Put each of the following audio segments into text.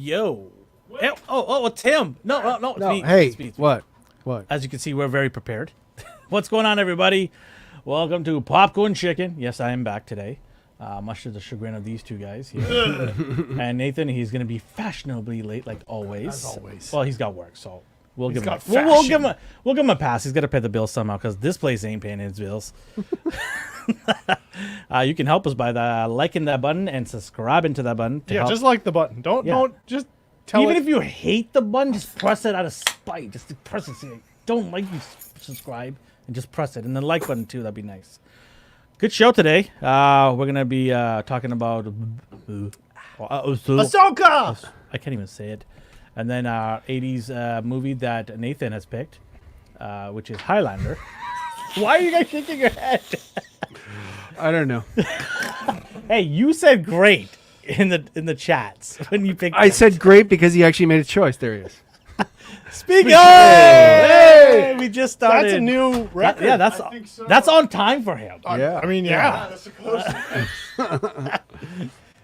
Yo. It's him. No, it's me. Hey, It's me. what? As you can see, we're very prepared. What's going on, everybody? Welcome to Popcorn Chicken. Yes, I am back today. Much to the chagrin of these two guys here. And Nathan, he's going to be fashionably late, like always. As always. Well, he's got work, so we'll give him a pass. He's got to pay the bill somehow because this place ain't paying his bills. You can help us by liking that button and subscribing to that button. Just like the button. Don't just tell Even it. if you hate the button, just press it out of spite. Just to press it. Say, don't like you, subscribe, and just press it. And the like button too. That'd be nice. Good show today. We're gonna be talking about Ahsoka. I can't even say it. And then our 80s movie that Nathan has picked, which is Highlander. Why are you guys shaking your head? I don't know. Hey, you said great in the chats when you picked. I said great because he actually made a choice. There he is. Speak up! Hey! We just started. That's a new record. That's on time for him. Yeah. I mean, yeah. That's supposed to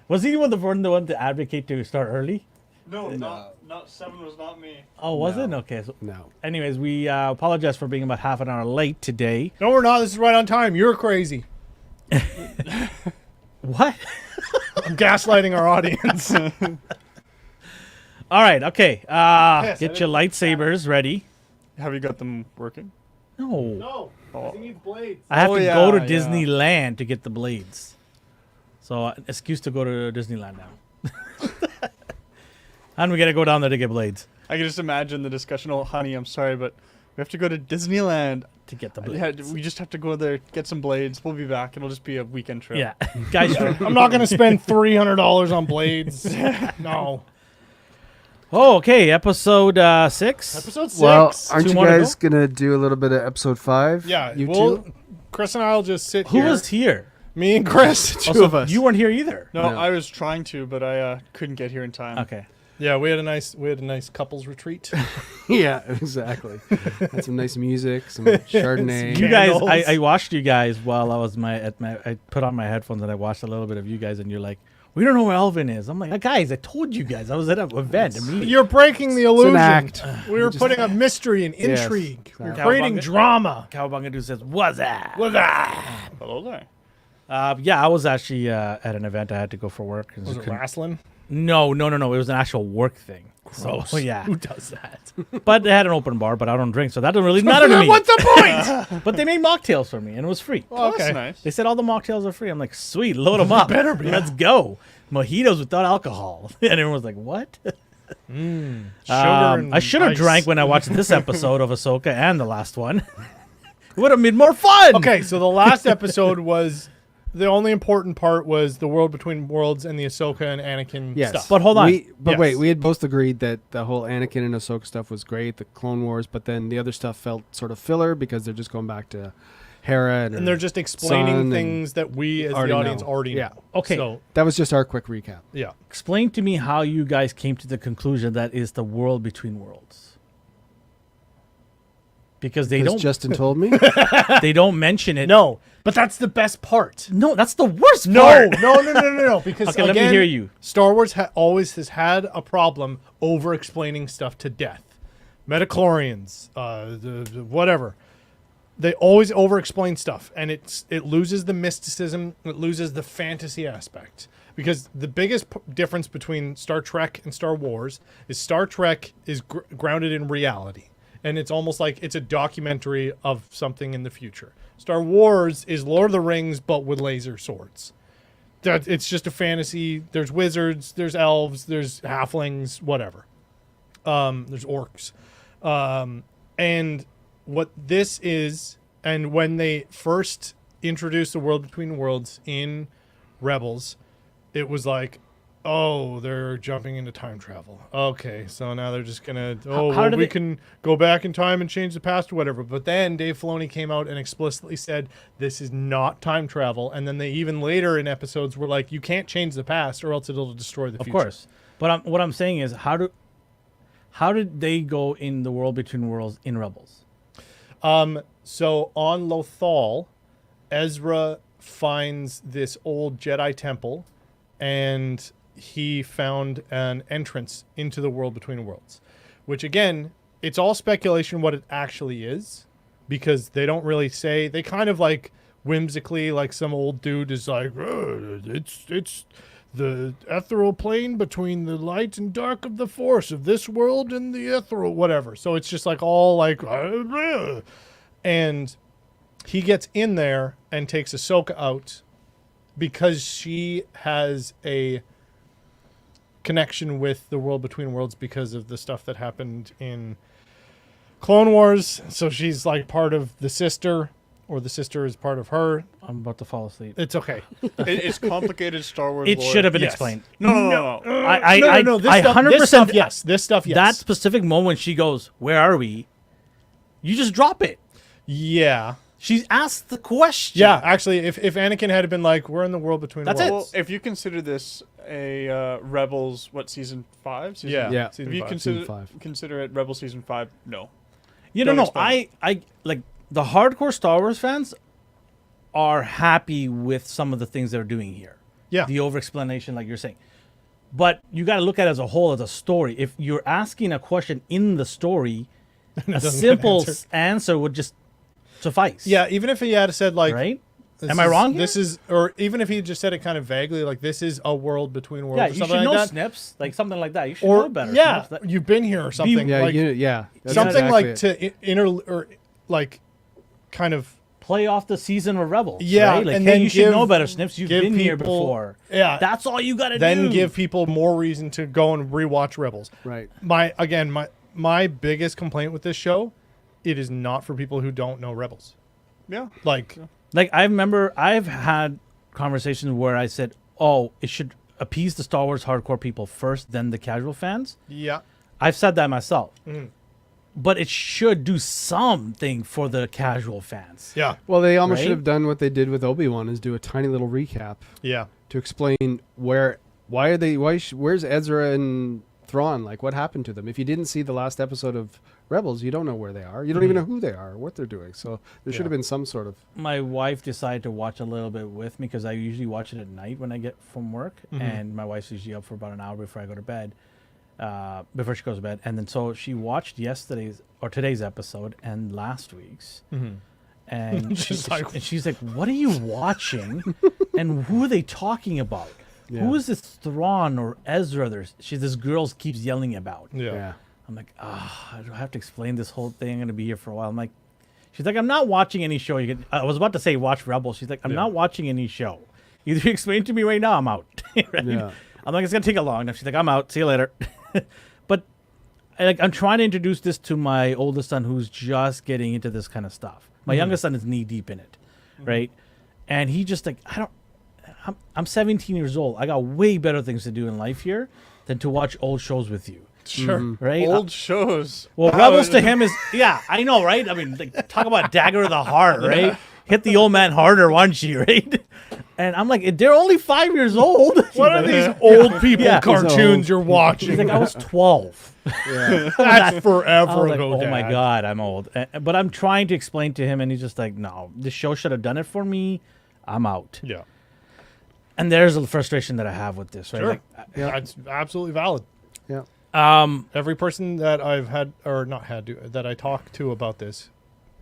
Was he the one to advocate to start early? No, not 7 was not me. Oh, was it? Okay. So, No. anyways, we apologize for being about half an hour late today. No, we're not. This is right on time. You're crazy. What? I'm gaslighting our audience. All right. Okay. Yes, Get your lightsabers ready. Have you got them working? No. No, he needs blades. I have Oh, to yeah, go to yeah. Disneyland to get the blades. So, excuse to go to Disneyland now. And we got to go down there to get blades. I can just imagine the discussion. Oh, honey, I'm sorry, but we have to go to Disneyland. To get the Yeah, blades. we just have to go there, get some blades. We'll be back. It'll just be a weekend trip. Yeah. Guys, I'm not going to spend $300 on blades. No. oh, okay. Episode 6. Episode 6. Well, aren't Two you more to guys gonna do a little bit of episode 5? yeah, You we'll, two? Chris and I will just sit Who here. was here? Me and Chris. Two Also, of us. You weren't here either. No, No. I was trying to, but I couldn't get here in time. Okay. Yeah, we had a nice couples retreat. Yeah, exactly. Had some nice music, some Chardonnay. You guys, Candles. I watched you guys while I was I put on my headphones and I watched a little bit of you guys and you're like, we don't know where Elvin is. I'm like, guys, I told you guys. I was at an event, a meeting. You're breaking the illusion. act. We were putting a mystery and Yes, intrigue. exactly. We're creating Cowabunga. drama. Cowabunga says, what's that? What's that? Hello there. Yeah, I was actually at an event. I had to go for work. Was it wrestling? No. It was an actual work thing. Gross. So, yeah. Who does that? But they had an open bar, but I don't drink, so that doesn't really matter to me. What's the point? But they made mocktails for me, and it was free. Oh, Okay. that's nice. They said all the mocktails are free. I'm like, sweet, load them up. better be. Let's go. Mojitos without alcohol. And everyone was like, what? Sugar I should have ice. drank when I watched this episode of Ahsoka and the last one. It would have made more fun. Okay, so the last episode was the only important part was the world between worlds and the Ahsoka and Anakin Yes. stuff. But hold on. Yes. We had both agreed that the whole Anakin and Ahsoka stuff was great, the Clone Wars, but then the other stuff felt sort of filler because they're just going back to Hera and they're just explaining son things that we as the already audience know. already Yeah. know. Okay. So, that was just our quick recap. yeah. Explain to me how you guys came to the conclusion that is the world between worlds. Because they Because don't Justin told me. they don't mention it. No, but that's the best part. No, that's the worst No, part. no. Because Okay, again, let me hear you. Star Wars always has had a problem over explaining stuff to death. Metachlorians, whatever. They always over explain stuff, and it loses the mysticism. It loses the fantasy aspect. Because the biggest difference between Star Trek and Star Wars is Star Trek is grounded in reality. And it's almost like it's a documentary of something in the future. Star Wars is Lord of the Rings, but with laser swords. It's just a fantasy. There's wizards, there's elves, there's halflings, whatever. There's orcs. And what this is, and when they first introduced the world between worlds in Rebels, it was like, oh, they're jumping into time travel. Okay, so now they're just gonna. We can go back in time and change the past or whatever. But then Dave Filoni came out and explicitly said this is not time travel. And then they even later in episodes were like, you can't change the past or else it'll destroy the future. Of course. But what I'm saying is, how did they go in the world between worlds in Rebels? So on Lothal, Ezra finds this old Jedi temple, and he found an entrance into the world between worlds, which again, it's all speculation what it actually is, because they don't really say. They kind of like whimsically, like some old dude is like, it's the ethereal plane between the light and dark of the force of this world and the ethereal whatever. So it's just like all like, and he gets in there and takes Ahsoka out because she has a connection with the world between worlds because of the stuff that happened in Clone Wars. So she's like part of the sister, or the sister is part of her. I'm about to fall asleep. It's okay. It's complicated Star Wars It lore. should have been Yes. explained. No. No. This I stuff, 100% this stuff, yes. that specific moment when she goes, "Where are we?" You just drop it. Yeah. She asked the question. Yeah, actually, if Anakin had been like, we're in the world between That's worlds. it. Well, if you consider this a Rebels, season 5? Season Yeah. If you Season consider it Rebel season 5, no. You Don't don't know. explain I like the hardcore Star Wars fans are happy with some of the things they're doing here. Yeah. The over explanation, like you're saying. But you got to look at it as a whole, as a story. If you're asking a question in the story, a doesn't get simple answered. answer would just suffice. Yeah, even if he had said like, Right? this Am I is- wrong here? This is, or even if he just said it kind of vaguely, like this is a world between worlds, Yeah, or you something should like know that. snips, like something like that. You should Or know better. yeah, Snips. That- you've been here or something. Yeah, like, that's something exactly like it. to inter or like kind of play off the season of Rebels. Yeah, right? Like, and hey, then you should give- know better, Snips. You've give been here people- before. yeah. That's all you got to do. then give people more reason to go and rewatch Rebels. Right. My biggest complaint with this show, it is not for people who don't know Rebels. Yeah. Like, Like, I remember I've had conversations where I said, oh, it should appease the Star Wars hardcore people first, then the casual fans. yeah, I've said that myself. Mhm. But it should do something for the casual fans. yeah, Well, they almost Right? should have done what they did with Obi-Wan, is do a tiny little recap yeah. to explain where's Ezra and Thrawn, like what happened to them. If you didn't see the last episode of Rebels, you don't know where they are. You don't even know who they are, or what they're doing. So there should Yeah. have been some sort of My wife decided to watch a little bit with me because I usually watch it at night when I get from work. And my wife's usually up for about an hour before I go to bed, before she goes to bed. And then so she watched today's episode and last week's. And She's like- and she's like, "What are you watching? And who are they talking about? Yeah. Who is this Thrawn or Ezra? This girl keeps yelling about." Yeah. I'm like, I don't have to explain this whole thing. I'm gonna be here for a while. I'm like, she's like, I'm not watching any show. I was about to say watch Rebels. She's like, I'm not watching any show. Either you explain to me right now, I'm out. Right? Yeah. I'm like, it's gonna take a long time. She's like, I'm out. See you later. But I'm trying to introduce this to my oldest son, who's just getting into this kind of stuff. My youngest son is knee deep in it, right? And he just like, I'm 17 years old. I got way better things to do in life here than to watch old shows with you. Sure. Right? Old shows. Well, Rebels to him is, yeah, I know, right? I mean, like, talk about dagger of the heart, right? Hit the old man harder, won't she, right? And I'm like, they're only 5 years old. What are these old people Yeah. cartoons you're She's watching? like, I was 12. yeah. That's I forever was like, ago. oh my Dad. God, I'm old. But I'm trying to explain to him, and he's just like, no, this show should have done it for me. I'm out. Yeah. And there's a frustration that I have with this, right? Sure. Like, That's absolutely valid. Yeah. Every person that I've had, or not had to, that I talk to about this,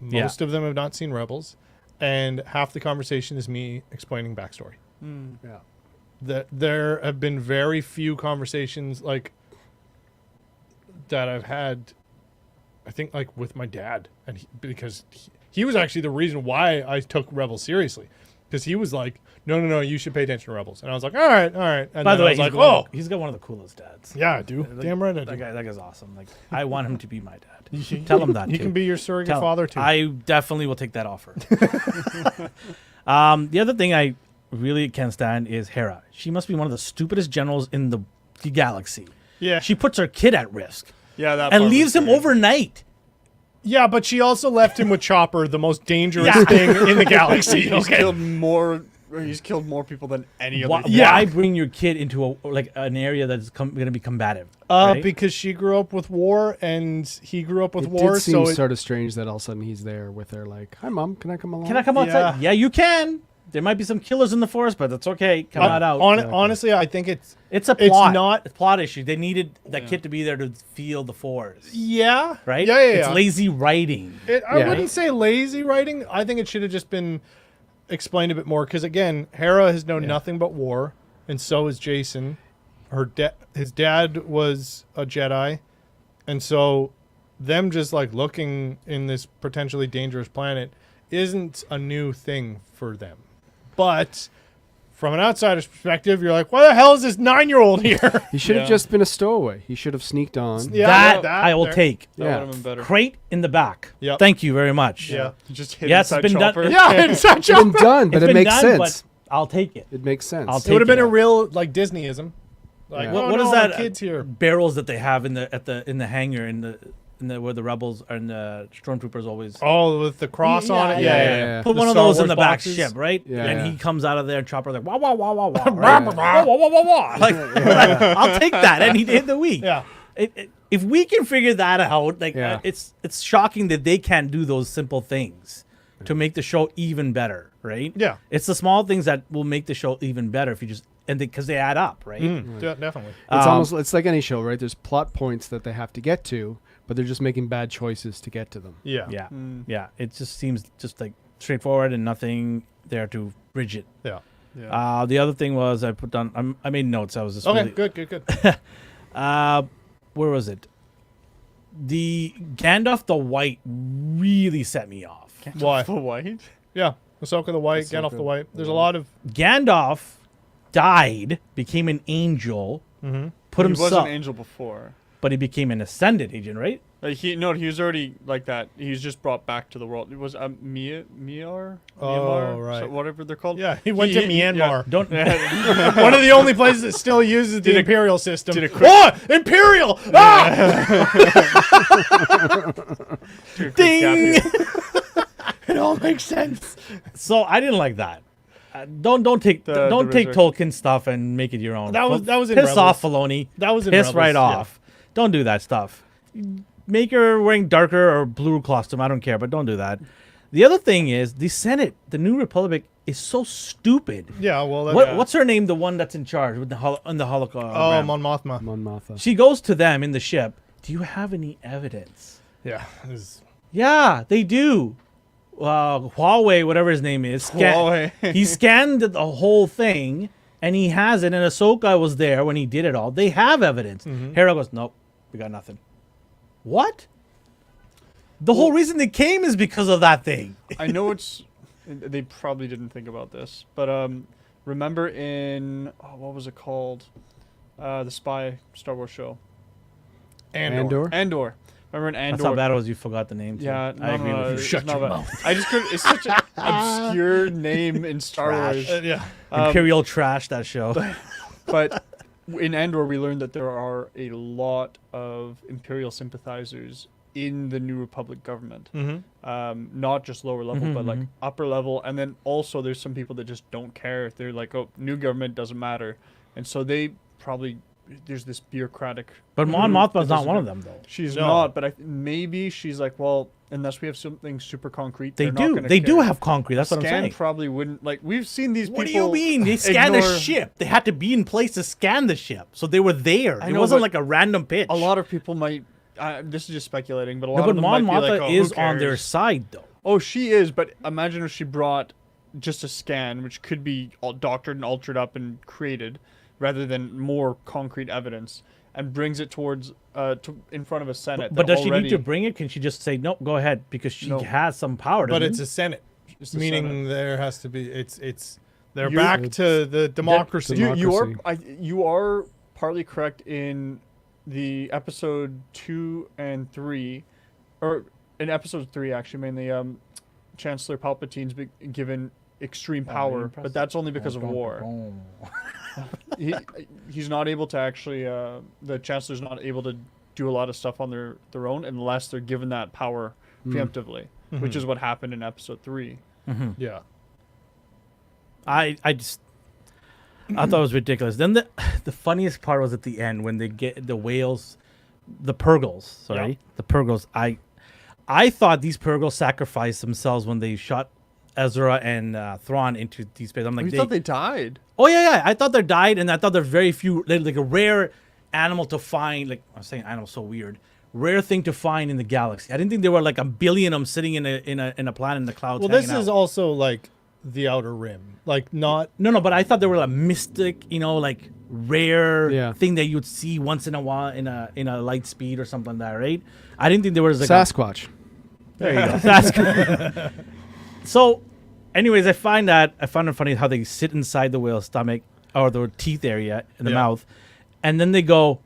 Yeah. most of them have not seen Rebels, and half the conversation is me explaining backstory. Yeah. That there have been very few conversations like that I've had. I think like with my dad, and because he was actually the reason why I took Rebels seriously, because he was like, no, you should pay attention to Rebels, and I was like, all right. And by then the I way, was like, he's got one of the coolest dads. yeah, I do. Like, Damn right, I do. That guy's awesome. Like, I want him to be my dad. Tell him that. He too. can be your surrogate Tell him. father too. I definitely will take that offer. The other thing I really can't stand is Hera. She must be one of the stupidest generals in the galaxy. yeah, She puts her kid at risk Yeah, that and part leaves was him great. overnight. yeah, but she also left him with Chopper, the most dangerous Yeah. thing in the galaxy. He's Okay. killed more. He's killed more people than any other. Why, human. Yeah. why bring your kid into an area that's going to be combative? right? Because she grew up with war and he grew up with It war, did seem so sort of strange that all of a sudden he's there with her, like, "Hi, Mom, can I come along?" Can I come outside? Yeah, you can. There might be some killers in the forest, but that's okay. Come on out. Honestly, I think it's It's a plot. not- It's a plot issue. They needed that kid to be there to feel the forest. yeah, Right? Yeah. It's lazy writing. I Yeah. wouldn't say lazy writing. I think it should have just been explained a bit more because again, Hera has known nothing but war, and so is Jason. His dad was a Jedi, and so them just like looking in this potentially dangerous planet isn't a new thing for them. But from an outsider's perspective, you're like, why the hell is this 9-year-old here? He should have just been a stowaway. He should have sneaked on. Yeah, that I will there. take. That Yeah. would have been better. Crate in the back. Yep. Thank you very much. Yeah. Just hit Yes, it's inside been done- chopper. Yeah, it's such It's been done, but It's it been makes done, sense. but I'll take it. It makes sense. I'll It would have take been it. a real like Disneyism. Like, What, oh, what no, is that? Kids here. Barrels that they have in the hangar in the where the rebels and the stormtroopers always. Oh, with the cross on it. Yeah. Put The one of Star those in Wars the back boxes. ship, right? Yeah, and yeah. he comes out of there and Chopper like wah wah wah wah wah. Right. Wah, wah, wah, wah, wah. Like, I'll take that any day of the week. Yeah. If we can figure that out, like Yeah. it's shocking that they can't do those simple things to make the show even better, right? Yeah. It's the small things that will make the show even better if you just because they add up, right? Yeah, definitely. It's like any show, right? There's plot points that they have to get to, but they're just making bad choices to get to them. Yeah. Yeah, yeah. It just seems just like straightforward and nothing there to bridge it. Yeah. Yeah. The other thing was I put down. I made notes. I was just Okay. really, Good. where was it? The Gandalf the White really set me off. Why? The white? Yeah. Ahsoka the White, Gandalf the White. There's a lot of. Gandalf died, became an angel, put He was himself, an angel before. but he became an ascended agent, right? He was already like that. He was just brought back to the world. It was Myanmar? Oh, right. So whatever they're called. Yeah, he went to Myanmar. Don't. One of the only places that still uses the Imperial system. did a quick- Oh, Imperial! Ah! Ding! It all makes sense. So I didn't like that. Don't take The take resurrection. Tolkien stuff and make it your own. That was in piss off, Rebels. Filoni. That was in piss Rebels, right yeah. off. Don't do that stuff. Make her wearing darker or blue costume. I don't care, but don't do that. The other thing is the Senate, the New Republic, is so stupid. Yeah, well, that's, What's her name? The one that's in charge with the Holocaust. Oh, Mon Mothma. Mon Mothma. She goes to them in the ship. Do you have any evidence? Yeah. Yeah, they do. Huawei, whatever his name is, Huawei. he scanned the whole thing, and he has it. And Ahsoka was there when he did it all. They have evidence. Hera goes, nope, we got nothing. What? The whole reason they came is because of that thing. I know it's. They probably didn't think about this, but remember in what was it called? The spy Star Wars show. Andor. Andor. Remember in Andor? That's how bad it was. You forgot the name. Too. Yeah, I agree with you. it's Shut not your bad. mouth. I just couldn't. It's such an obscure name in Star Trash. Wars. Yeah. Imperial trash. That show. But in Andor, we learned that there are a lot of Imperial sympathizers in the New Republic government. Not just lower level, but like upper level. And then also there's some people that just don't care. They're like, oh, new government doesn't matter. And so they probably, there's this bureaucratic. But Mon Mothma's that not one of doesn't- them, though. She's No. not, but maybe she's like, well, unless we have something super concrete, They they're not do. gonna They do care. have concrete. That's what I'm Scan saying. probably wouldn't, like, we've seen these people. What do you mean? They scanned the ignore- ship. They had to be in place to scan the ship, so they were there. I It know, wasn't but like a random pitch. A lot of people might. This is just speculating, but a lot No, but of them Mon might be Mothma like, oh, is who on their cares? side, though. Oh, she is, but imagine if she brought just a scan, which could be all doctored and altered up and created, rather than more concrete evidence, and brings it towards in front of a Senate. But that does she need already- to bring it? Can she just say no? Go ahead, because she No. has some power. But doesn't it's it? a Senate. It's the Meaning Senate. there has to be, they're You- back It's- to the democracy. Democracy. You are partly correct in the episode 2 and 3, or in episode 3 actually mainly. Chancellor Palpatine's given extreme power, but that's only because of war. He's not able to actually. The Chancellor's not able to do a lot of stuff on their own unless they're given that power preemptively, which is what happened in episode 3. Yeah. I thought it was ridiculous. Then the funniest part was at the end when they get the whales, the Purgles. Sorry, Yeah. the Purgles. I thought these Purgles sacrificed themselves when they shot Ezra and Thrawn into deep space. I'm like, We thought they died. oh yeah. I thought they died, and I thought there's very few, like a rare animal to find. Like I'm saying, animal so weird. Rare thing to find in the galaxy. I didn't think there were like a billion of them sitting in a planet in the clouds. Well, this hanging is out. also like the Outer Rim, like not. No, but I thought there were a mystic, like rare Yeah. thing that you'd see once in a while in a light speed or something like that, right? I didn't think there was like Sasquatch. there you go. Sasquatch. So, anyways, I found it funny how they sit inside the whale's stomach or the teeth area in the Yeah. mouth, and then they go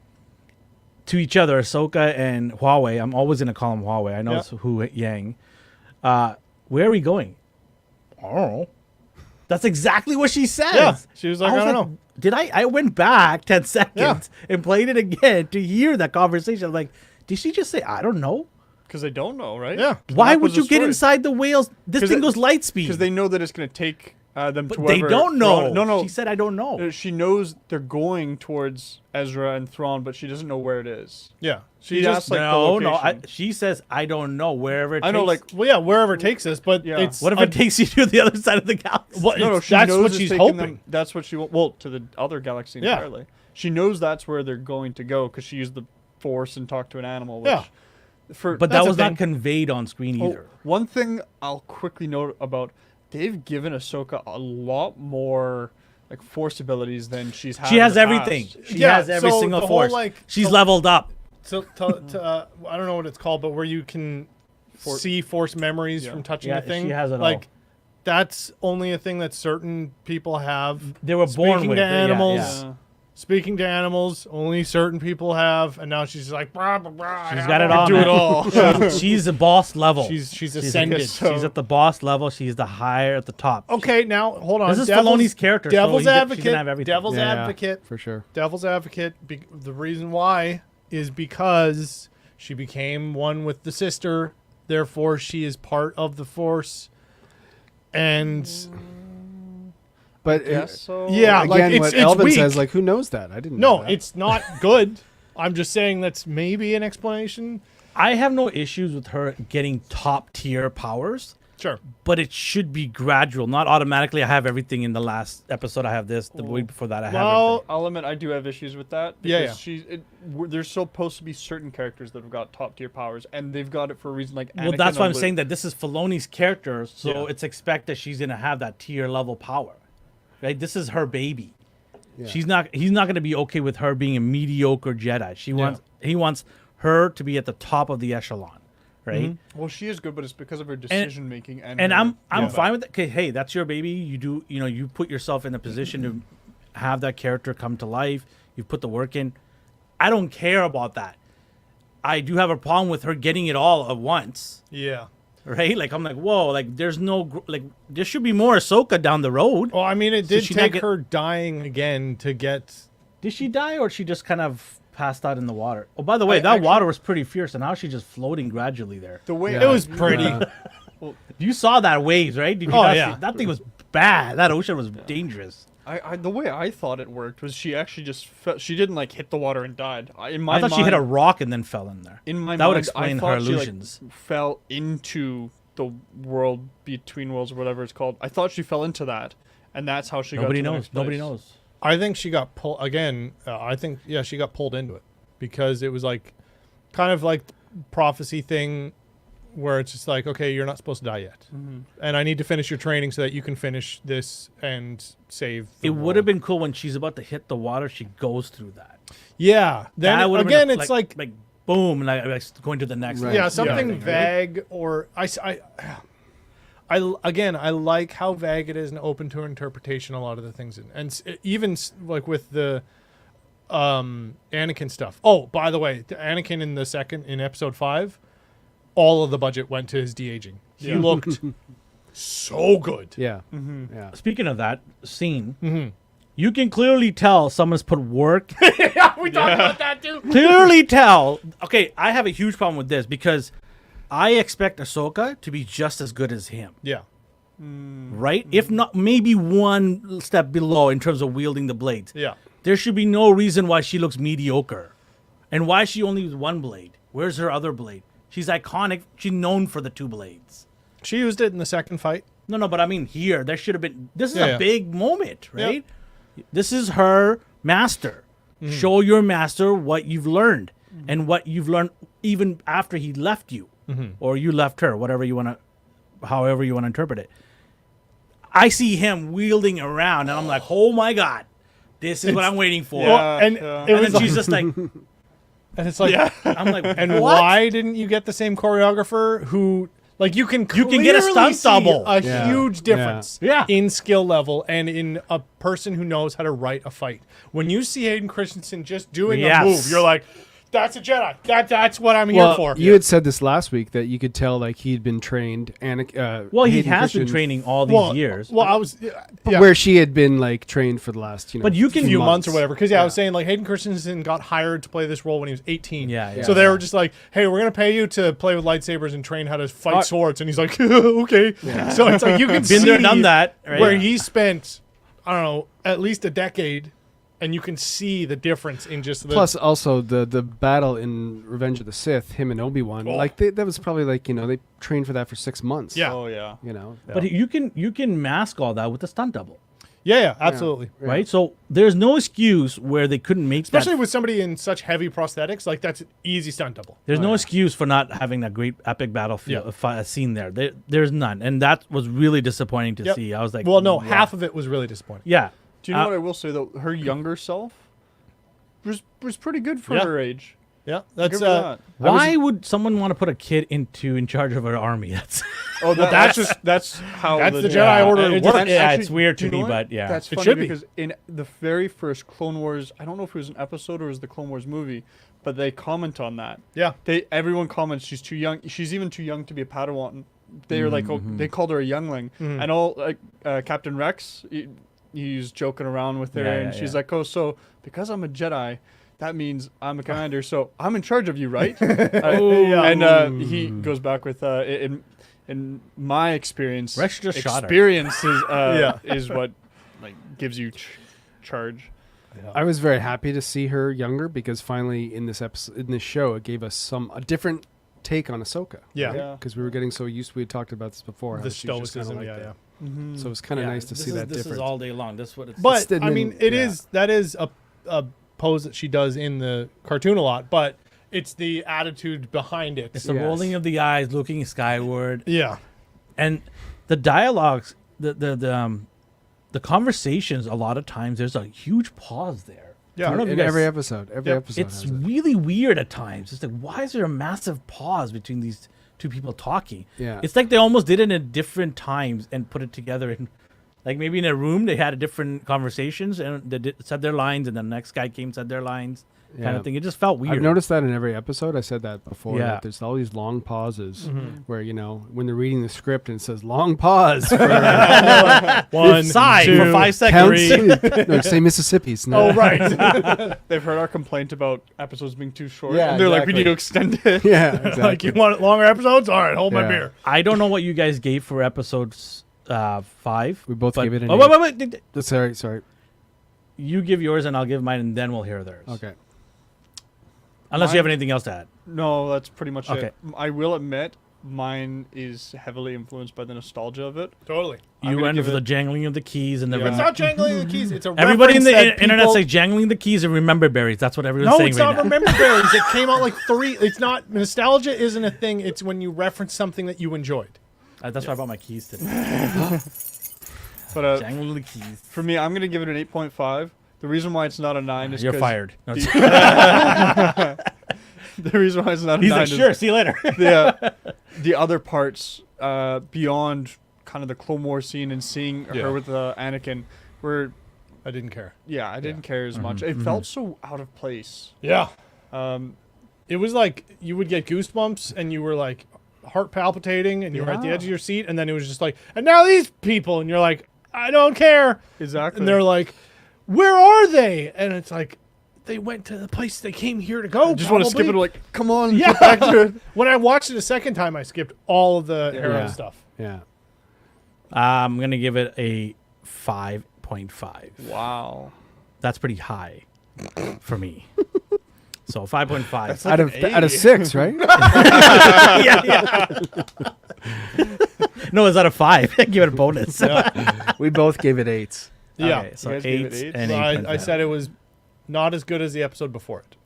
to each other, Ahsoka and Huawei. I'm always gonna call him Huawei. I know Yeah. it's Hu Yang. Where are we going? I don't know. That's exactly what she says. Yeah, she was like, I don't know. Did I went back 10 seconds and played it again to hear that conversation. I'm like, did she just say, I don't know? Because they don't know, right? Yeah. Why That would was you the get story. inside the whales? This 'Cause thing it- goes light speed. Because they know that it's going to take them but to they wherever don't know. Thrawn- No. She said, I don't know. She knows they're going towards Ezra and Thrawn, but she doesn't know where it is. Yeah, She she just just like the no. location. She says, I don't know. Wherever it I know, takes- like well, yeah, wherever it takes us. But Yeah. it's what if it takes you to the other side of the galaxy? Well, no, it's- she that's knows what it's she's taking hoping. them- that's what she well to the other galaxy Yeah. entirely. She knows that's where they're going to go because she used the Force and talked to an animal. Which Yeah. For But That's that a was not thing. conveyed on screen Oh, either. one thing I'll quickly note about they've given Ahsoka a lot more like Force abilities than she's had. She in has the everything. past. She Yeah, has every so single the whole, force. like, She's so- leveled up. So I don't know what it's called, but where you can see Force memories from touching Yeah, a thing. she has it all. like that's only a thing that certain people have. They were born Speaking with to it. Yeah, animals, yeah. Yeah. Speaking to animals, only certain people have, and now she's like, brah, brah, brah, She's I got it can all. do man. it all. She's the boss level. She's ascended. She's at the boss level. She's the higher at the top. Okay, now hold on. This is Filoni's character, so Devil's she's gonna advocate. have everything. Devil's Yeah, advocate. for sure. Devil's advocate. The reason why is because she became one with the sister. Therefore, she is part of the Force. And But Yes, so yeah, like, again, it's- what it's Elvin weak. says, like, who knows that? I didn't know no, that. it's not good. I'm just saying that's maybe an explanation. I have no issues with her getting top tier powers, Sure. but it should be gradual, not automatically. I have everything in the last episode. I have this. The week before that, I have Well, everything. I'll admit I do have issues with that. Yeah, Because there's supposed to be certain characters that have got top tier powers, and they've got it for a reason. Like Well, Anakin that's why or I'm Luke. saying that this is Filoni's character, so Yeah. it's expected she's gonna have that tier level power, right? This is her baby. Yeah. He's not going to be okay with her being a mediocre Jedi. He wants her to be at the top of the echelon, right? Well, she is good, but it's because of her decision making and. And her- I'm Yeah. fine with it. Okay, hey, that's your baby. You put yourself in a position to have that character come to life. You put the work in. I don't care about that. I do have a problem with her getting it all at once, Yeah. right? Like I'm like, whoa, like there should be more Ahsoka down the road. Well, I mean, it So did she not take get- her dying again to get. Did she die or she just kind of passed out in the water? Oh, by the way, I that actually- water was pretty fierce, and now she's just floating gradually there. the way It was pretty. You saw that waves, right? Did you Oh, not yeah. see- that thing was bad. That ocean was dangerous. the way I thought it worked was she actually just she didn't like hit the water and died. In my I thought she hit a rock and then fell in there. In my That would mind, explain I her thought she, like, illusions. fell into the world between worlds or whatever it's called. I thought she fell into that, and that's how she Nobody got to the knows. next Nobody place. knows. I think she got pulled again. I think she got pulled into it because it was like kind of like prophecy thing where it's just like, okay, you're not supposed to die yet, and I need to finish your training so that you can finish this and save. The It would have been cool when she's about to hit the water. She goes through that. yeah. Then That would've again, been it's like boom, and like going to the next. Right. one. yeah, something Right. vague or I like how vague it is and open to interpretation. A lot of the things even like with the Anakin stuff. Oh, by the way, the Anakin in episode 5, all of the budget went to his de-aging. He Yeah. looked so good. Yeah. Mm-hmm. Yeah. Speaking of that scene, Mm-hmm. you can clearly tell someone's put work. Yeah, we talked about that too. Clearly tell. Okay, I have a huge problem with this because I expect Ahsoka to be just as good as him, Yeah. right? If not, maybe one step below in terms of wielding the blades. Yeah. There should be no reason why she looks mediocre. And why she only used one blade? Where's her other blade? She's iconic. She's known for the 2 blades. She used it in the second fight. No, but I mean here, there should have been. This is Yeah, a yeah. big moment, right? This is her master. Show your master what you've learned and what you've learned even after he left you or you left her, whatever you want to, however you want to interpret it. I see him wielding around, and I'm like, oh my god, this is what I'm waiting for. Yeah. and yeah. it And was then she's just like, and it's like, I'm like, and what? why didn't you get the same choreographer who? Like you can get a stunt clearly see double. a Yeah. huge difference Yeah. in skill level and in a person who knows how to write a fight. When you see Hayden Christensen just doing Yes. a move, you're like, that's a Jedi. That's what I'm here for. You had said this last week that you could tell like he'd been trained, and Well, he Hayden has been Christensen- training all these years. Well, I was yeah, where she had been like trained for the last But you can- few months or whatever. Because I was saying like Hayden Christensen got hired to play this role when he was 18. Yeah, yeah. So they were just like, hey, we're gonna pay you to play with lightsabers and train how to fight swords, and he's like, okay. So it's like you can Been see there, done that. Right? where he spent, I don't know, at least a decade, and you can see the difference in just the. Plus, also the battle in Revenge of the Sith, him and Obi-Wan, like that was probably like they trained for that for 6 months. Yeah. Oh yeah. But you can mask all that with the stunt double, yeah, absolutely. right? So there's no excuse where they couldn't make Especially that. with somebody in such heavy prosthetics, like that's an easy stunt double. There's no excuse for not having that great epic battlefield scene there. There's none, and that was really disappointing to Yep. see. I was like, Well, no, wow. half of it was really disappointing. Yeah. Do you know what I will say though? Her younger self was pretty good for Yeah. her age. Yeah, Give that's her that. Why would someone want to put a kid in charge of an army? That's Oh, that's just that's how that's the Jedi Jedi Order It works. just- Yeah, it's weird do to you know me, what? but yeah. That's It funny should be. because in the very first Clone Wars, I don't know if it was an episode or it was the Clone Wars movie, but they comment on that. Yeah. Everyone comments she's too young. She's even too young to be a Padawan. They were like, oh, they called her a youngling, and all Captain Rex. He's joking around with her, and she's like, "Oh, so because I'm a Jedi, that means I'm a commander, so I'm in charge of you, right?" And he goes back with, "In my experience, Rex just shot her. experience is what like gives you charge." I was very happy to see her younger because finally in this episode, in this show, it gave us a different take on Ahsoka. Yeah. Yeah. Because we were getting so used. We had talked about this before. how The she was just kinda stoicism, like yeah. that. So it was kind of nice to see that This difference. is all day long. This is what it's. But Didn't I mean, even- that is a pose that she does in the cartoon a lot, but it's the attitude behind it. it's the Yes. rolling of the eyes, looking skyward, Yeah. and the dialogues, the conversations. A lot of times, there's a huge pause there. Yeah. I don't know if in you guys- every episode. Every Yep. episode. It's has it. really weird at times. It's like, why is there a massive pause between these two people talking? Yeah. It's like they almost did it at different times and put it together in, like maybe in a room they had different conversations and they said their lines, and the next guy came said their lines, kind Yeah. of thing. It just felt weird. I've noticed that in every episode. I said that before. Yeah. That there's all these long pauses where when they're reading the script and it says long pause for One, Sigh two, for 5 count seconds. no, say Mississippi's. No. Oh, right. They've heard our complaint about episodes being too short. Yeah, and they're like, we exactly. need to extend it. Yeah, exactly. Like, you want longer episodes? All right, hold my Yeah. beer. I don't know what you guys gave for episodes 5. We both but, gave it an oh, wait. Sorry. You give yours and I'll give mine, and then we'll hear theirs. Okay. Unless you have anything else to add. No, that's pretty much Okay. it. I will admit, mine is heavily influenced by the nostalgia of it. Totally. I'm You gonna went give for the it- jangling of the keys and the Yeah. It's not jangling the keys. It's a everybody in reference the that internet people- say jangling the keys and remember berries. That's what everyone's No, saying it's right not now. remember berries. It came out like 3. It's not nostalgia. Isn't a thing. It's when you reference something that you enjoyed. That's why I brought my keys today. But Jangling the keys. for me, I'm going to give it an 8.5. The reason why it's not a 9 is You're 'cause fired. No, The reason why it's not a he's 9 like, is sure, see you later. the other parts beyond kind of the Clone Wars scene and seeing Yeah. her with Anakin were, I didn't care. I didn't care as much. It felt so out of place. Yeah. Um, It was like you would get goosebumps and you were like heart palpitating and you were at the Yeah. edge of your seat, and then it was just like, and now these people, and you're like, I don't care. exactly. And they're like, where are they? And it's like, they went to the place they came here to go. just want to skip it. probably. Like, come on, Yeah. get back to it. When I watched it a second time, I skipped all of the Arrow Yeah. stuff. Yeah. I'm going to give it a 5.5. Wow. That's pretty high for me. So 5.5. Out of 6, right? No, it's out of 5. Give it a bonus. We both gave it 8s. Yeah. Okay, so You guys gave it 8 eight? and So 8. I said it was not as good as the episode before it.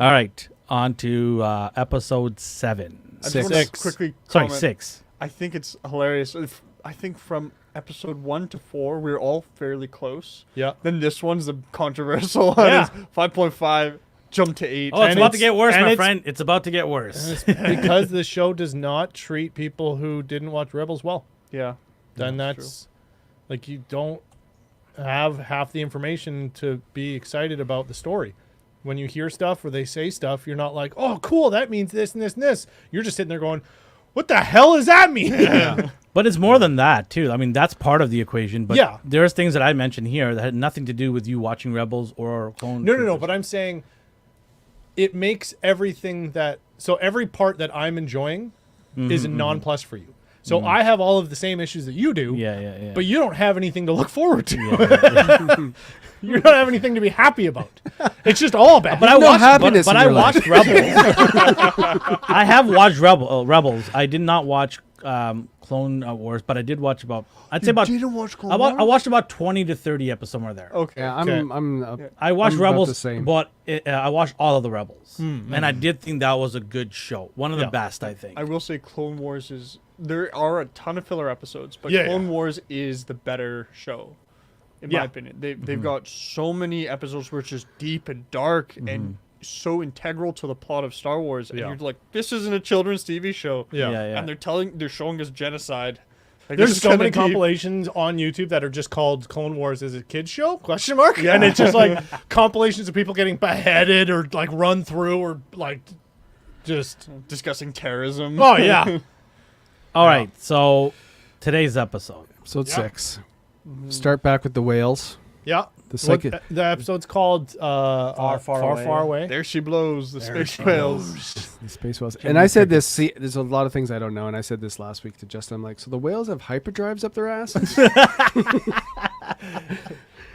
All right, on to episode 7. I just want to 6. quickly Sorry, comment. 6. I think it's hilarious. I think from episode 1 to 4, we're all fairly close. Yeah. Then this one's the controversial one. Yeah. It's 5.5, jump to 8. Oh, it's And about to get worse, and my it's- friend. It's about to get worse. Because the show does not treat people who didn't watch Rebels well. Yeah. Then that's like you don't have half the information to be excited about the story. When you hear stuff or they say stuff, you're not like, oh, cool, that means this and this and this. You're just sitting there going, what the hell does that mean? But it's more than that, too. I mean, that's part of the equation. But Yeah. there's things that I mentioned here that had nothing to do with you watching Rebels or Clone No. Troopers. But I'm saying it makes everything that so every part that I'm enjoying is a non-plus for you. So I have all of the same issues that you do. Yeah. But you don't have anything to look forward to. You don't have anything to be happy about. It's just all bad. But I no watched, happiness but in I your life. watched Rebels. I have watched Rebels. I did not watch Clone Wars, but I did watch about. I'd say about. didn't watch Clone I watched about 20 to 30 episodes somewhere there. Okay. Yeah, Okay. I watched I'm about Rebels, the same. but I watched all of the Rebels, and I did think that was a good show. One of the Yeah. best, I think. I will say Clone Wars is... There are a ton of filler episodes, but Yeah, Clone yeah. Wars is the better show, in Yeah. my opinion. They've got so many episodes which is deep and dark and so integral to the plot of Star Wars. And Yeah. you're like, this isn't a children's TV show. Yeah. Yeah. And they're showing us genocide. Like, There's this is so kinda many deep. compilations on YouTube that are just called Clone Wars is a kids show? Question mark? And it's just like compilations of people getting beheaded or like run through or like just Discussing terrorism. oh yeah. All right, so today's episode. Episode Yeah. 6. Start back with the whales. Yeah. The What, second. the episode's called Far, Far Away. There she blows, the There space she whales. The space whales. And I said this. See, there's a lot of things I don't know, and I said this last week to Justin. I'm like, so the whales have hyperdrives up their asses?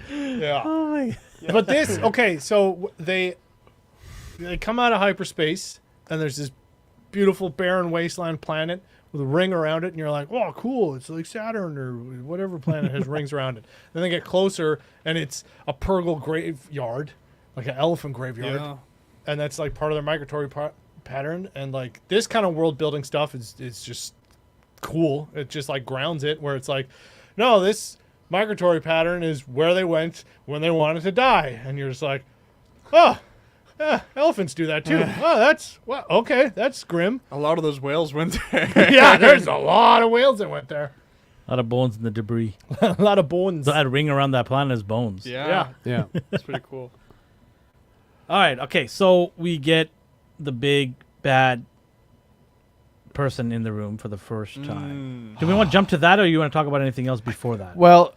Yeah. Oh my! But this okay, so they come out of hyperspace and there's this beautiful barren wasteland planet with a ring around it, and you're like, oh, cool, it's like Saturn or whatever planet has rings around it. Then they get closer, and it's a Purgle graveyard, like an elephant graveyard, Yeah. and that's like part of their migratory pattern. And like this kind of world building stuff is just cool. It just like grounds it, where it's like, no, this migratory pattern is where they went when they wanted to die, and you're just like, oh. Yeah, elephants do that too. Oh, that's well, okay. That's grim. A lot of those whales went there. Yeah, there's a lot of whales that went there. A lot of bones in the debris. A lot of bones. So that ring around that planet is bones. Yeah. Yeah. That's pretty cool. All right. Okay. So we get the big bad person in the room for the first time. Do we want to jump to that, or you want to talk about anything else before that? Well,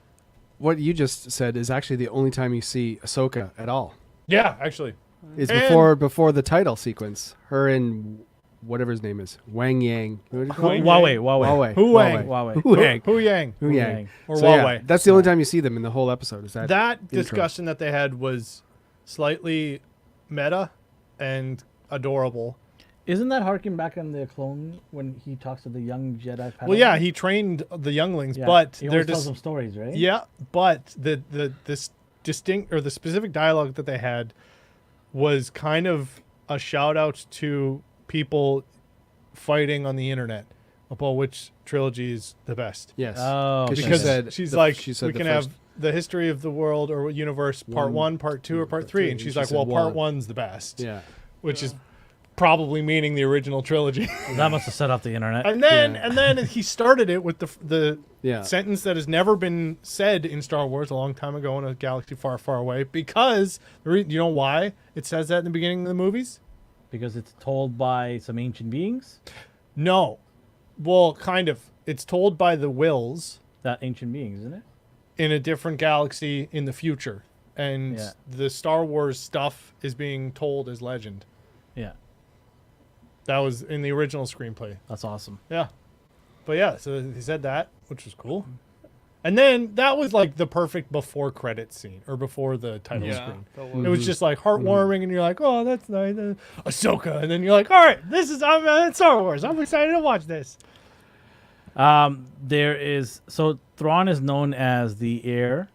what you just said is actually the only time you see Ahsoka at all. Yeah, actually. It's And- before the title sequence. Her and whatever his name is, Wang Yang. What did you call him? Huawei. Huawei. Hu Wang. Huawei. Hu Yang. Hu Yang. Hu Yang. Or So, yeah, Huawei. that's the only time you see them in the whole episode. Is that That intro. discussion that they had was slightly meta and adorable. Isn't that harking back on the clone when he talks to the young Jedi? Well, yeah, he trained the younglings, Yeah, but he they're always tells just them stories, right? yeah. But this distinct or the specific dialogue that they had was kind of a shout out to people fighting on the internet about which trilogy is the best. Yes. Oh, Because okay. Because she said she's the- like, she said we the can first- have the history of the world or universe, part One, 1, part 2, or part part 3. three, And she's and she like, said well, part one. 1's the best. Yeah. Which is probably meaning the original trilogy. That must have set off the internet. and then Yeah. and then he started it with the Yeah. sentence that has never been said in Star Wars a long time ago in a galaxy far, far away. Because you know why it says that in the beginning of the movies? Because it's told by some ancient beings. No, well, kind of. It's told by the Wills That ancient beings, isn't it? in a different galaxy in the future, and Yeah. the Star Wars stuff is being told as legend. Yeah, That was in the original screenplay. that's awesome. Yeah. But yeah, so he said that, which was cool. And then that was like the perfect before credit scene or before the title screen. It was just like heartwarming, and you're like, oh, that's nice. Ahsoka. And then you're like, all right, I'm Star Wars. I'm excited to watch this. There is Thrawn is known as the heir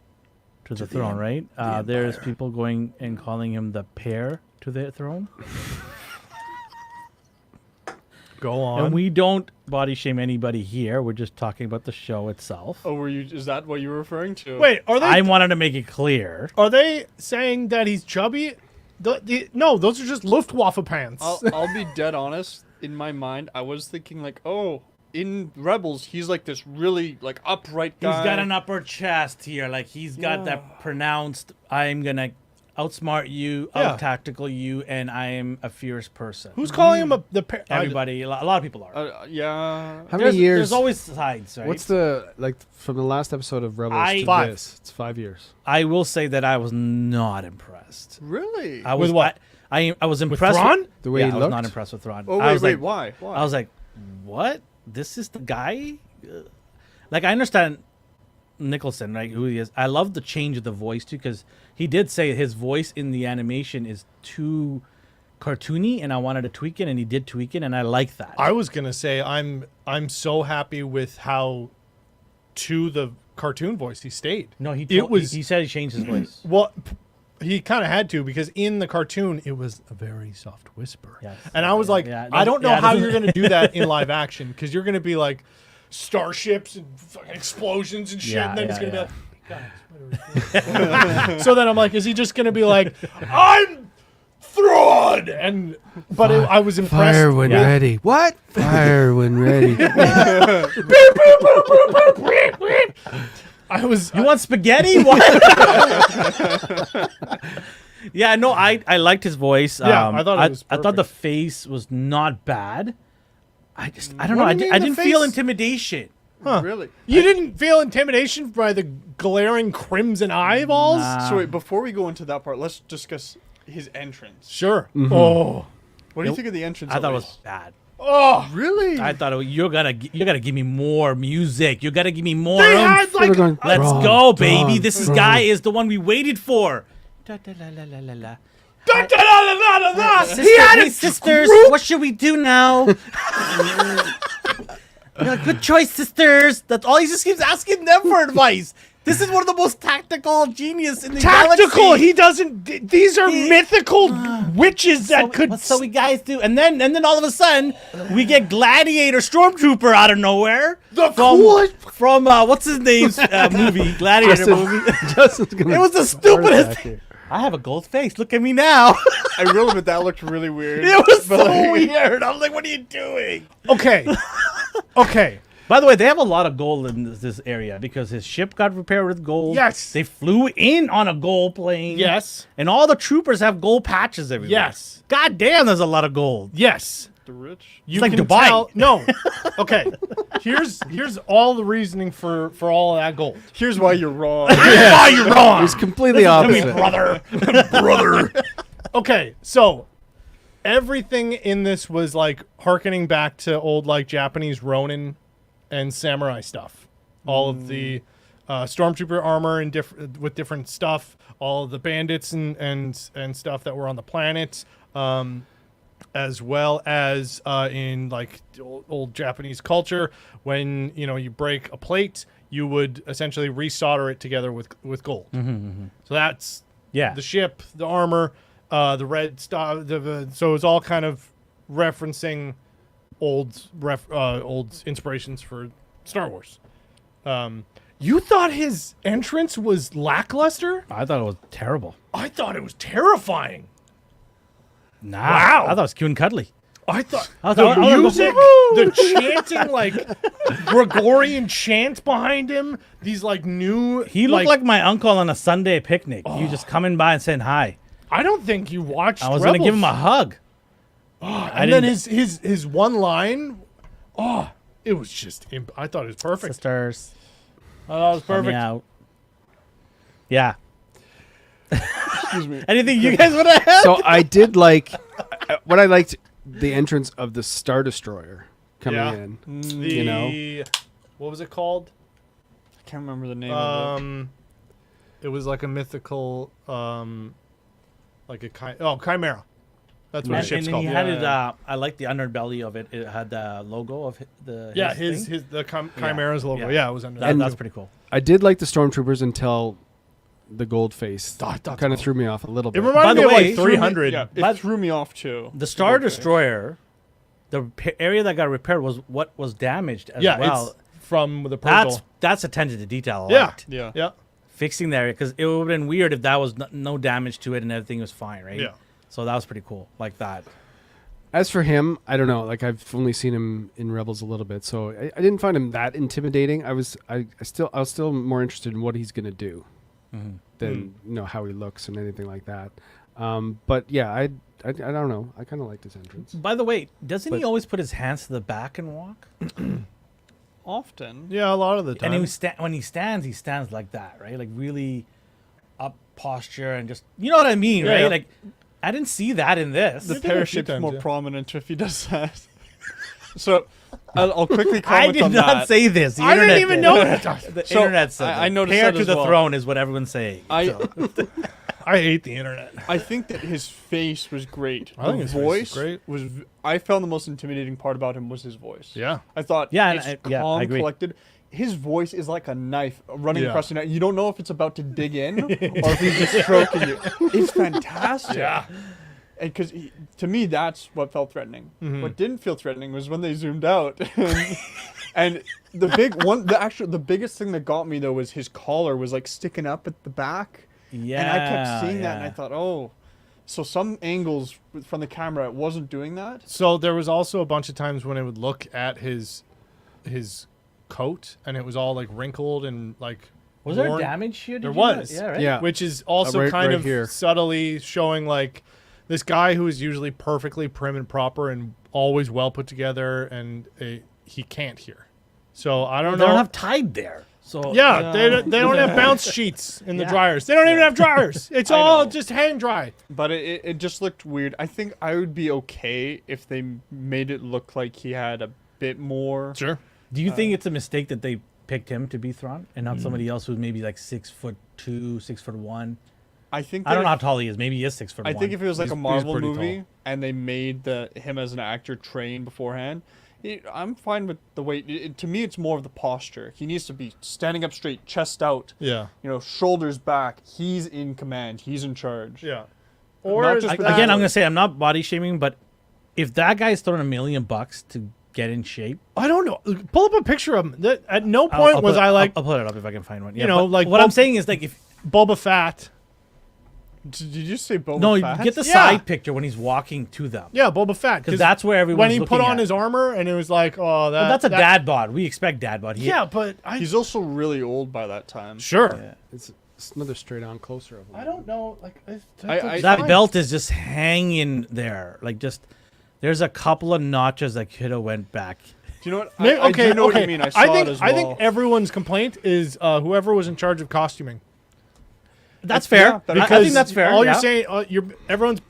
to the throne, right? There's people going and calling him the heir to the throne. Go on. And we don't body shame anybody here. We're just talking about the show itself. Oh, is that what you were referring to? Wait, I wanted to make it clear. are they saying that he's chubby? No, those are just Luftwaffe pants. I'll be dead honest. In my mind, I was thinking like, oh, in Rebels, he's like this really like upright guy. He's got an upper chest here. Like he's got that pronounced, I'm going to outsmart you, out-tactical you, and I am a fierce person. Who's calling him Everybody, a lot of people are. Yeah. How many years? There's always sides, right? What's the from the last episode of Rebels to 5. this? It's 5 years. I will say that I was not impressed. Really? I was With what? I was impressed with Thrawn? The way he I was looked. not impressed with Thrawn. Oh, I was wait, like, why? Why? I was like, what? This is the guy? Like, I understand Nicholson, right, who he is. I love the change of the voice, too, because he did say his voice in the animation is too cartoony, and I wanted to tweak it, and he did tweak it, and I like that. I was gonna say I'm so happy with how to the cartoon voice he stayed. No, he said he changed his voice. Well, he kind of had to, because in the cartoon it was a very soft whisper. Yes. And I was like, Yeah. I don't know how this is- you're gonna do that in live action, because you're gonna be like starships and fucking explosions and shit, Yeah, and then yeah, he's gonna yeah. be like, "Guys, so then I'm like, is he just gonna be like, I'm Thrawn? But I was impressed. Fire when Yeah. ready. What? Fire when ready. I was. You want spaghetti? What? Yeah, no, I liked his voice. Yeah, I thought it was I thought the perfect. face was not bad. I don't know. What do you mean I the didn't feel face? intimidation. Really? You didn't feel intimidation by the glaring crimson eyeballs? So wait, before we go into that part, let's discuss his entrance. Sure. Oh. What do you think of the entrance? I thought it of was bad. Oh. really. I thought you gotta give me more music. You gotta give me more. They oomph. had like. Let's Thrawn, go, baby. Thrawn, This Thrawn. guy is the one we waited for. Da, da, la, la, la, la, la. Da, da, da, da, da, da. He had a sisters, group. what should we do now? You're like, good choice, sisters. That's all. He just keeps asking them for advice. This is one of the most tactical genius in the Tactical. galaxy. He doesn't. These are mythical witches that could. What so we guys do, and then all of a sudden we get Gladiator Stormtrooper out of nowhere. The from coolest- from what's his name's movie Gladiator movie. Justin's gonna It was the stupidest. I have a gold face. Look at me now. I will admit that looked really weird. It was so But, like, weird. I was like, what are you doing? Okay. Okay. By the way, they have a lot of gold in this area because his ship got repaired with gold. Yes. They flew in on a gold plane. Yes. And all the troopers have gold patches everywhere. Yes. God damn, there's a lot of gold. Yes. the rich. You like can Dubai. tell. No. Okay. Here's all the reasoning for all of that gold. Here's why you're wrong. Oh, you're wrong. It's completely Listen to me, opposite. brother. Okay, so everything in this was like harkening back to old like Japanese Ronin and samurai stuff. All of the stormtrooper armor and with different stuff. All of the bandits and stuff that were on the planet, as well as in like old Japanese culture. When you break a plate, you would essentially resolder it together with gold. So that's Yeah. the ship, the armor, the red stuff. So it's all kind of referencing old inspirations for Star Wars. You thought his entrance was lackluster? I thought it was terrible. I thought it was terrifying. Nah. Wow. I thought it was cute and cuddly. I thought I was the like, I wanna go, music, "Woo!" the chanting, like Gregorian chant behind him. These like new. He looked like my uncle on a Sunday picnic. You just coming by and saying hi. I don't think you watched. I was going to give him a Rebels. hug. And then his one line. Oh, it was just. I thought it was perfect. Sisters. I thought it was Help me perfect. out. Yeah. Excuse me. Anything you guys want to have? So I did like what I liked the entrance of the Star Destroyer coming Yeah. in. The, You know? what was it called? I can't remember the name of it. It was like a mythical, like a chimera. That's what And, the ship's and called. he had Yeah, it. yeah. I like the underbelly of it. It had the logo of the Yeah, his thing. the Chimera's logo. Yeah. Yeah, it was under That, that. that's too. pretty cool. I did like the stormtroopers until the gold face That's kind of cool. threw me off a little It bit. By reminded the me way, of like 300. Yeah, it But- threw me off too. The Star gold face. Destroyer, the area that got repaired was what was damaged as Yeah, well. it's from the purple. That's attention to detail. A Yeah. lot. Yeah. Yeah. Fixing the area because it would have been weird if that was no damage to it and everything was fine, right? Yeah. So that was pretty cool, like that. As for him, I don't know. Like I've only seen him in Rebels a little bit, so I didn't find him that intimidating. I was still more interested in what he's gonna do than how he looks and anything like that. But yeah, I don't know. I kind of liked his entrance. By the way, doesn't he But- always put his hands to the back and walk? Often. Yeah, a lot of the time. And when he stands like that, right? Like really up posture and just you know what I mean, Yeah, right? yeah. Like I didn't see that in this. The did it a few parachut's times, more yeah. prominent if he does that. So I'll quickly I comment did on not that. say this. The I didn't internet even did. know that. The So, internet said I that. noticed Heir that to as the well. throne is what everyone's saying. I hate the internet. I think that his face was great. I think his face is voice great. was. I found the most intimidating part about him was his voice. Yeah. I thought Yeah, and it's I calm, agree. collected. His voice is like a knife running Yeah. across your neck. You don't know if it's about to dig in or if he's just stroking you. It's fantastic. Yeah. And because to me, that's what felt threatening. Mm-hmm. What didn't feel threatening was when they zoomed out. And the biggest thing that got me though was his collar was like sticking up at the back. Yeah. And I kept seeing that and I yeah. thought, oh, so some angles from the camera it wasn't doing that. So there was also a bunch of times when it would look at his coat and it was all like wrinkled and like Was there worn, damage here? Did There you was. Yeah, right? Yeah. which is also Right- kind right of here. subtly showing like this guy who is usually perfectly prim and proper and always well put together and he can't here. So I don't They know. don't have Tide there. So Yeah, they don't have bounce sheets in the Yeah. dryers. They don't even have dryers. It's I all know. just hang dry. But it just looked weird. I think I would be okay if they made it look like he had a bit more. Sure. Do you think it's a mistake that they picked him to be Thrawn and not somebody else who's maybe like 6'2", 6'1"? I think I don't that know how tall he is. Maybe he is 6'1". I think if it was like He's- a he's Marvel pretty movie tall. and they made him as an actor train beforehand, I'm fine with the weight. To me, it's more of the posture. He needs to be standing up straight, chest out, Yeah. shoulders back. He's in command. He's in charge. Yeah. Not Or just with Again, that. I'm gonna say I'm not body shaming, but if that guy's throwing $1 million to get in shape, I don't know. Pull up a picture of him. At no I'll- point I'll was put it- I like I'll put it up if I can find one. Yeah, know, but like what I'm Bob- saying is like if Boba Fett. Did you say Boba no, you Fett? get the Yeah. side picture when he's walking to them. Yeah, Boba Fett. Because that's where everyone's when he looking put on at. his armor and it was like, oh, But that's a dad bod. We expect dad bod. Yeah, but He's also really old by that time. sure. Yeah. It's another straight on closer of him. I don't know. Like That belt is just hanging there. Like just there's a couple of notches that could have went back. Do you know what? Maybe, I do know what you mean. I saw think it as well. I think everyone's complaint is whoever was in charge of costuming. That's fair. yeah, that- I think that's fair. All yeah. you're saying, everyone's.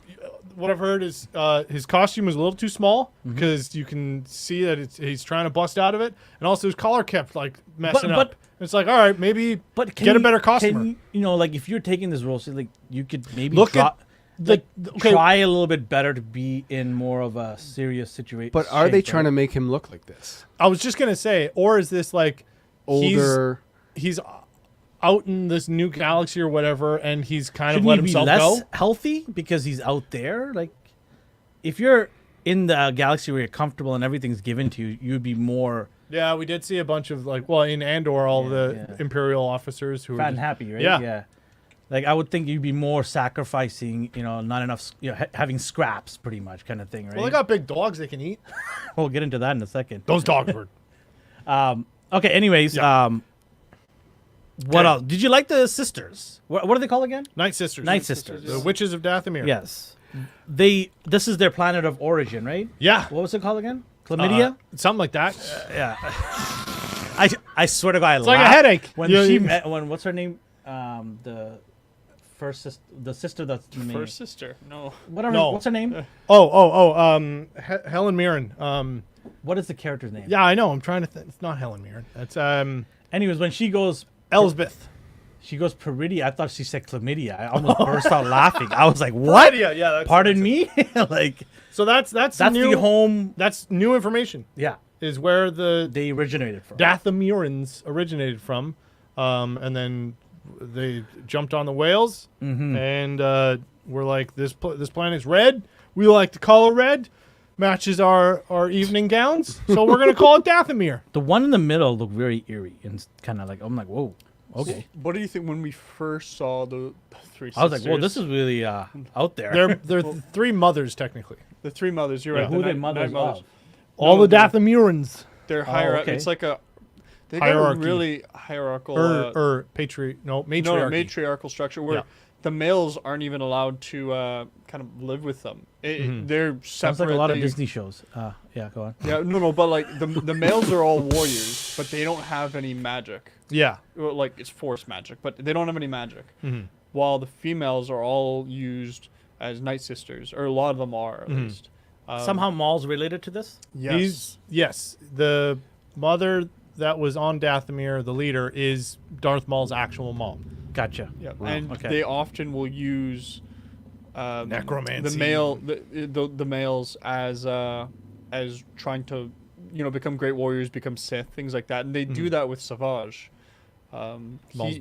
What I've heard is his costume was a little too small Mm-hmm. because you can see that he's trying to bust out of it, and also his collar kept like messing but- up. It's like, all right, maybe But get a better costumer. Can like if you're taking this role, so like you could maybe Look at like, okay. try a little bit better to be in more of a serious situation. But are they trying to make him look like this? I was just gonna say, or is this like Older. He's out in this new galaxy or whatever, and he's kind Shouldn't of let he be himself less go. healthy because he's out there? Like, if you're in the galaxy where you're comfortable and everything's given to you, you'd be more Yeah, we did see a bunch of in Andor, all Yeah, the yeah. Imperial officers who fat were and happy, right? Yeah. Like I would think you'd be more sacrificing, not enough, having scraps, pretty much, kind of thing, right? Well, they got big dogs they can eat. We'll get into that in a second. Those dogs were. Okay. Anyways, Yeah. what Okay. else? Did you like the sisters? What are they called again? Night Sisters. Night Sisters. The Witches of Dathomir. Yes. This is their planet of origin, right? Yeah. What was it called again? Chlamydia? Something like that. Yeah. I swear to God, I It's like a laughed headache. when You- she you- met. What's her name? The sister that's the main. First sister. No. Whatever. No. What's her name? Helen Mirren. What is the character's name? Yeah, I know. I'm trying to think. It's not Helen Mirren. It's Anyways, when she goes, Elsbeth. She goes Peridia. I thought she said chlamydia. I almost burst out laughing. I was like, "What? Yeah, that's Pardon me?" Like So that's new. the home. That's new information. Yeah, Is where the they originated from. Dathomirians originated from, and then they jumped on the whales, and we're like, this planet's red. We like the color red, matches our evening gowns, so we're gonna call it Dathomir. The one in the middle looked very eerie and kind of like I'm like, "Whoa, okay." What do you think when we first saw the three sisters? I was like, "Whoa, this is really out there." They're three mothers technically. the three mothers. You're Yeah, right. who the are they mothers of? All No, the Dathomirans. They're higher. okay. It's like a they got a Hierarchy. really hierarchical Or matriarchy. matriarchal structure where Yeah. the males aren't even allowed to kind of live with them. They're separate. Sounds like a lot of They- Disney shows. Yeah, go on. Yeah, no, but like the males are all warriors, but they don't have any magic. Yeah. Well, like it's force magic, but they don't have any magic. Mm-hmm. While the females are all used as night sisters, or a lot of them are at least. Somehow Maul's related to this. Yes. The mother that was on Dathomir, the leader, is Darth Maul's actual mom. Gotcha. Yeah, Wow, and okay. they often will use Necromancy. the males as trying to become great warriors, become Sith, things like that, and they do that with Savage. Maul's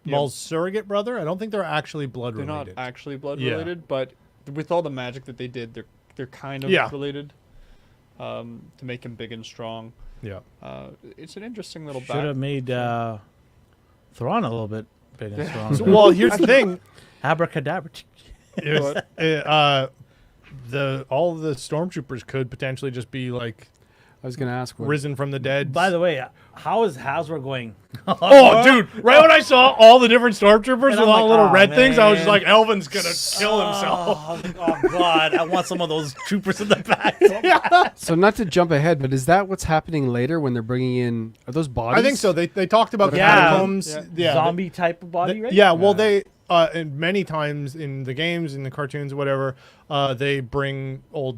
Maul's surrogate brother. I don't think they're actually blood they're related. not actually blood Yeah. related, but with all the magic that they did, they're kind of Yeah. related to make him big and strong. Yeah. It's an interesting little Should have made Thrawn a little bit big and strong. So, well, here's the thing. Abracadabra. It was, all of the stormtroopers could potentially just be like I was gonna ask. What, risen from the dead. By the way, how is Hasbro going? Oh, dude! Right when I saw all the different stormtroopers with I'm all the like, little "Aw, red things, I was just man." like, "Elvin's gonna kill himself." Oh God! I want some of those troopers in the back. so not to jump ahead, but is that what's happening later when they're bringing in? Are those bodies? I think so. They talked about the Yeah. catacombs. Yeah. Yeah, Zombie type of body, right? Yeah, well, they and many times in the games, in the cartoons, whatever, they bring old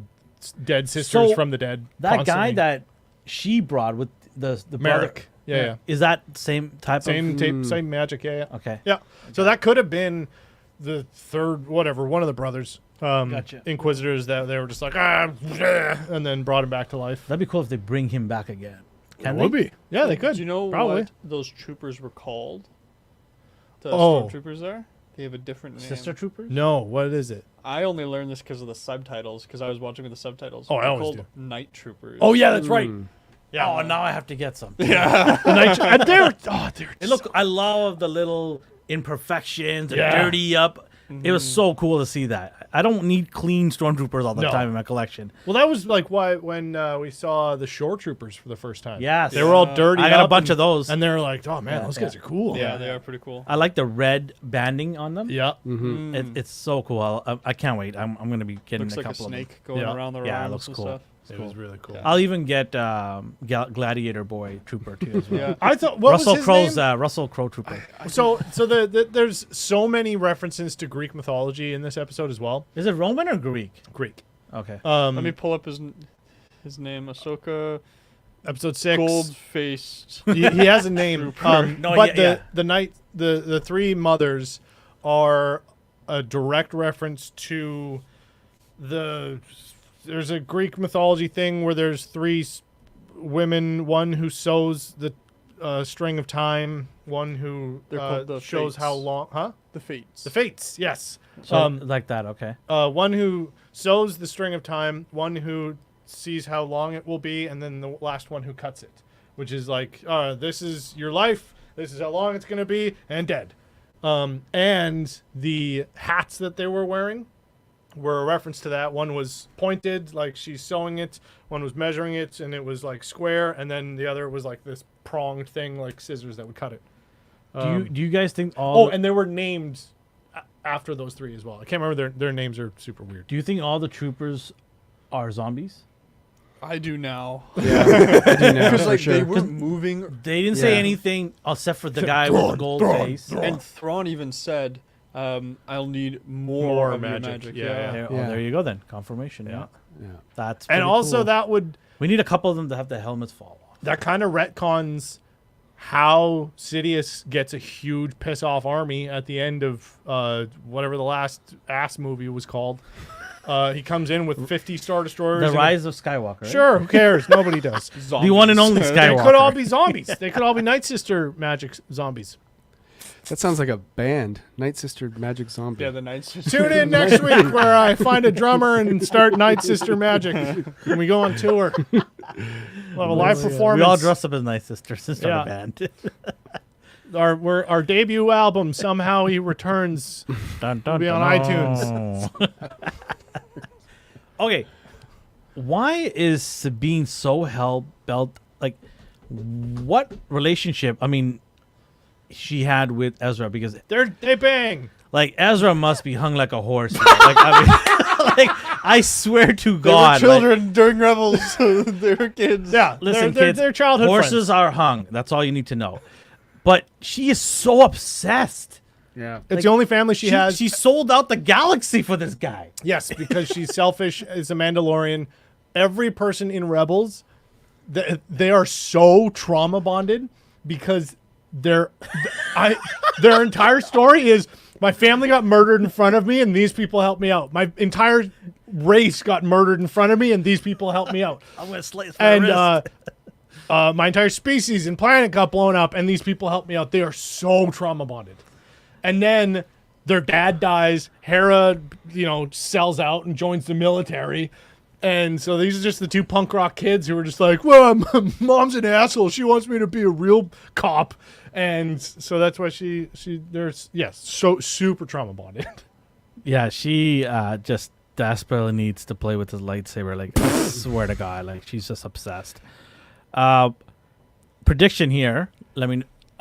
dead sisters So, from the dead. That guy constantly. that she brought with the brother, Merrick. Yeah. is that same type Same of? tape, same magic. Yeah. Okay. Yeah. So that could have been the third, whatever, one of the brothers, Gotcha. Inquisitors that they were just like and then brought him back to life. That'd be cool if they bring him back again. Can Would they? be. Yeah, they could. Do you know Probably. what those troopers were called? The Oh. stormtroopers there? They have a different name. Sister troopers? No, what is it? I only learned this because of the subtitles, because I was watching with the subtitles. Oh, I They're always called do. night troopers. Oh yeah, that's right. Yeah. Oh, now I have to get some. The night- and they're It look, I love the little imperfections and Yeah. dirty up. It was so cool to see that. I don't need clean stormtroopers all the No. time in my collection. well, that was like why when we saw the shore troopers for the first time. Yes. they were all dirty. I got a up bunch and- of those. and they're like, "Oh man, Yeah, those yeah. guys are cool." Yeah, they are pretty cool. I like the red banding on them. Yeah. It's so cool. I can't wait. I'm going to be getting Looks a like a couple of them. snake going Yeah. around the Yeah, it rounds looks and cool. stuff. It was really cool. I'll even get Gladiator Boy Trooper too as well. Yeah. I thought what Russell was his Crowe's name? Russell Crowe Trooper. So there's so many references to Greek mythology in this episode as well. Is it Roman or Greek? Greek. Okay. Let me pull up his name. Ahsoka, Episode 6. gold faced. he has a name. No, but yeah. the three mothers are a direct reference to there's a Greek mythology thing where there's three women, one who sews the string of time, one who They're called the shows how Fates. long, The Fates. the fates, yes. So like that. Okay. One who sews the string of time, one who sees how long it will be, and then the last one who cuts it, which is like, this is your life, this is how long it's going to be, and dead. And the hats that they were wearing were a reference to that. One was pointed, like she's sewing it. One was measuring it, and it was like square, and then the other was like this pronged thing, like scissors that would cut it. Do you guys think all? And they were named after those three as well. I can't remember their names are super weird. Do you think all the troopers are zombies? I do now. Yeah, I do know Because for like sure. they were moving, They didn't say Yeah. anything except for the guy with the gold face. and Thrawn even said, "I'll need more of your magic." Yeah. There, Yeah. there you go then. Confirmation. Yeah. Yeah. That's And pretty also cool. that would we need a couple of them to have the helmets fall off. that kind of retcons how Sidious gets a huge piss off army at the end of whatever the last ass movie was called. He comes in with 50 Star Destroyers. The and Rise of Skywalker. Right? Sure, who cares? Nobody does. The one and only They Skywalker. could all be zombies. They could all be Night Sister magic zombies. That sounds like a band. Night Sister Magic Zombie. Yeah, the Night Tune in next week where I find a drummer and start Night Sister magic. And we go on tour. We'll have a live performance. We all dress up as Night Sisters and start Yeah. a band. Our debut album, Somehow He Returns, Dun, will dun, be on dun, iTunes. Okay, why is Sabine so hell-bent? Like, what relationship, I mean, she had with Ezra? Because, They bang. like, Ezra must be hung like a horse. Like, I mean, like, I swear to God. They were children during Rebels. They were kids. Yeah, Listen, they're kids, they're childhood horses friends. are hung. That's all you need to know. But she is so obsessed. Yeah. It's the only family she has. She sold out the galaxy for this guy. Yes, because she's selfish as a Mandalorian. Every person in Rebels, they are so trauma bonded because their entire story is my family got murdered in front of me and these people helped me out. My entire race got murdered in front of me and these people helped me out. I'm gonna slice my And wrist. my entire species and planet got blown up and these people helped me out. They are so trauma bonded. And then their dad dies. Hera, sells out and joins the military. And so these are just the two punk rock kids who are just like, well, mom's an asshole. She wants me to be a real cop. And so that's why so super trauma bonded. Yeah, she just desperately needs to play with his lightsaber. Like, I swear to God, like, she's just obsessed. Prediction here. I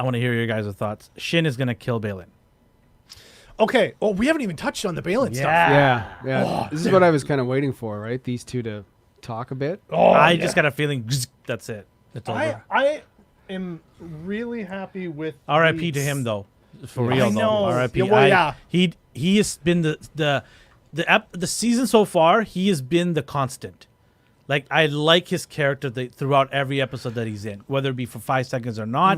want to hear your guys' thoughts. Shin is gonna kill Balin. Okay. Oh, we haven't even touched on the Balin stuff. Yeah. This is what I was kind of waiting for, right? These two to talk a bit. Oh, I just got a feeling that's it. It's over. I am really happy with R.I.P. to these- him though. For I real know. though. R.I.P. Yeah, well, yeah. He has been the season so far. He has been the constant. Like, I like his character throughout every episode that he's in, whether it be for 5 seconds or not.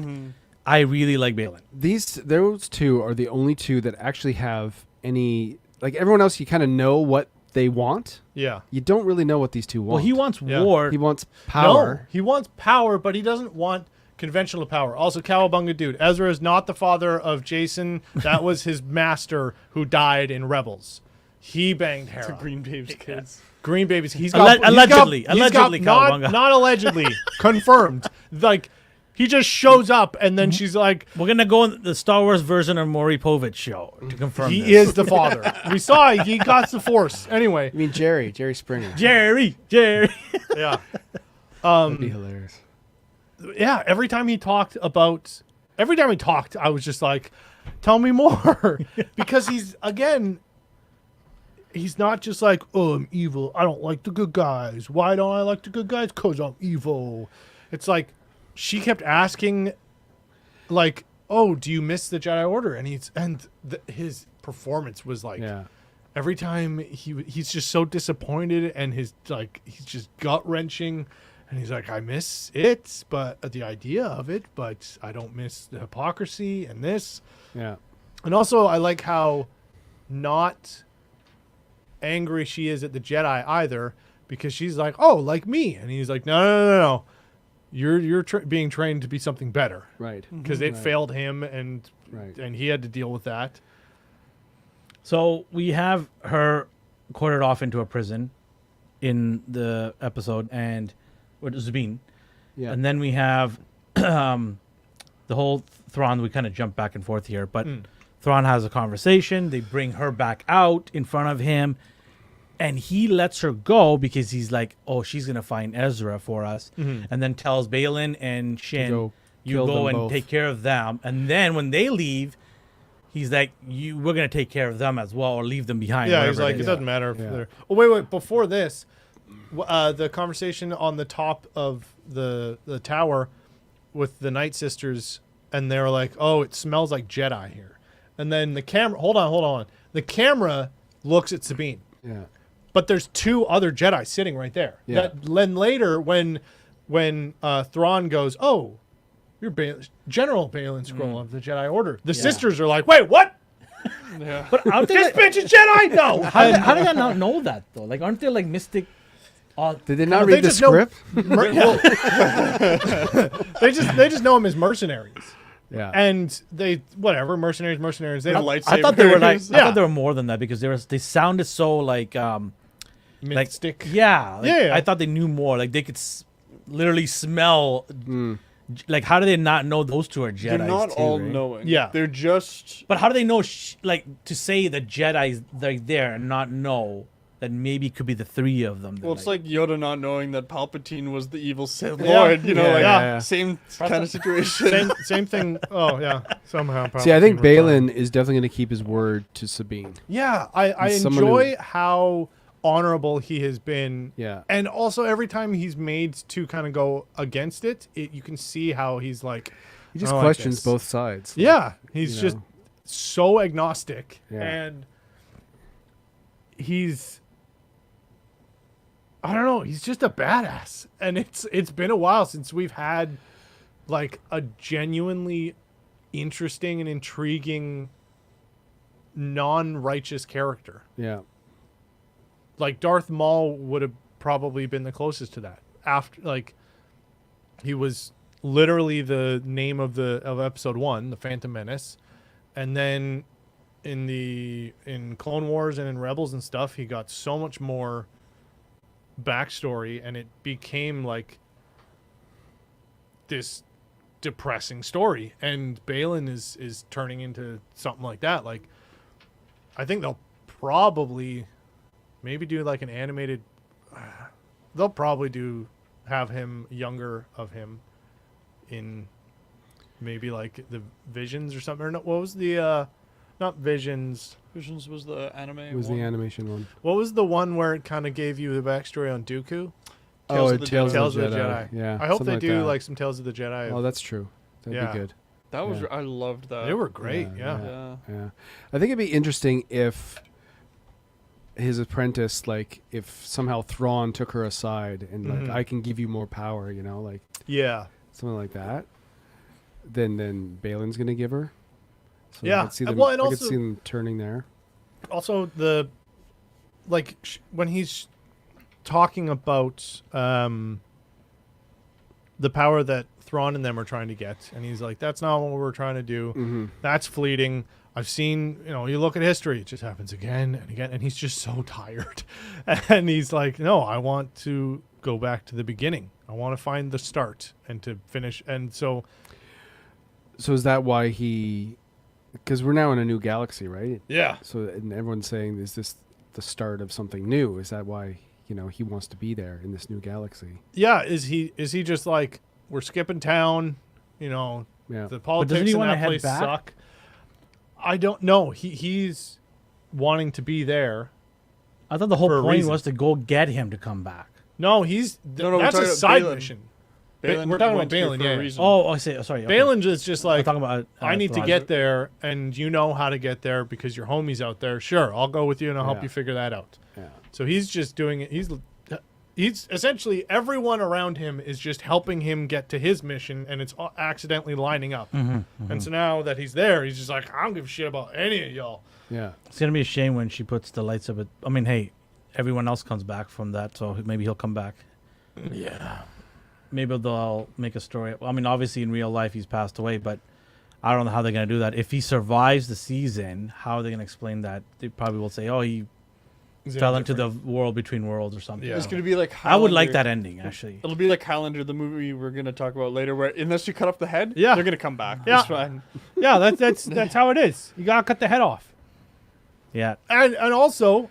I really like Balin. Those two are the only two that actually have any, like everyone else, you kind of know what they want. Yeah. You don't really know what these two want. Well, he wants Yeah. war. He wants No, power. he wants power, but he doesn't want conventional power. Also, Cowabunga dude. Ezra is not the father of Jason. That was his master who died in Rebels. He banged Hera. Green Babes kids. Green babies. Allegedly, not Cowabunga. allegedly, confirmed. Like, he just shows up and then she's like, We're gonna go in the Star Wars version of Maury Povich show to confirm he this. is the father. We saw he got the Force. Anyway, I mean, Jerry Springer. Jerry. yeah. That'd be hilarious. Yeah, every time he talked, I was just like, tell me more. Because he's not just like, oh, I'm evil. I don't like the good guys. Why don't I like the good guys? Because I'm evil. It's like, she kept asking, like, oh, do you miss the Jedi Order? And his performance was like, Yeah. every time he's just so disappointed and he's just gut-wrenching. And he's like, I miss it, but the idea of it, but I don't miss the hypocrisy and this. Yeah. And also, I like how not angry she is at the Jedi either, because she's like, oh, like me. And he's like, no. You're being trained to be something better. Right. Because it Right. failed him, and Right. he had to deal with that. So we have her quartered off into a prison in the episode, and with Sabine. Yeah. And then we have the whole Thrawn. We kind of jump back and forth here, but Thrawn has a conversation. They bring her back out in front of him, and he lets her go because he's like, "Oh, she's gonna find Ezra for us," and then tells Balin and Shin, go "You kill go them and both." take care of them." And then when they leave, he's like, we're gonna take care of them as well, or leave them behind." Yeah, he's whatever like, it it is. doesn't matter if Yeah. they're. Oh, wait. Before this, the conversation on the top of the tower with the Night Sisters, and they were like, "Oh, it smells like Jedi here." And then the camera. Hold on. The camera looks at Sabine, Yeah. but there's two other Jedi sitting right there. Yeah. Then later, when Thrawn goes, "Oh, You're General Balin Scroll of the Jedi Order. The sisters are like, wait, what? Yeah. But aren't they This like, bitch is Jedi? No. how do they not know that though? Like, aren't they like mystic? Did they not They read the just know- script? They just know him as mercenaries. Yeah. And they mercenaries. They The don't I thought they were like. lightsabers. I Yeah. thought they were more than that because they sounded so like mystic. yeah, like, Yeah. I thought they knew more. Like they could literally smell. Like, how do they not know those two are Jedi? They're not all knowing. Yeah. They're just. But how do they know? Like to say the Jedi's like there and not know that maybe it could be the three of them. Well, it's like Yoda not knowing that Palpatine was the evil Sith Yeah. Lord. You know, Yeah, like yeah. same kind of situation. Same thing. Oh yeah. Somehow. See, I think Palpatine Balin returned. is definitely going to keep his word to Sabine. Yeah, I Someone who- enjoy how honorable he has been. Yeah. And also every time he's made to kind of go against it, you can see how he's like. He just I like questions this. both sides. Yeah, he's you just know. so agnostic, Yeah. and he's. I don't know. He's just a badass, and it's been a while since we've had like a genuinely interesting and intriguing non-righteous character. Yeah. Like Darth Maul would have probably been the closest to that. After like he was literally the name of episode 1, the Phantom Menace, and then in Clone Wars and in Rebels and stuff, he got so much more backstory, and it became like this depressing story. And Balin is turning into something like that. Like, I think they'll probably maybe do like an animated. They'll probably have him younger of him in maybe like the Visions or something. Or no, what was the not Visions? Visions was the anime. It was one. the animation one. What was the one where it kind of gave you the backstory on Dooku? Tales oh, of the Tales Tales of of the the Jedi. Jedi. Yeah. I hope something they do that. like some Tales of the Jedi. Oh, that's true. That'd Yeah. be good. That was. Yeah. I loved that. They were great. Yeah, Yeah. Yeah. Yeah. I think it'd be interesting if his apprentice, like, if somehow Thrawn took her aside and like, Mhm. I can give you more power, you know, like Yeah. something like that. Then Balin's gonna give her. So Yeah. I could see them, Well, and I could also- see them turning there. Also, when he's talking about the power that Thrawn and them are trying to get, and he's like, "That's not what we're trying to do. Mm-hmm. That's fleeting. I've seen, you look at history; it just happens again and again." And he's just so tired, and he's like, "No, I want to go back to the beginning. I want to find the start and to finish." And so, So is that why he? Because we're now in a new galaxy, right? yeah, So and everyone's saying, is this the start of something new? Is that why he wants to be there in this new galaxy? yeah. Is he just like, we're skipping town? Yeah. The politics doesn't he in wanna that head place back? suck. I don't know. He's wanting to be there. I thought the whole For a point reason. was to go get him to come back. No, No, we're that's a talking about side Balin. mission. Balin we're talking went about here Balin, for a yeah. reason. Oh, I say sorry. Okay. Balin is just I'm like, talking about. I need to Thrawn. get there, and you know how to get there because your homie's out there. Sure, I'll go with you and I'll help Yeah. you figure that out. Yeah. So he's just doing it. He's essentially, everyone around him is just helping him get to his mission, and it's all accidentally lining up. And so now that he's there, he's just like, I don't give a shit about any of y'all. Yeah. It's gonna be a shame when she puts the lights up. I mean, hey, everyone else comes back from that, so maybe he'll come back. Yeah. Maybe they'll make a story. I mean, obviously in real life he's passed away, but I don't know how they're gonna do that. If he survives the season, how are they gonna explain that? They probably will say, "Oh, he fell into the world between worlds or something." Yeah. It's gonna be like. I would like Highlander. that ending actually. It'll be like Highlander, the movie we're gonna talk about later, where unless you cut off the head, Yeah. they're gonna come back. Yeah. It's fine. Yeah, that's how it is. You gotta cut the head off. Yeah. And also,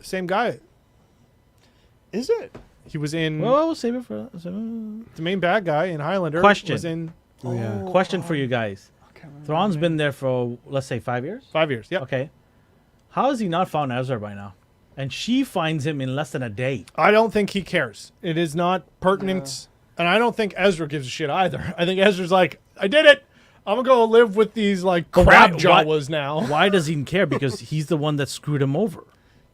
same guy. Is it? He was in Well, we'll save it for. the main bad guy in Highlander. Question. Was in Oh, yeah. Question for you guys. I can't remember Thrawn's the been name. there for let's say 5 years. 5 years. Yep. Okay. How has he not found Ezra by now? And she finds him in less than a day. I don't think he cares. It is not pertinent. And I don't think Ezra gives a shit either. I think Ezra's like, I did it. I'm going to go live with these like But crab why- Jawas now. Why does he care? Because he's the one that screwed him over.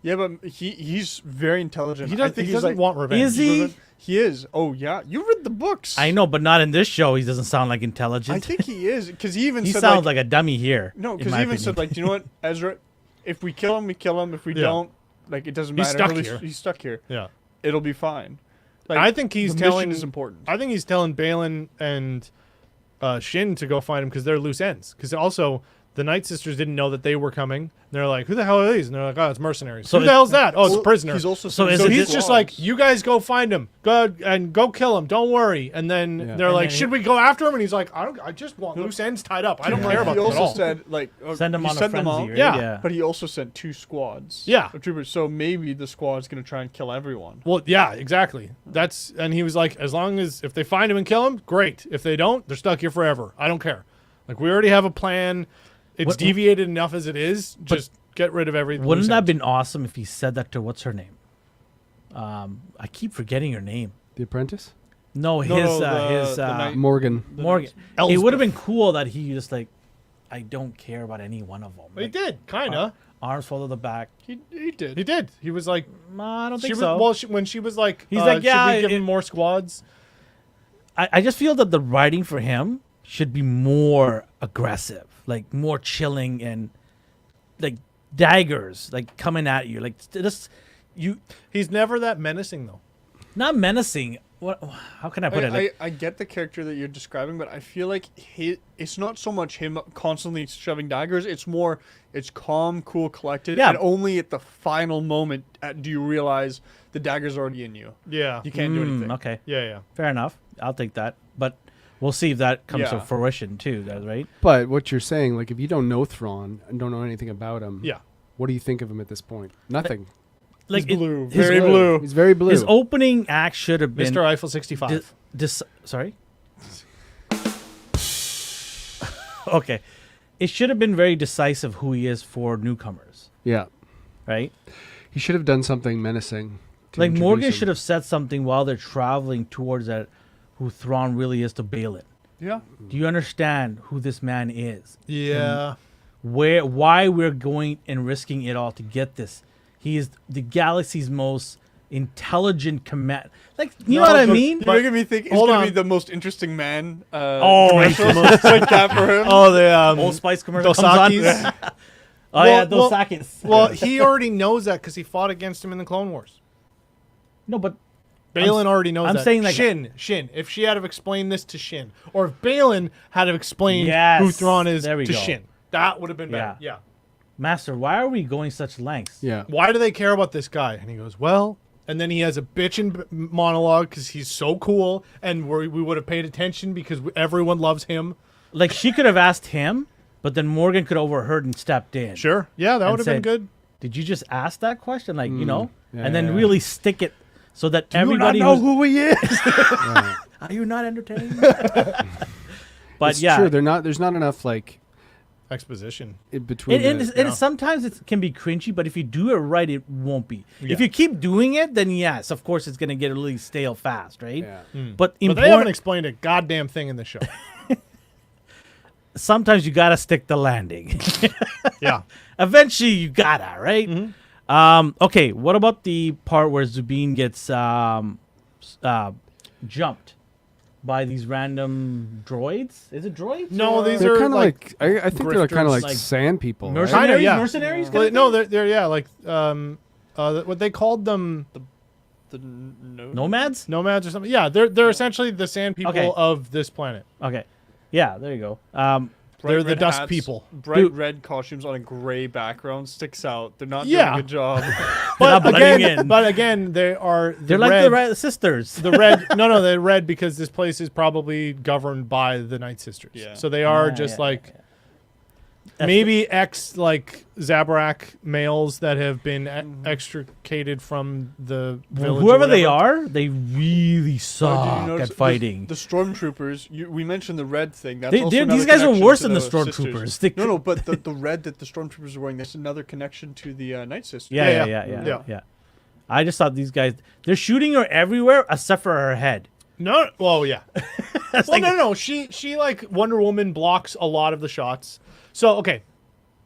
Yeah, but he's very intelligent. He I doesn't, think he he's doesn't like, want revenge. Is he? He is. Oh yeah, you read the books. I know, but not in this show. He doesn't sound like I intelligent. think he is because he even He said sounds like a dummy here. no, in because my he even opinion. said like, do you know what, Ezra? If we kill him, we kill him. If we Yeah. don't, like it doesn't He's matter. stuck He'll be- here. He's stuck here. Yeah. It'll be fine. Like, I think he's the telling. mission is important. I think he's telling Balin and Shin to go find him because they're loose ends. Because also the Night Sisters didn't know that they were coming. They're like, "Who the hell are these?" And they're like, "Oh, it's mercenaries." So Who the hell's that? Oh, it's a Well, prisoner. He's also So sending is So it he's just- just like, "You guys go find him, go kill him. Don't worry." And then Yeah. they're And like, then "Should we go after him?" And he's like, "I just want loose ends tied up. I don't care about He them at also all." said like Send him he on a sent them frenzy, all, right? Yeah. but he also sent 2 squads. Yeah. Of troopers. So maybe the squad's gonna try and kill everyone. Well, yeah, exactly. And he was like, as long as if they find him and kill him, great. If they don't, they're stuck here forever. I don't care. Like we already have a plan. It's What- deviated enough as it is. Just get rid of everything. Wouldn't that have been awesome if he said that to what's her name? I keep forgetting her name. The Apprentice? No, No, his the night- Morgan. Morgan. It would have been cool that he just like, I don't care about any one of them. He Like, did, kind of. arms folded the back. He did. He did. He was like, I don't she think was, so. well, when she was like, He's like, yeah, should we give it- him more squads? I just feel that the writing for him should be more aggressive, like more chilling and like daggers, like coming at you, like this. You He's never that menacing though. not menacing. What? How can I put it? Like, I get the character that you're describing, but I feel like it's not so much him constantly shoving daggers. It's more, it's calm, cool, collected, Yeah. and only at the final moment do you realize the dagger's already in you. Yeah. You can't do anything. okay, Yeah. fair enough. I'll take that, but we'll see if that comes to Yeah. fruition too. That right? But what you're saying, like if you don't know Thrawn and don't know anything about him, Yeah. what do you think of him at this point? Nothing. Like He's blue, his, very blue. He's very blue. his opening act should have been Mr. Eiffel 65. sorry. Okay, it should have been very decisive who he is for newcomers, Yeah. right? He should have done something menacing. to Like introduce Morgan him. should have said something while they're traveling towards that, who Thrawn really is to Balin. Yeah. Do you understand who this man is? Yeah. Why we're going and risking it all to get this? He is the galaxy's most intelligent command. Like, you know what I mean? You're making me think he's hold gonna be on. the most interesting man. Oh, he's the most- like that for him. Oh, the Old Spice commercial comes on. Dosakis. Oh yeah, Well, those well- Sakis. Well, he already knows that because he fought against him in the Clone Wars. No, but Balin already knows I'm that. saying, like- Shin. If she had to explain this to Shin, or if Balin had to explain Yes, who Thrawn is there we to go. Shin, that would have been better. Yeah. Master, why are we going such lengths? Yeah. Why do they care about this guy? And he goes, well, and then he has a bitchin' monologue because he's so cool, and we would have paid attention because everyone loves him. Like, she could have asked him, but then Morgan could have overheard and stepped in. Sure. Yeah, that And would have been said, good. Did you just ask that question? Like, you know? Yeah, and then yeah. really stick it so that Do you everybody not know who's- who he is? Are you not entertained? But It's yeah. true. There's not enough like Exposition. in between. And sometimes it can be cringy, but if you do it right, it won't be. Yeah. If you keep doing it, then yes, of course, it's going to get really stale fast, right? Yeah. But But they haven't important, explained a goddamn thing in the show. sometimes you got to stick the landing. Yeah. Eventually, you gotta, right? Okay, what about the part where Zubin gets jumped by these random droids? Is it droids? No, or- these They're are kind of like I think they're kind grifters, of like like sand people. Right? mercenaries. Kinda, yeah. Mercenaries. Well, kinda no, thing? they're yeah, like what they called them, nomads. nomads or something. Yeah, they're essentially the sand people Okay. of this planet. Okay, yeah, there you go. They're the red dust hats, people. Bright Dude. red costumes on a gray background sticks out. They're not Yeah. doing a good job. not blending in. But again, they are. They're like the red sisters. The red. No, they're red because this place is probably governed by the Night Sisters. Yeah. So they are Yeah, just yeah, like That's maybe like Zabrak males that have been extricated from the village. or whoever they whatever. are, they really Oh, suck did you notice at fighting. The stormtroopers. We mentioned the red thing. That's They- also these another guys are connection worse to than the sisters. stormtroopers. They No, but the red that the stormtroopers are wearing. That's another connection to the Night Sisters. Yeah. I just thought these guys, they're shooting her everywhere except for her head. No, well, yeah. well, like- no. She like Wonder Woman blocks a lot of the shots. So okay,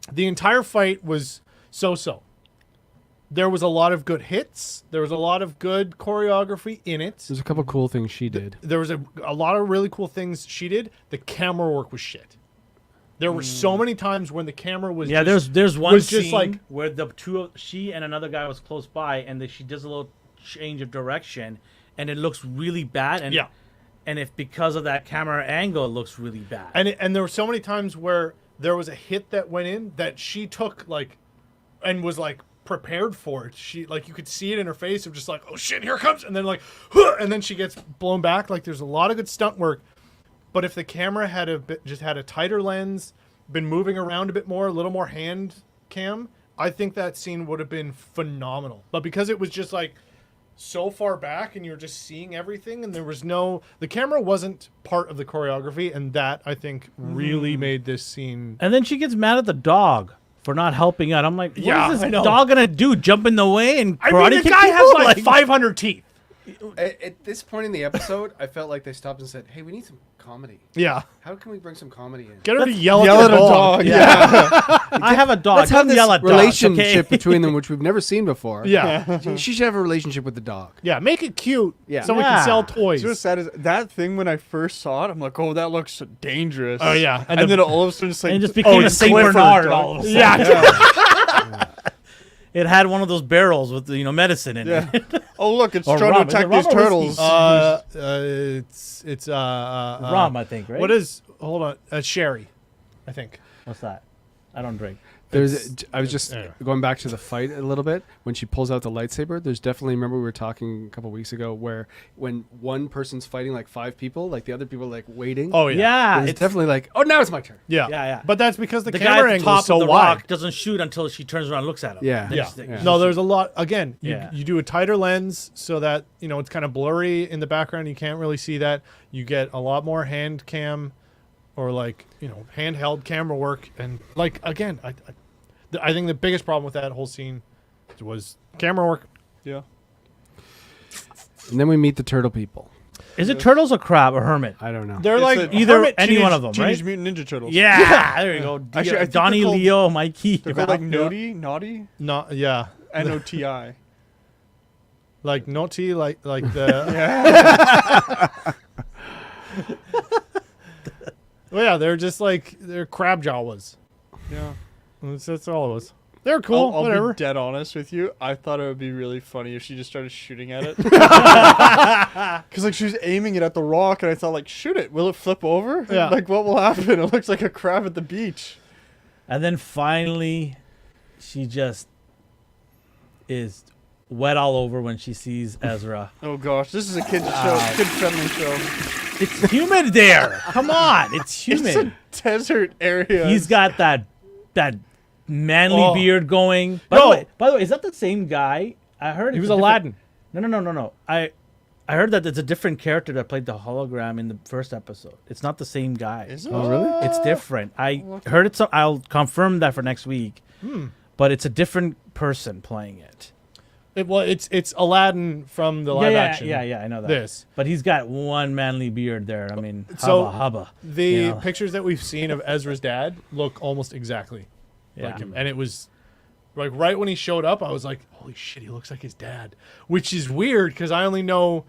the entire fight was so-so. there was a lot of good hits. There was a lot of good choreography in it. There's a couple cool things she did. There was a lot of really cool things she did. The camera work was shit. There were so many times when the camera was there's one was scene just like where she and another guy was close by, and she does a little change of direction, and it looks really bad. And and if because of that camera angle, it looks really bad. And there were so many times where there was a hit that went in that she took and was prepared for it. She you could see it in her face of just oh shit, here it comes, and then and then she gets blown back. There's a lot of good stunt work, but if the camera had just had a tighter lens, been moving around a bit more, a little more hand cam, I think that scene would have been phenomenal. But because it was just so far back and you're just seeing everything, and the camera wasn't part of the choreography, and that I think really made this scene. And then she gets mad at the dog for not helping out. I'm like, what is I this know. dog gonna do? Jump in the way and karate the kick guy people? has 500 teeth. At this point in the episode, I felt like they stopped and said, "Hey, we need some comedy. Yeah. How can we bring some comedy in?" Get her to Let's yell yell at at the a dog. dog. Yeah. I have a dog. Let's have Don't this yell at dogs, relationship okay? between them, which we've never seen before. Yeah. She should have a relationship with the dog. Yeah. Make it cute. Yeah. So we Yeah. can sell toys. What's sad is that thing when I first saw it, I'm like, oh, that looks dangerous. Oh, yeah. And, then all of a sudden it's And it just oh, became a it's Saint Clifford, Bernard dog. all of a sudden. Yeah. It had one of those barrels with medicine in Yeah. it. Oh, look, it's Or trying rum. to Is it attack rum these or turtles. whiskey? It's Rum, I think, right? What is? Hold on. Sherry, I think. What's that? I don't drink. I was just anyway. going back to the fight a little bit. When she pulls out the lightsaber, there's definitely, remember we were talking a couple weeks ago where when one person's fighting 5 people, the other people are waiting. Oh yeah. Yeah, it's definitely oh, now it's my turn. Yeah. Yeah. But that's because the the guy camera at the angle top is so of the wide. rock doesn't shoot until she turns around and looks at him. Yeah. Then Yeah. she's- Yeah. No, there's a lot. Again, Yeah. you do a tighter lens so that it's kind of blurry in the background. You can't really see that. You get a lot more hand cam, or handheld camera work, and again, I think the biggest problem with that whole scene was camera work. Yeah. And then we meet the turtle people. Is it turtles or crab or hermit? I don't know. They're It's either hermit any one of them, Teenage right? Mutant Ninja Turtles. Yeah, there you go. Actually, I think Donnie, they're called- Leo, Mikey. They're called Naughty? Not yeah. N-O-T-I. Naughty, like the. Well, yeah, they're just they're crab jawas. Yeah. That's all it was. They're cool. I'll whatever. be dead honest with you. I thought it would be really funny if she just started shooting at it. Because she was aiming it at the rock, and I thought, shoot it. Will it flip over? Yeah. What will happen? It looks like a crab at the beach. And then finally, she just is wet all over when she sees Ezra. Oh gosh, this is a kid-friendly show. It's humid there. Come on, it's humid. It's a desert area. He's got that manly Oh. beard going. By the way, is that the same guy? I heard He it's was a different- Aladdin. No. I heard that it's a different character that played the hologram in the first episode. It's not the same guy. Is it? Oh, really? It's different. I heard it. I'll confirm that for next week. But it's a different person playing it. It's Aladdin from the live action. Yeah, I know that. This. But he's got one manly beard there. I mean, So, hubba. The You know? pictures that we've seen of Ezra's dad look almost exactly Yeah. like him, and it was right when he showed up, I was like, "Holy shit, he looks like his dad," which is weird because I only know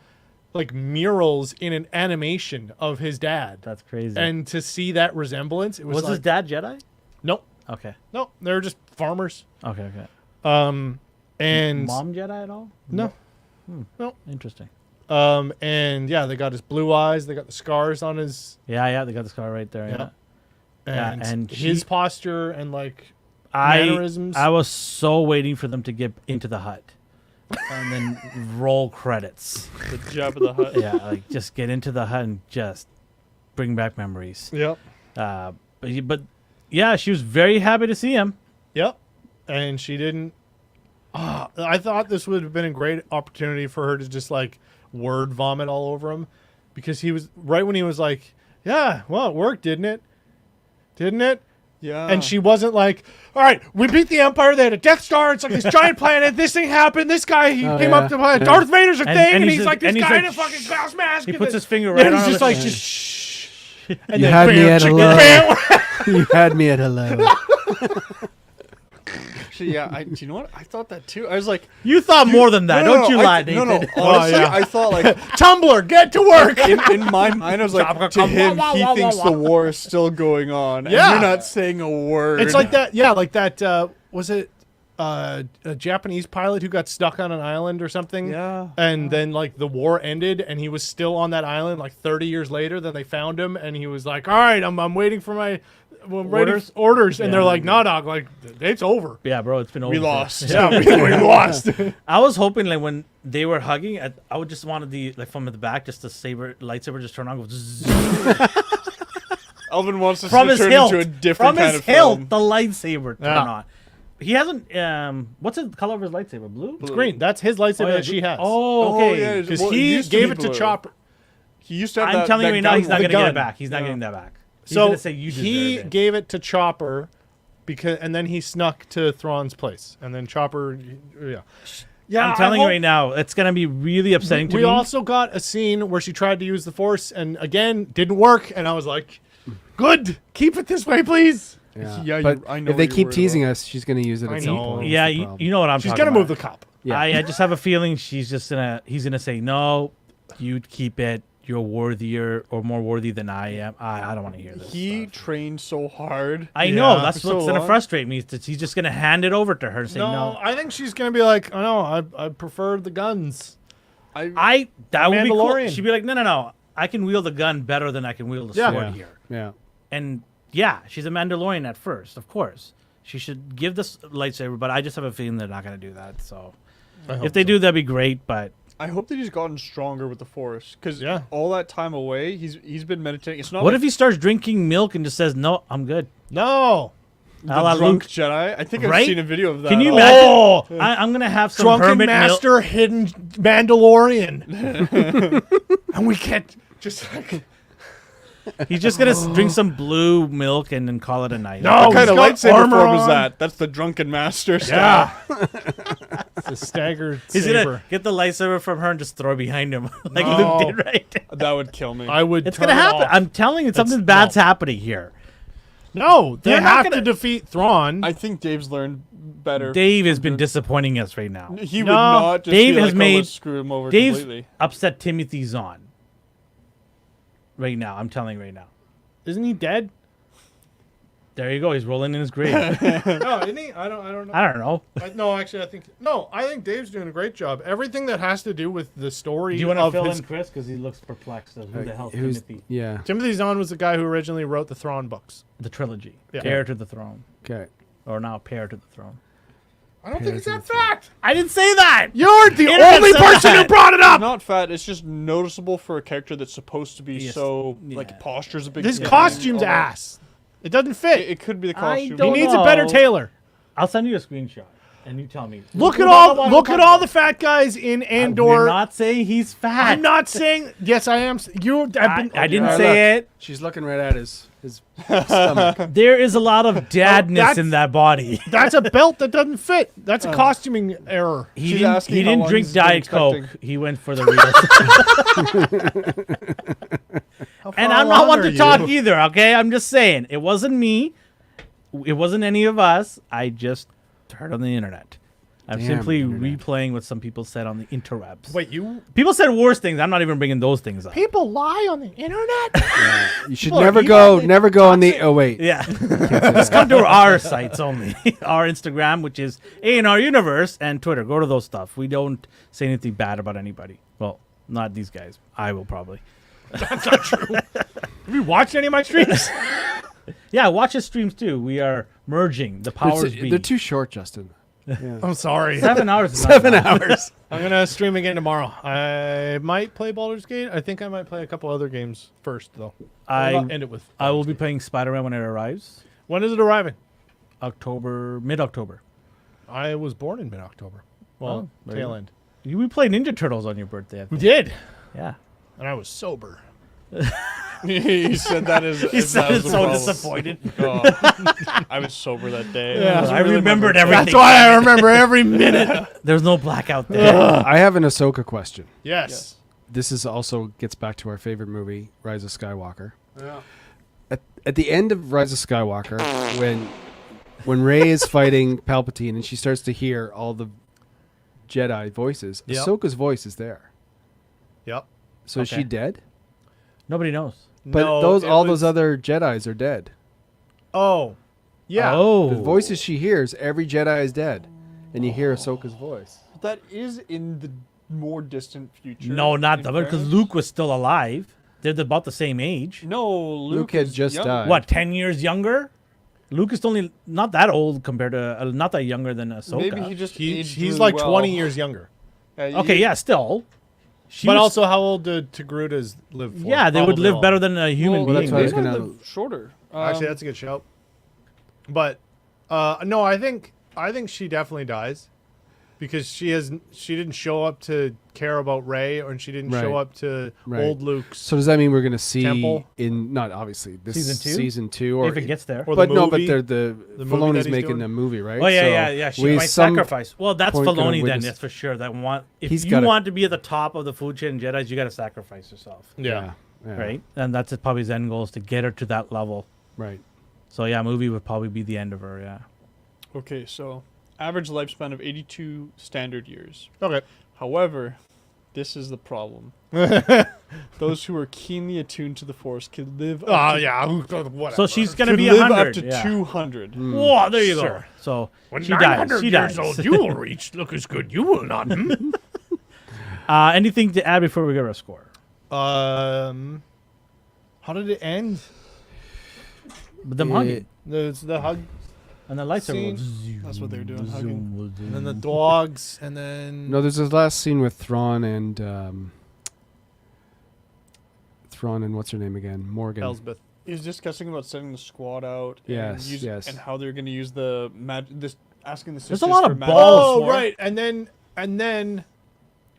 murals in an animation of his dad, That's crazy. and to see that resemblance, it was his dad Jedi? Nope, Okay. no, they're just farmers. Okay. And Mom Jedi at all? no, Interesting. and yeah, they got his blue eyes, they got the scars on his, Yeah, they got the scar right there. Yeah. Yeah, and, and his she- posture and mannerisms. I was so waiting for them to get into the hut and then roll credits. The Jabba the Hutt. Yeah, just get into the hut and just bring back memories. Yep. But yeah, she was very happy to see him. Yep. And she didn't. I thought this would have been a great opportunity for her to just word vomit all over him, because he was right when he was like, "Yeah, well, it worked, didn't it? Didn't it?" Yeah. And she wasn't like, "All right, we beat the Empire. They had a Death Star. It's this giant planet. This thing happened. This guy came up to Darth Vader's a thing, and he's like this guy in a fucking glass mask. He and puts this-" his finger right and on he's just her- just shh. And You then had me bam, at chicken hello. bam. You had me at hello. Actually, yeah. Do you know what? I thought that too. I was like, You thought more than that, don't you lie, No, Nathan? Honestly, yeah. I thought like Tumblr, get to work. in my mind, I was like, to him, he thinks the war is still going on. And Yeah. you're not saying a word. It's like that. Yeah, like that. Was it a Japanese pilot who got stuck on an island or something? Yeah. And then like the war ended, and he was still on that island. Like 30 years later, then they found him, and he was like, "All right, I'm waiting for my orders." And they're like, "No, dog, like it's over. Yeah, bro, it's been over. We lost. Yeah, we lost." I was hoping like when they were hugging, I would just wanted the like from the back, just the lightsaber just turn on, go zzz. Alvin wants us From to his turn hilt, into a different from kind his of hilt, film. the lightsaber turn Yeah. on. He hasn't. What's the color of his lightsaber? Blue. It's green. That's his lightsaber yeah, that she has. Oh, okay. yeah, because well, it he used to gave be it to blue. Chopper. He used to have I'm that, telling you that right now, gun he's not with gonna the get gun. it back. He's not getting that back. He's So gonna say you deserve he it. gave it to Chopper, and then he snuck to Thrawn's place, and then Chopper, yeah. Yeah, I'm telling you right now, it's gonna be really upsetting to we me. also got a scene where she tried to use the Force, and again didn't work. And I was like, "Good, keep it this way, please." Yeah, Yeah, but I know if they what you're keep worried teasing about. us, she's going to use it I at some know. point. yeah, That's the you problem. know what I'm She's talking gonna about. move the cop. Yeah. I just have a feeling he's gonna say no. You keep it. You're worthier or more worthy than I am. I don't want to hear this. He stuff. trained so hard. I know Yeah. that's For what's so gonna long. frustrate me. Is that he's just gonna hand it over to her and say no. I think she's gonna be like, "Oh no, I prefer the guns." That would be cool. Mandalorian. She'd be like, no. I can wield the gun better than I can wield the Yeah. sword Yeah. here. Yeah. And yeah, she's a Mandalorian at first, of course. She should give this lightsaber, but I just have a feeling they're not gonna do that. So if they do, that'd be great. But I hope that he's gotten stronger with the Force, because Yeah. all that time away, he's been meditating. It's not what like if he starts drinking milk and just says, "No, I'm good"? No, the a la drunk Luke. Jedi. I think I've Right? seen a video of that. Can you Oh, imagine? Oh! I'm gonna have some drunken hermit master, hidden Mandalorian, and we can't just like. milk. He's just gonna drink some blue milk and then call it a night. No, What kind he's of got lightsaber armor form is on. that? That's the drunken master stuff. Yeah, it's a staggered He's saber. gonna get the lightsaber from her and just throw it behind him, like No. Luke did, right? That would kill me. I would. It's turn gonna it happen. off. I'm telling you, something bad's happening here. No, they They're not have gonna- to defeat Thrawn. I think Dave's learned better. Dave has been disappointing us right now. He would No. not just Dave be has like, made- let's screw him over Dave's completely. upset Timothy Zahn. Right now, I'm telling you right now. Isn't he dead? There you go. He's rolling in his grave. No, isn't he? I don't know. I don't know. No, actually, I think Dave's doing a great job. Everything that has to do with the story Do you want to of fill his in Chris because he looks perplexed of who the hell's Who's, Timothy? yeah. Timothy Zahn was the guy who originally wrote the Thrawn books. The trilogy, Yeah. Heir to the Throne, Okay. or now Heir to the Throne. I don't think it's that Throne. fact. I didn't say that. You're the Internet only said person who that. brought it up. Not fat. It's just noticeable for a character that's supposed to be Yes. so Yeah. like posture's a big. His thing. costume's All that. ass. It doesn't fit. It could be the I costume. He don't needs know. a better tailor. I'll send you a screenshot, and you tell me. Look at We're all not the fat guys in We're Andor. not saying he's fat. I'm not saying. Yes, I am. You. I didn't Yeah, say it. She's looking right at his stomach. There is a lot of dadness that's- in that body. That's a belt that doesn't fit. That's a costuming error. He She's didn't, asking he how didn't long drink he's been Diet Coke. expecting. He went for the real. And I'm not one to talk either, okay? I'm just saying. It wasn't me. It wasn't any of us. I just heard on the internet. I'm Damn simply internet. replaying what some people said on the interwebs. Wait, you People said worse things. I'm not even bringing those things up. people lie on the internet? You should People are never evil. go on the. Oh wait. Yeah. Just come to our sites only. Our Instagram, which is A&R Universe, and Twitter. Go to those stuff. We don't say anything bad about anybody. Well, not these guys. I will probably. Have you watched any of my streams? Yeah, watch his streams too. We are merging the powers be. They're too short, Justin. Yeah. I'm sorry. 7 hours. Is not 7 bad. hours. I'm gonna stream again tomorrow. I might play Baldur's Gate. I think I might play a couple other games first, though. I'll end it with. I will be playing Spider-Man when it arrives. When is it arriving? Mid-October. I was born in mid-October. Well, there tail you go. end. We played Ninja Turtles on your birthday. I We think. did, Yeah. and I was sober. He said that as He if that sounded was the so problem. disappointed. Oh, I was sober that day. Yeah. I remembered everything. That's why I remember every minute. There's no blackout there. I have an Ahsoka question. Yes. This is also gets back to our favorite movie, Rise of Skywalker. At the end of Rise of Skywalker, when when Rey is fighting Palpatine and she starts to hear all the Jedi voices, Yep. Ahsoka's voice is there. Yep. So is Okay. she dead? Nobody knows. But No, those other Jedis are dead. Oh. Yeah. Oh. The voices she hears, every Jedi is dead, and you hear Ahsoka's voice. That is in the more distant future. No, not in the because fairness. Luke was still alive. They're about the same age. No, Luke had is just young. died. What, 10 years younger? Luke is only not that old compared to, not that younger than Ahsoka. Maybe he just aged He's really like well. 20 years younger. Okay, yeah, still. She But was- also, how old did Togrutas live for? yeah, they would Probably live all. better than a human Well, that's being. what I was They right? might gonna- live shorter. Actually, that's a good shout. But no, I think she definitely dies because she didn't show up to care about Rey, or she didn't show Right. up to Right. old Luke's. So does that mean we're going to see Temple? in not obviously this Season 2 or if it gets there. Or but the no, but movie? they're The movie Filoni's that he's making doing? a movie, right? Oh yeah, So yeah. She we might some sacrifice. Well, that's point gonna Filoni then. witness- That's for sure. That if He's you gotta- want to be at the top of the food chain, Jedi's, you got to sacrifice yourself, Yeah. Yeah, right? And that's probably his end goal is to get her to that level. right. So yeah, movie would probably be the end of her. Yeah. Okay, so average lifespan of 82 standard years. Okay. However, this is the problem. Those who are keenly attuned to the Force can live up Oh to, yeah. Whatever. So she's gonna could be live 100. up to yeah. 200. Whoa, there you go. Sure. So when she dies. 900 She years dies. old, you will reach. Look as good. You will not. Anything to add before we give our score? How did it end? With them hugging The hug, and the lights are scene. That's what they're doing, hugging. and then the dogs, and then No, there's this last scene with Thrawn and what's her name again? Morgan. Elsbeth. He was discussing about sending the squad out. Yes, and yes. And how they're going to use the asking the There's sisters a lot for of magic balls. Oh, more. right. And then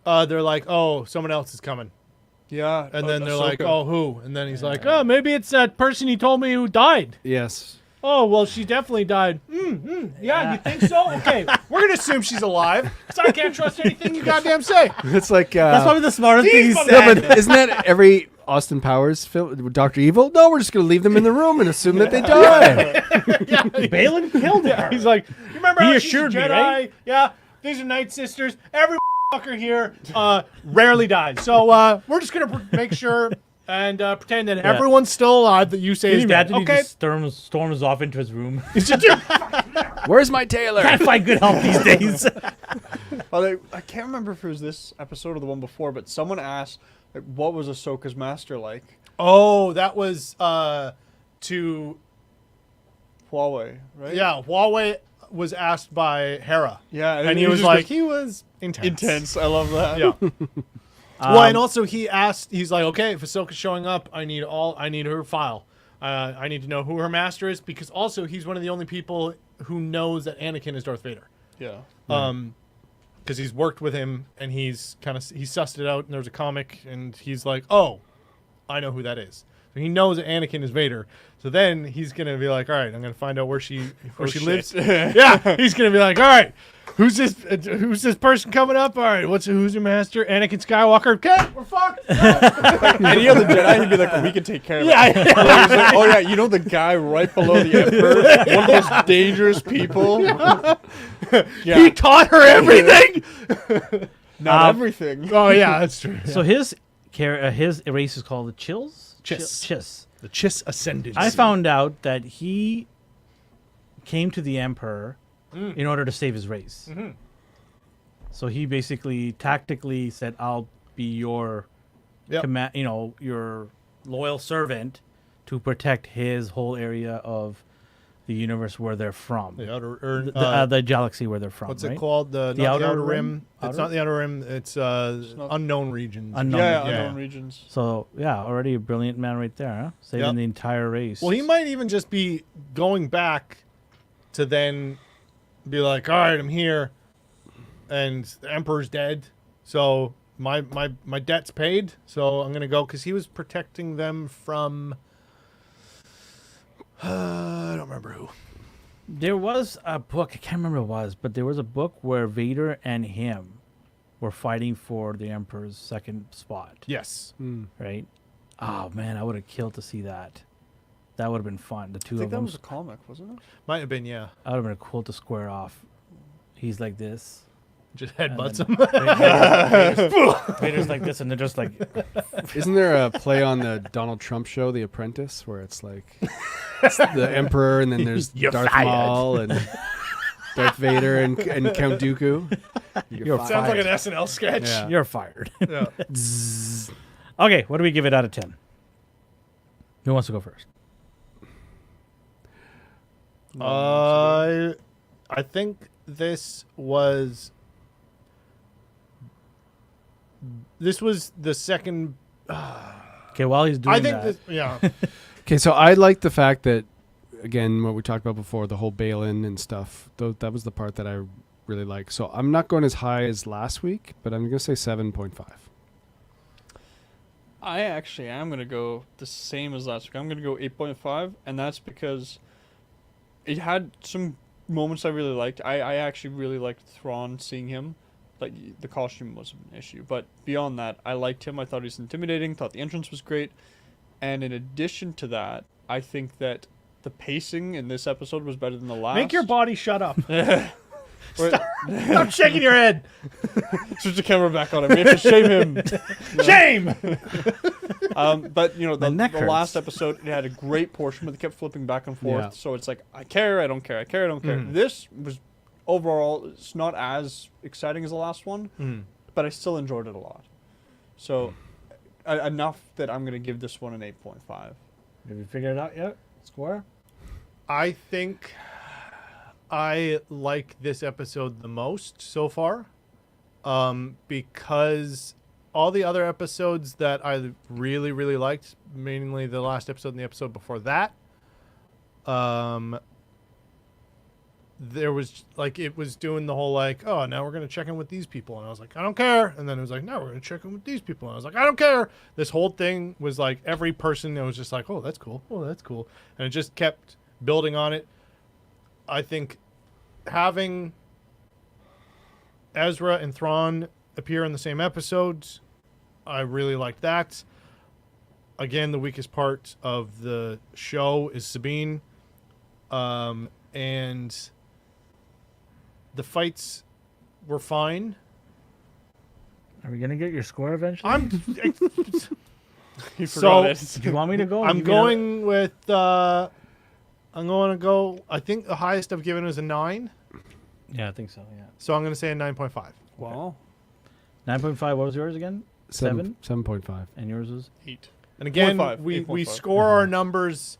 they're like, oh, someone else is coming. Yeah. And then they're like, Ahsoka. oh, who? And then he's like, oh, maybe it's that person he told me who died. Yes. Oh, well, she definitely died. Yeah, you think so? Okay, we're going to assume she's alive, because I can't trust anything you goddamn say. It's like That's probably the smartest thing he These said. no, but isn't that every Austin Powers film? Dr. Evil? No, we're just going to leave them in the room and assume that they died. Balin killed her. He's like, you remember He how assured she's me, a Jedi? right? Yeah, these are Night Sisters. Every fucker here rarely dies. So we're just going to make sure and pretend that everyone's still alive that you say Can is you dead. imagine he Okay? just storms off into his room? Where's my tailor? Can't find good help these days. I can't remember if it was this episode or the one before, but someone asked, like, what was Ahsoka's master like? Oh, that was to... Huawei, right? Yeah, Huawei was asked by Hera. Yeah. And he was just like, goes, he was intense. intense. I love that. Yeah. Well, and also he's like, okay, if Ahsoka's showing up, I need her file. I need to know who her master is, because also he's one of the only people who knows that Anakin is Darth Vader. Yeah. Because he's worked with him and he sussed it out, and there's a comic, and he's like, oh, I know who that is. So he knows that Anakin is Vader. So then he's gonna be like, all right, I'm gonna find out where she lives. Yeah, he's gonna be like, all right, who's this person coming up? All right, who's your master? Anakin Skywalker. Okay, we're fucked. Any other Jedi, he'd be like, we can take care of it. Yeah. He's like, oh, yeah, you know the guy right below the Emperor? One of the most dangerous people? Yeah. He taught her everything. Not everything. Oh yeah, that's true. So his race is called the Chills? Chiss. Chiss. The Chiss Ascendant. I found out that he came to the Emperor in order to save his race. Mhm. So he basically tactically said, "I'll be your Yep. your loyal servant to protect his whole area of the universe where they're from, the outer, the galaxy where they're from." what's right? it called? Not the outer rim. It's not the outer rim. It's not- unknown regions. Unknown. Yeah, Yeah. unknown regions. So yeah, already a brilliant man right there, huh? Saving Yep. the entire race. Well, he might even just be going back to then be like, all right, I'm here, and the Emperor's dead, so my debt's paid, so I'm gonna go, because he was protecting them from I don't remember who. There was a book, I can't remember what it was, but there was a book where Vader and him were fighting for the Emperor's second spot, Yes. right? Oh man, I would have killed to see that. That would have been fun. The I two think of that them. was a comic, wasn't it? Might have been, yeah. That would have been cool to square off. He's like this. Just and headbutts then him. Vader's like this, and they're just like. Isn't there a play on the Donald Trump show, The Apprentice, where it's like it's the Emperor and then there's You're Darth fired. Maul and Darth Vader and Count Dooku? You're Sounds like an SNL sketch. Yeah. You're fired. Yeah. Okay, what do we give it out of 10? Who wants to go first? I think this was the second. Okay, while he's doing I think that, yeah. Okay, so I like the fact that, again, what we talked about before, the whole bail-in and stuff, that was the part that I really like. So I'm not going as high as last week, but I'm going to say 7.5. I actually am going to go the same as last week. I'm going to go 8.5, and that's because it had some moments I really liked. I actually really liked Thrawn, seeing him. Like, the costume was an issue, but beyond that, I liked him. I thought he was intimidating, thought the entrance was great. And in addition to that, I think that the pacing in this episode was better than the last. Make your body shut up. Stop. Stop shaking your head. Switch the camera back on him. We have to shame him. Shame. But you know, My the neck hurts. last episode, it had a great portion, but they kept flipping back and forth. Yeah. So it's like, I care, I don't care, I care, I don't care. This was overall, it's not as exciting as the last one, but I still enjoyed it a lot. So enough that I'm gonna give this one an 8.5. have you figured it out yet? Score? I think I like this episode the most so far, because all the other episodes that I really, really liked, mainly the last episode and the episode before that, there was like, it was doing the whole like, oh, now we're going to check in with these people. And I was like, I don't care. And then it was like, now we're going to check in with these people. And I was like, I don't care. This whole thing was like every person that was just like, oh, that's cool. Oh, that's cool. And it just kept building on it. I think having Ezra and Thrawn appear in the same episodes, I really liked that. Again, the weakest part of the show is Sabine. And the fights were fine. Are we gonna get your score eventually? I'm You So- forgot it. Do you want me to go? I'm You gonna- going with I'm going to go, I think the highest I've given is a 9. Yeah, I think so. Yeah. So I'm going to say a 9.5. Wow. 9.5. What was yours again? 7.5. And yours was 8. And again, 8.5, we 8.5. score our numbers.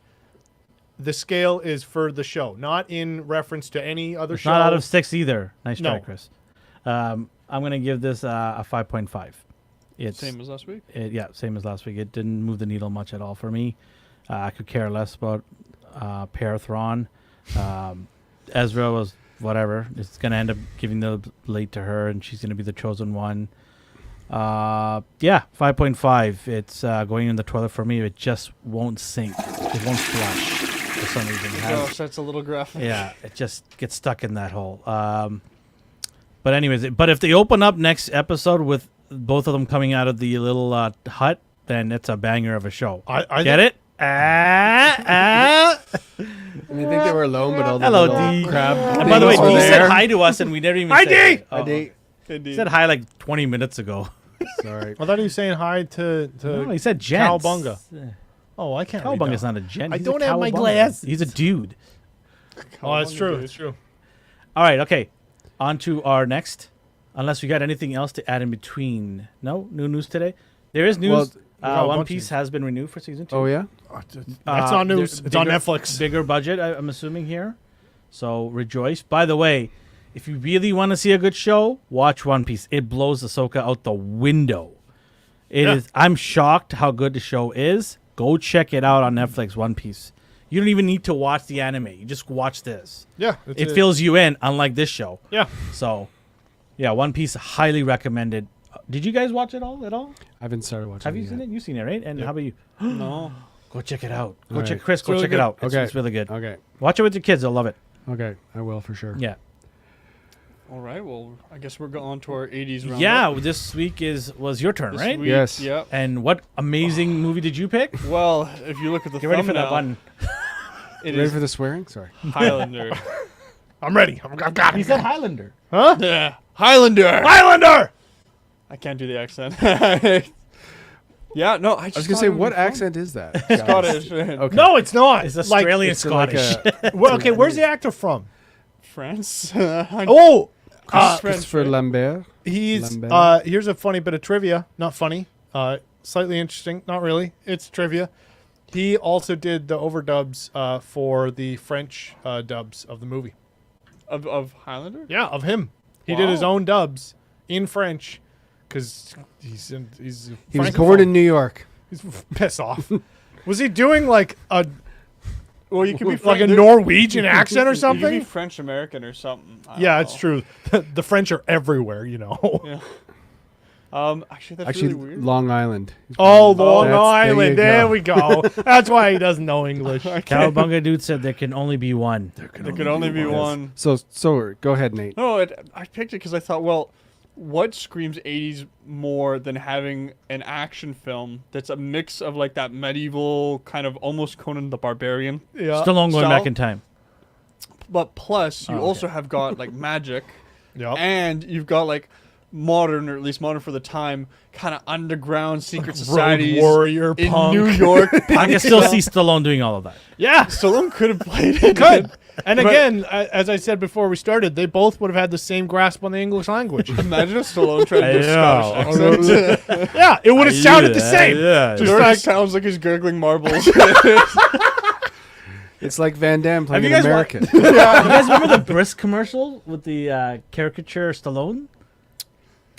The scale is for the show, not in reference to any other it's show. not out of 6 either. Nice try, No. Chris. I'm gonna give this a 5.5. It's Same as last week? yeah, same as last week. It didn't move the needle much at all for me. I could care less about Pear Thrawn. Ezra was whatever. It's gonna end up giving the blade to her, and she's gonna be the chosen one. Yeah, 5.5. It's going in the toilet for me. It just won't sink. It won't flush for some reason. It has- Gosh, that's a little graphic. yeah, it just gets stuck in that hole. But anyways, but if they open up next episode with both of them coming out of the little hut, then it's a banger of a show. I Get it? I think they were alone, but all the Hello, little Dee. crab And by the way, things were Dee said there. hi to us, and we never even Hi, said Dee! Oh, Dee. he said hi like 20 minutes ago. Sorry. I thought he was saying hi to No, he said gents. Cowabunga. Oh, I can't read Cowabunga's that. not a gent. I He's a don't have my cowabunga. glasses. He's a dude. Oh, that's true. It's true. All right, okay. On to our next. Unless you got anything else to add in between. No? New news today? There is news. Well, we got a One bunch Piece of- has been renewed for season 2. Oh, yeah? That's not news. It's on bigger- Netflix. Bigger budget, I'm assuming here. So rejoice. By the way, if you really want to see a good show, watch One Piece. It blows Ahsoka out the window. It Yeah. is. I'm shocked how good the show is. Go check it out on Netflix, One Piece. You don't even need to watch the anime. You just watch this. Yeah. It fills you in, unlike this show. Yeah. So, yeah, One Piece, highly recommended. Did you guys watch it all at all? I haven't started watching Have you yet. seen it? You've seen it, right? And Yep. how about you? No. Go check it out. Go All check right. Chris. Go really check it good. out. It's, Okay. it's really good. Okay. Watch it with your kids. They'll love it. Okay. I will for sure. Yeah. All right. Well, I guess we're going on to our 80s roundup. Yeah, this week was your turn, This right? week, Yes. Yep. And what amazing movie did you pick? Well, if you look at the Get ready for that thumbnail, button. it Ready is for the swearing? Sorry. Highlander. I'm ready. I've got He it. said Highlander. Huh? Yeah, Highlander. Highlander! I can't do the accent. Yeah, no, I I just was gonna thought say, it would what be fun. accent is that? Scottish. Okay. No, it's not. It's Australian It's like Scottish. Well, okay, where's the actor from? France. Oh, French, Christopher right? Lambert. he's Lambert. here's a funny bit of trivia. Not funny. Slightly interesting. Not really. It's trivia. He also did the overdubs for the French dubs of the movie. Of Highlander? Yeah, of him. He did his Wow. own dubs in French because he's He was born in New York. He's piss off. Was he doing like a Well, you could be like a French- Norwegian accent or You could be something? French American or something. I Yeah, don't it's know. true. The French are everywhere, you know. Yeah. Actually, that's Actually, really weird. Long Island. Oh, Long There you Island. There go. we go. That's why he doesn't know English. Cowabunga dude said there can only be one. There could only be one. So go ahead, Nate. No, I picked it because I thought, well, what screams 80s more than having an action film that's a mix of like that medieval kind of almost Conan the Barbarian, Yeah. Stallone going Stall? back in time. but plus you Oh, okay. also have got like magic, Yep. and you've got like modern, or at least modern for the time, kind of underground secret Road societies warrior in punk. New York. I can still see Stallone doing all of that. Yeah. Stallone could have played it. Good. And But- again, as I said before we started, they both would have had the same grasp on the English language. Imagine if Stallone tried to do a Yeah. Scottish accent. Yeah, it would have sounded the same. Yeah. Just It like- sounds like he's gurgling marbles. It's like Van Damme playing you an guys wa- American. You guys remember the Brisk commercial with the caricature Stallone?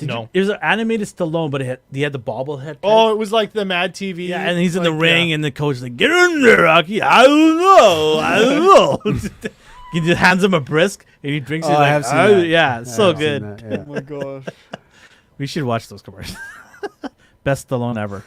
No. It was an animated Stallone, but he had the bobblehead. Oh, it was like the Mad TV. yeah, and he's in the like, ring, and the coach is like, "Get in there, Rocky." I don't know. He just hands him a Brisk, and he drinks it. Oh, I Like, have seen "Oh, that. yeah, it's I so have seen good. that, yeah. Oh my gosh. We should watch those commercials. Best Stallone ever.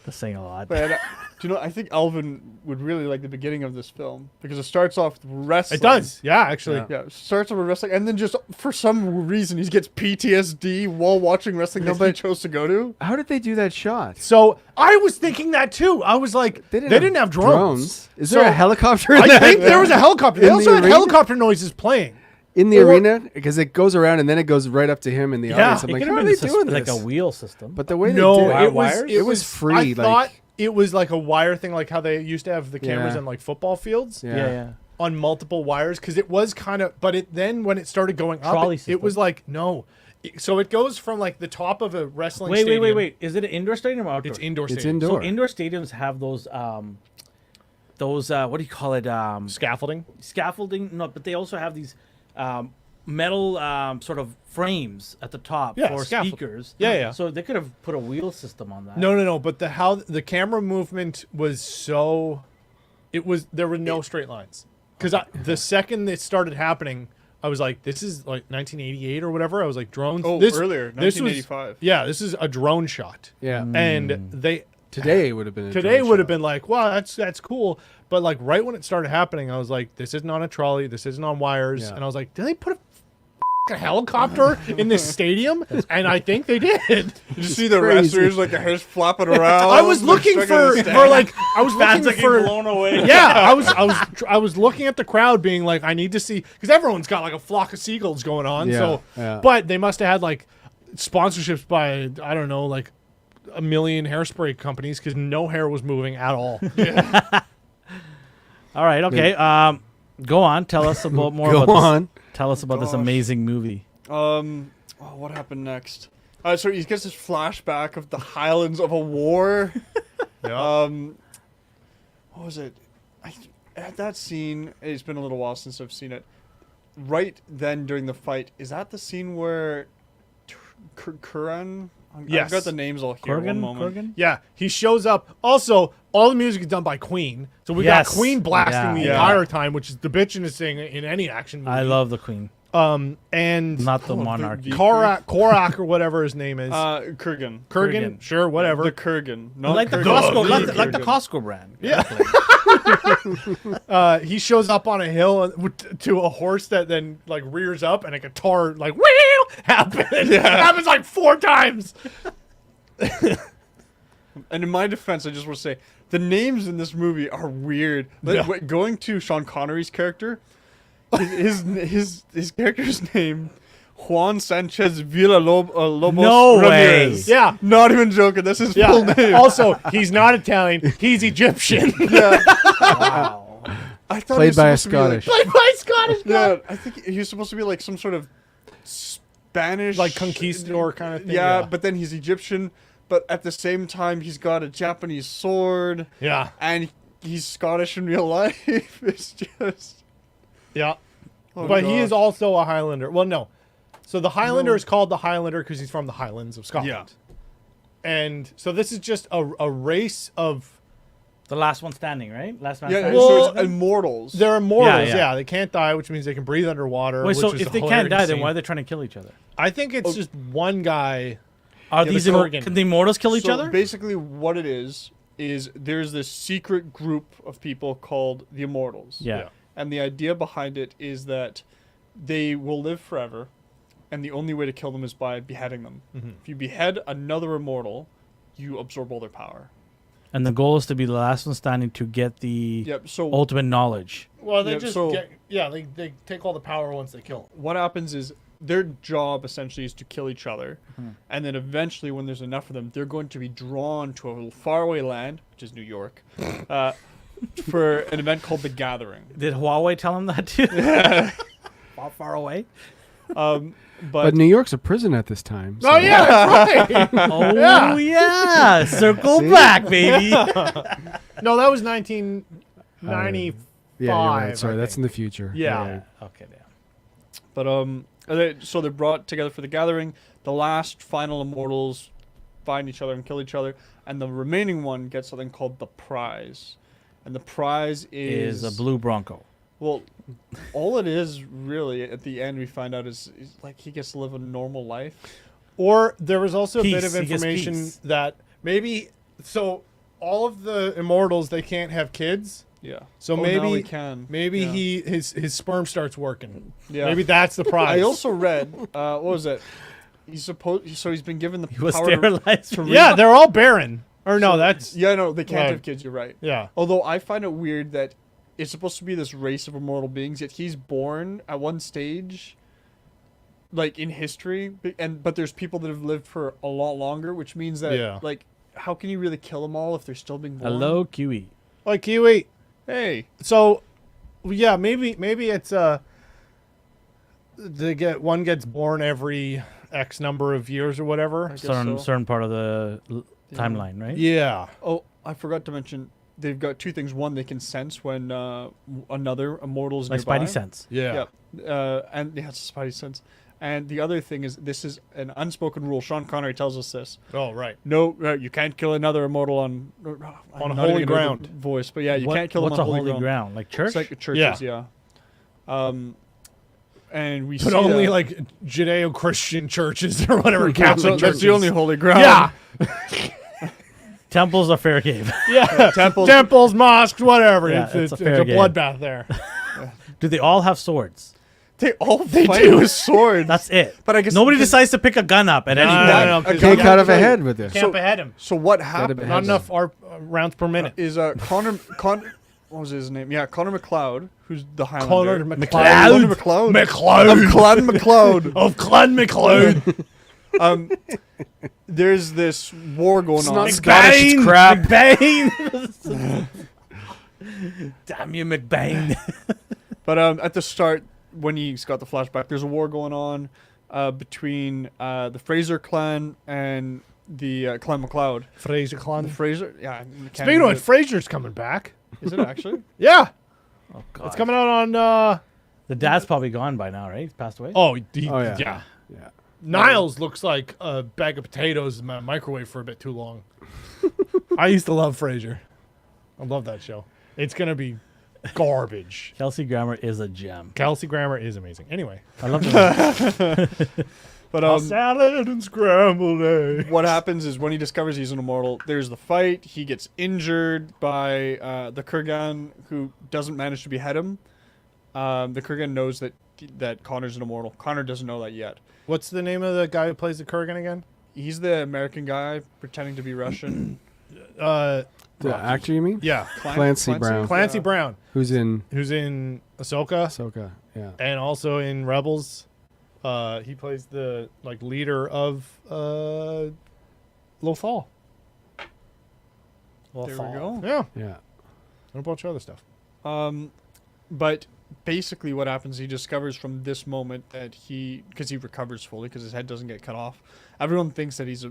That's saying a lot. But do you know? I think Alvin would really like the beginning of this film because it starts off with wrestling. It does. Yeah, actually. Yeah. Yeah, it starts off with wrestling, and then just for some reason he gets PTSD while watching wrestling that he chose to go to. How did they do that shot? So I was thinking that too. I was like, they didn't have drones. Is there So, a helicopter in I there? think there was a helicopter. They In also the had arena? helicopter noises playing. in the Or- arena? Because it goes around and then it goes right up to him in the Yeah, audience. I'm It like, could how have are been they doing like this? a wheel system. But the way No, they did it was wires? it was free, I like- thought it was like a wire thing, like how they used to have the cameras Yeah. in like football fields yeah. on multiple wires, because it was kind of. But it then when it started going up, Trolley it system. was like no. So it goes from like the top of a wrestling. Wait. stadium. Is it an indoor stadium or outdoor? It's indoor. It's stadium. indoor. So indoor stadiums have those what do you call it? Scaffolding. Scaffolding. No, but they also have these metal sort of frames at the top Yeah, for scaffold. speakers. Yeah, yeah. So they could have put a wheel system on that. No. But how the camera movement was so, it was there were no straight lines, because the second it started happening, I was like, this is like 1988 or whatever. I was like, drones. Oh, this, earlier, this was- 1985. Yeah, this is a drone shot, Yeah. and they Today would have been. today would have been like, wow, that's cool. But like right when it started happening, I was like, this isn't on a trolley. This isn't on wires. Yeah. And I was like, did they put a helicopter in this stadium? And I think they did. You just see the crazy. wrestlers like their hair's flapping around. I was looking like, for stuck in a like I was Fans looking are for getting blown away. yeah, I was looking at the crowd, being like, I need to see, because everyone's got like a flock of seagulls going on. Yeah, So, yeah. but they must have had like sponsorships by I don't know, like a million hairspray companies, because no hair was moving at all. All right. Okay. Go on. Tell us about more. Go about on. This. Tell us about this Gosh. amazing movie. What happened next? So he gets this flashback of the Highlands of a war. Yeah. What was it? At that scene, it's been a little while since I've seen it. Right then, during the fight, is that the scene where Curran? Yes. I've got the names all here. One moment. Kurgan? Yeah, he shows up. Also, all the music is done by Queen, so we Yes. got Queen blasting Yeah. the Yeah. entire time, which is the bitchinest thing in any action movie. I love the Queen, and not the monarchy. Korak or whatever his name is. Kurgan. Kurgan, Kurgan. sure, whatever. The Kurgan. Not like the Kurgan. Costco, the like the Kurgan. Costco brand. Yeah. He shows up on a hill to a horse that then like rears up, and a guitar like wheel happens. It happens like 4 times. And in my defense, I just want to say the names in this movie are weird. Like, going to Sean Connery's character, his character's name, Juan Sanchez Villalobos No way. Ramirez. Yeah. Not even joking. That's his full name. Also, he's not Italian. He's Egyptian. Wow. I thought Played by a Scottish. Played by a Scottish guy. Yeah, I think he was supposed to be like some sort of Spanish, Like conquistador kind of thing. Yeah, but then he's Egyptian. But at the same time, he's got a Japanese sword. Yeah. And he's Scottish in real life. It's just. Yeah. Oh But he God. is also a Highlander. Well, no. So the Highlander is called the Highlander because he's from the Highlands of Scotland. Yeah. And so this is just a race of. The last one standing, right? Last man Yeah, standing. Well, so it's immortals. They're immortals. Yeah, yeah. They can't die, which means they can breathe underwater. Wait, which so is if a they can't die, hilarious then scene. why are they trying to kill each other? I think it's just one guy. Are Yeah, these the can the immortals kill each So other? basically, what it is there's this secret group of people called the Immortals. Yeah. And the idea behind it is that they will live forever, and the only way to kill them is by beheading them. Mm-hmm. If you behead another immortal, you absorb all their power. And the goal is to be the last one standing to get the Yep. So ultimate knowledge. Well, they Yeah, just so- they take all the power once they kill him. what happens is their job essentially is to kill each other, and then eventually, when there's enough of them, they're going to be drawn to a faraway land, which is New York, for an event called the Gathering. Did Huawei tell him that too? Far away. But New York's a prison at this time. Oh yeah, that's right. Oh yeah, circle back, baby. No, that was 1995. Yeah, you're right. Sorry, that's in the future. Yeah. You're right. Okay, damn. But so they're brought together for the Gathering. The last final immortals find each other and kill each other, and the remaining one gets something called the prize. And the prize Is a blue Bronco. well, all it is really at the end we find out is like he gets to live a normal life. Or there was also a bit Peace, of he gets information peace. that maybe all of the immortals they can't have kids. Yeah. So now maybe we can. maybe Yeah. his sperm starts working. Yeah. Maybe that's the prize. I also read what was it? He's been given the He was power sterilized. yeah, they're all barren. Or no, that's Yeah, no, they can't Right. have kids. You're right. yeah. Although I find it weird that it's supposed to be this race of immortal beings, yet he's born at one stage, like in history, but there's people that have lived for a lot longer, which means that Yeah. like, how can you really kill them all if they're still being born? Hello, QE. Like Kiwi. Hey. So, yeah, maybe it's one gets born every X number of years or whatever. guess Certain so. certain part of the timeline, right? Yeah. Oh, I forgot to mention they've got two things. One, they can sense when another immortal's Like nearby. Spidey sense. Yeah. Yep. And yeah, it's a Spidey sense. And the other thing is, this is an unspoken rule. Sean Connery tells us this. Oh, right. No, you can't kill another immortal on On holy ground. Voice, but yeah, you What- can't kill what's them on a holy ground? Like church? It's like churches, yeah. And we But see only that. like Judeo-Christian churches or whatever Catholic That's churches. the only holy ground. Yeah. Temples are fair game. Yeah. Temples. Temples, mosques, whatever. Yeah, it's it's a it's fair a game. bloodbath there. Do they all have swords? They all fight with swords. That's it. But I guess Nobody because- decides to pick a gun up at any point. no, Okay, Can't yeah, cut off a right. head with this. Can't behead him. So what happened behead Not him. enough rounds per minute. is Connor what was his name? Yeah, Connor McLeod, who's the Highlander. Connor Connor McLeod. McLeod. McLeod. Of Clan McLeod. Of Clan McLeod. There's this war going on. not Scottish, it's crap. McBain. Damn you, McBain. But at the start, when he's got the flashback, there's a war going on between the Fraser clan and the Clan McLeod. Fraser The clan. Fraser, yeah. I can't Speaking of remember it, Fraser's coming back. is it actually? Yeah. Oh, God. It's coming out on The dad's probably gone by now, right? He's passed away. Oh, yeah. yeah. Yeah. Niles looks like a bag of potatoes in my microwave for a bit too long. I used to love Frasier. I love that show. It's going to be garbage. Kelsey Grammer is a gem. Kelsey Grammer is amazing. Anyway. I love him. But salad and scrambled eggs. what happens is when he discovers he's an immortal, there's the fight. He gets injured by the Kurgan, who doesn't manage to behead him. The Kurgan knows that Connor's an immortal. Connor doesn't know that yet. What's the name of the guy who plays the Kurgan again? He's the American guy pretending to be Russian. The actor, you mean? Yeah, Clancy Brown. Clancy Brown, Who's in who's in Ahsoka Ahsoka. Yeah. and also in Rebels. He plays the leader of Lothal. There we go. Yeah, Yeah. and a bunch of other stuff. But basically what happens, he discovers from this moment that because he recovers fully, because his head doesn't get cut off. Everyone thinks that he's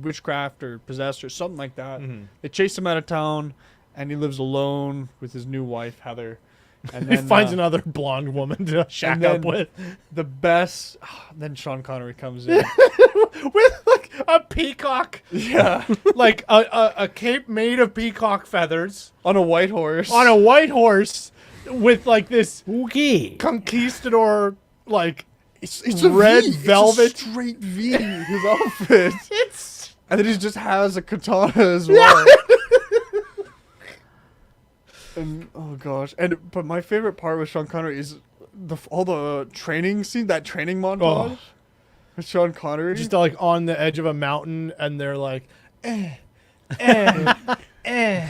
witchcraft or possessed or something like that. They chase him out of town, and he lives alone with his new wife, Heather. And He then, finds another blonde woman to shack and up then- with. the best. Then Sean Connery comes in. With like a peacock, Yeah. like a cape made of peacock feathers On a white horse. on a white horse with like this Okay. conquistador like It's red V. velvet. It's a straight V. His outfit. It's And then he just has a katana as well. And oh gosh. But my favorite part with Sean Connery is all the training scene, that training montage with Sean Connery. just like on the edge of a mountain, and they're like, eh, eh, eh.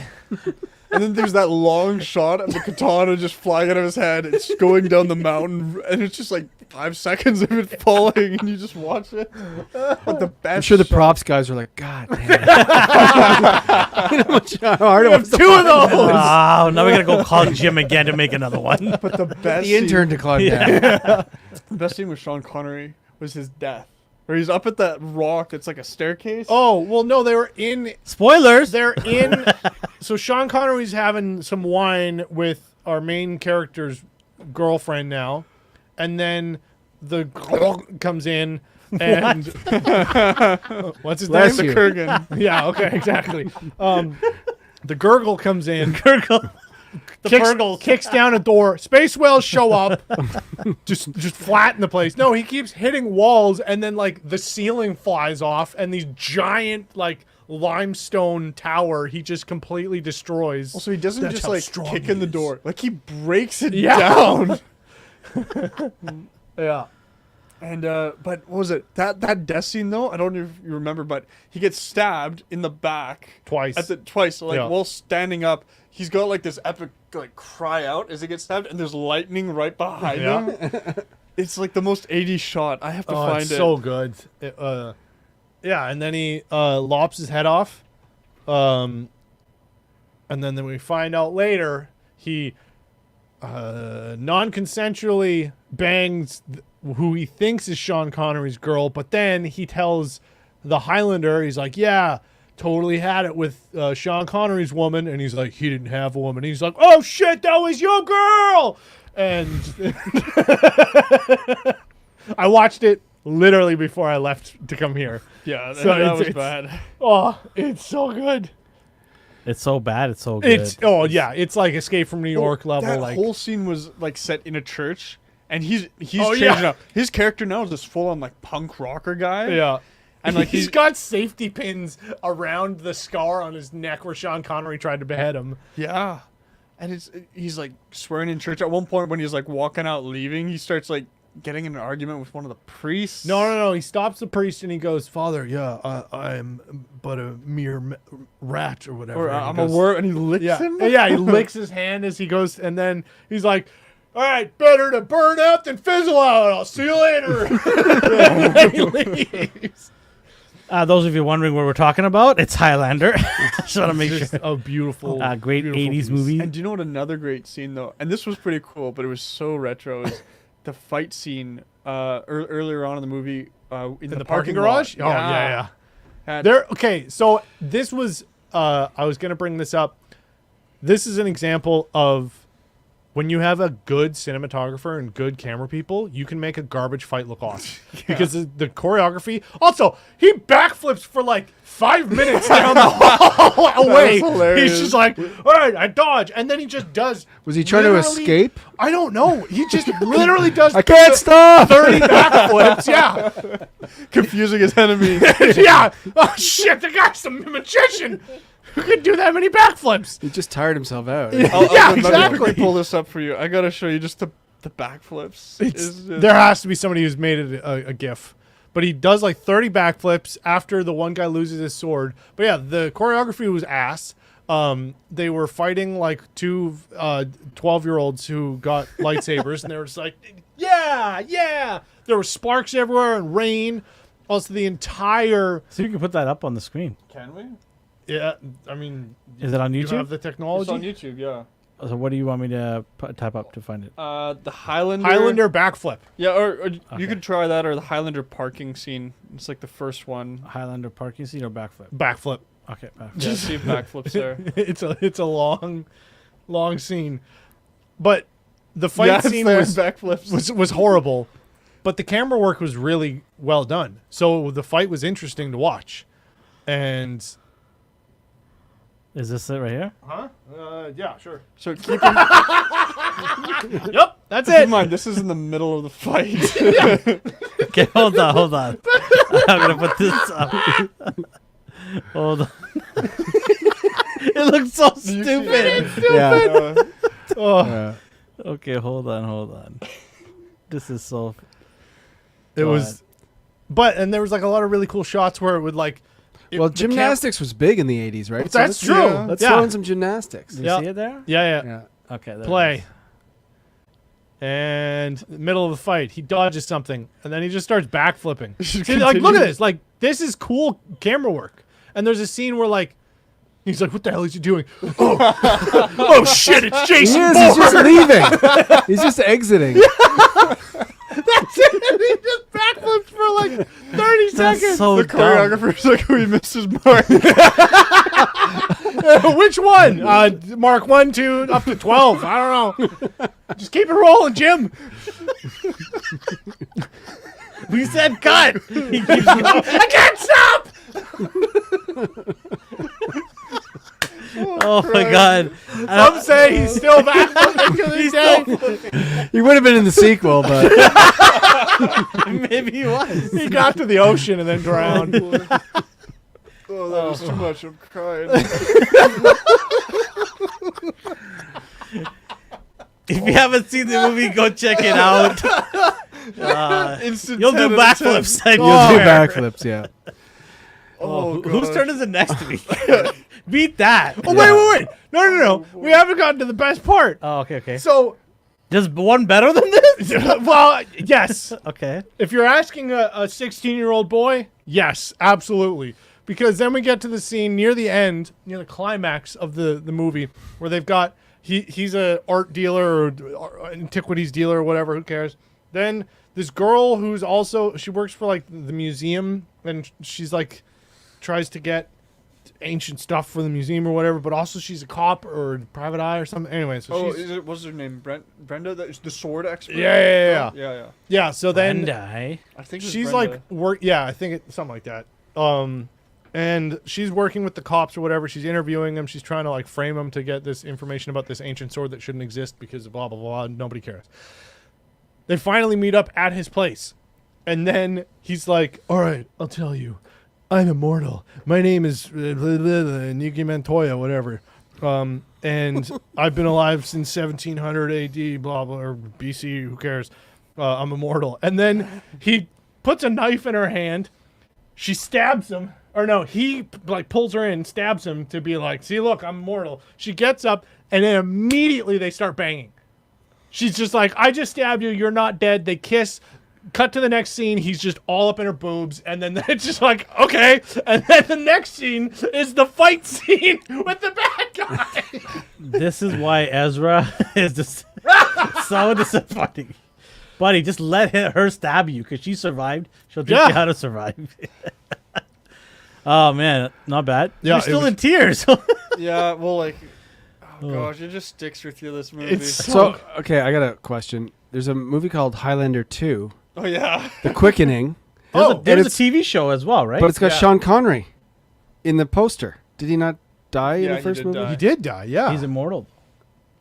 And then there's that long shot of the katana just flying out of his head. It's going down the mountain, and it's just like 5 seconds of it falling, and you just watch it. But the best I'm sure the shot- props guys are like, God damn. You know how much hard it was to Two of find those. Wow, now we gotta go call Jim again to make another one. But the best the intern to climb down. the best scene with Sean Connery was his death, where he's up at that rock. It's like a staircase. Oh well, no, they were in. Spoilers. They're in. So Sean Connery's having some wine with our main character's girlfriend now, and then the girl comes in and what's his Bless name? you. Kurgan. Yeah, okay, exactly. The gurgle comes in, Gurgle. The kicks, Purgles. kicks down a door. Space whales show up, just flatten the place. No, he keeps hitting walls, and then like the ceiling flies off, and these giant like limestone tower he just completely destroys. Also, he doesn't That's just how like strong kick he in the is. door. Like he breaks it Yeah. down. Yeah. And but what was it? That death scene though? I don't know if you remember, but he gets stabbed in the back Twice. twice. Like Yeah. while standing up, he's got like this epic like cry out as he gets stabbed, and there's lightning right behind Yeah. him. It's like the most 80s shot. I have to find it's it. so good. Yeah, and then he lops his head off. And then we find out later he non-consensually bangs who he thinks is Sean Connery's girl, but then he tells the Highlander, he's like, yeah, totally had it with Sean Connery's woman, and he's like, he didn't have a woman. He's like, oh shit, that was your girl! And I watched it literally before I left to come here. Yeah, So that it's- was it's- bad. Oh, it's so good. It's so bad. It's so good. It's like Escape from New York level. That Like whole scene was like set in a church, and he's Oh, changing yeah. up. His character now is this full on like punk rocker guy. yeah. And like he's got safety pins around the scar on his neck where Sean Connery tried to behead him. Yeah. And he's like swearing in church. At one point when he's like walking out leaving, he starts like getting in an argument with one of the priests. No. He stops the priest and he goes, "Father, yeah, I'm but a mere rat or whatever." Or And he I'm goes, a word, and he licks Yeah, him. yeah. He licks his hand as he goes, and then he's like, "All right, better to burn out than fizzle out. I'll see you later." And he leaves. Those of you wondering what we're talking about, it's Highlander. Just want to make Just sure. a beautiful, Great beautiful 80s piece. movie. And do you know what another great scene though? And this was pretty cool, but it was so retro. Is the fight scene earlier on in the movie in In the parking garage? lot. Oh, yeah. Had- There. Okay, so this was. I was gonna bring this up. This is an example of when you have a good cinematographer and good camera people, you can make a garbage fight look awesome. Because the choreography. Also, he backflips for like 5 minutes down the hall away. He's just like, all right, I dodge. And then he just does. Was he trying to escape? I don't know. He just literally does. I can't stop. 30 backflips. Yeah. Confusing his enemy. Yeah. Oh, shit. The guy's a magician. Who could do that many backflips? He just tired himself out. Yeah, Let me exactly. quickly pull this up for you. I gotta show you just the backflips. There has to be somebody who's made it a GIF. But he does like 30 backflips after the one guy loses his sword. But yeah, the choreography was ass. They were fighting like two 12-year-olds who got lightsabers, and they were just like, yeah, yeah. There were sparks everywhere and rain. Also, the entire. So you can put that up on the screen. Can we? Yeah, I mean. Is it on You YouTube? have the It's technology. on YouTube, yeah. So what do you want me to type up to find it? The Highlander. Highlander backflip. Yeah, or Okay. you could try that, or the Highlander parking scene. It's like the first one. Highlander parking scene or backflip? Backflip. Okay, backflip. Yeah, see if backflips there. It's a long scene, but the fight Yeah, it's scene there, was backflips. was horrible, but the camera work was really well done. So the fight was interesting to watch, and Is this it right here? yeah, sure. So keep in, Yep, that's keep in it. mind, this is in the middle of the fight. Okay, hold on. I'm gonna put this up. Hold on. It looks so stupid. Yeah. Oh, Yeah. Okay, hold on. This is so. it Go was, and there was like a lot of really cool shots where it would like. Well, gymnastics was big in the 80s, right? So That's let's- true. Let's Yeah. throw in some gymnastics. Do you Yeah. see it there? Yeah. Yeah. Okay. There it Play. is. And middle of the fight, he dodges something, and then he just starts backflipping. should See, like, look at continue. this. Like, this is cool camera work. And there's a scene where, like, he's like, "What the hell is he doing?" Oh shit! It's He Jason is. Bourne. He's just leaving. He's just exiting. That's it. He just backflips for like 30 That's seconds. so The dumb. choreographer's like, we missed his mark. Which one? Mark 1, 2, up to 12. I don't know. Just keep it rolling, Jim. We said cut. He keeps going. I can't stop. Oh my god. Some say he's still backflipping to this day. He would have been in the sequel, but Maybe he was. He got to the ocean and then drowned. Oh, that was too much. I'm crying. If you haven't seen the movie, go check it out. Instant You'll do 10 out of 10. backflips. I you'll know. do backflips, yeah. Oh, Whose God. turn is it next to me? Beat that. Oh, wait. No. We haven't gotten to the best part. Oh, okay. So, Just one better than this? well, yes. Okay. If you're asking a 16-year-old boy, yes, absolutely. Because then we get to the scene near the end, near the climax of the movie, where they've got he's a art dealer or antiquities dealer or whatever. Who cares? Then this girl who's also she works for like the museum, and she's like tries to get ancient stuff for the museum or whatever. But also she's a cop or a private eye or something. Anyway, so she's what's her name? Brenda, the sword expert. yeah. Yeah. So then. And I. I think it was She's Brenda. like work. Yeah, I think it's something like that. And she's working with the cops or whatever. She's interviewing them. She's trying to like frame them to get this information about this ancient sword that shouldn't exist because of blah blah blah. And nobody cares. They finally meet up at his place, and then he's like, "All right, I'll tell you, I'm immortal. My name is Niki Montoya, whatever." And I've been alive since 1700 AD, blah blah, or BC. Who cares? I'm immortal. And then he puts a knife in her hand. She stabs him, or no, he like pulls her in, stabs him to be like, "See, look, I'm immortal." She gets up, and then immediately they start banging. She's just like, "I just stabbed you. You're not dead." They kiss. Cut to the next scene. He's just all up in her boobs, and then it's just like, okay. And then the next scene is the fight scene with the bad guy. This is why Ezra is just so disappointing. Buddy, just let her stab you because she survived. She'll teach Yeah. you how to survive. Oh man, not bad. Yeah, You're it still was- in tears. Yeah, well, like, Oh gosh, it just sticks with you, this movie. It's So, okay, I got a question. There's a movie called Highlander 2, oh yeah. The Quickening, There's, Oh, a, there's a it's- TV show as well, right? but it's got Yeah. Sean Connery in the poster. Did he not die in Yeah, the he first did movie? die. He did die, yeah. He's immortal.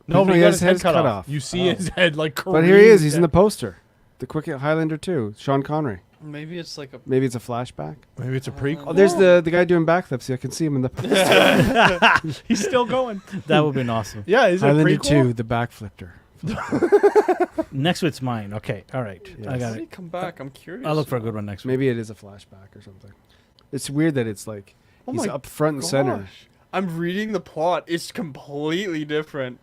No, but No, he he got has his head cut off. off. You see his head like But here he is. He's in the careened. poster. The Quick Highlander 2, Sean Connery. Maybe it's like a. Maybe it's a flashback. Maybe it's a prequel. Oh, there's the guy doing backflips. I can see him in the poster. He's still going. That would have been awesome. Yeah, is it a Highlander prequel? 2, the backflipper. Next week's mine. Okay, all right. I How got did he it. come back? I'm curious. I'll look for a good one next week. Maybe it is a flashback or something. It's weird that it's like Oh he's my up front and center. Gosh. I'm reading the plot. It's completely different.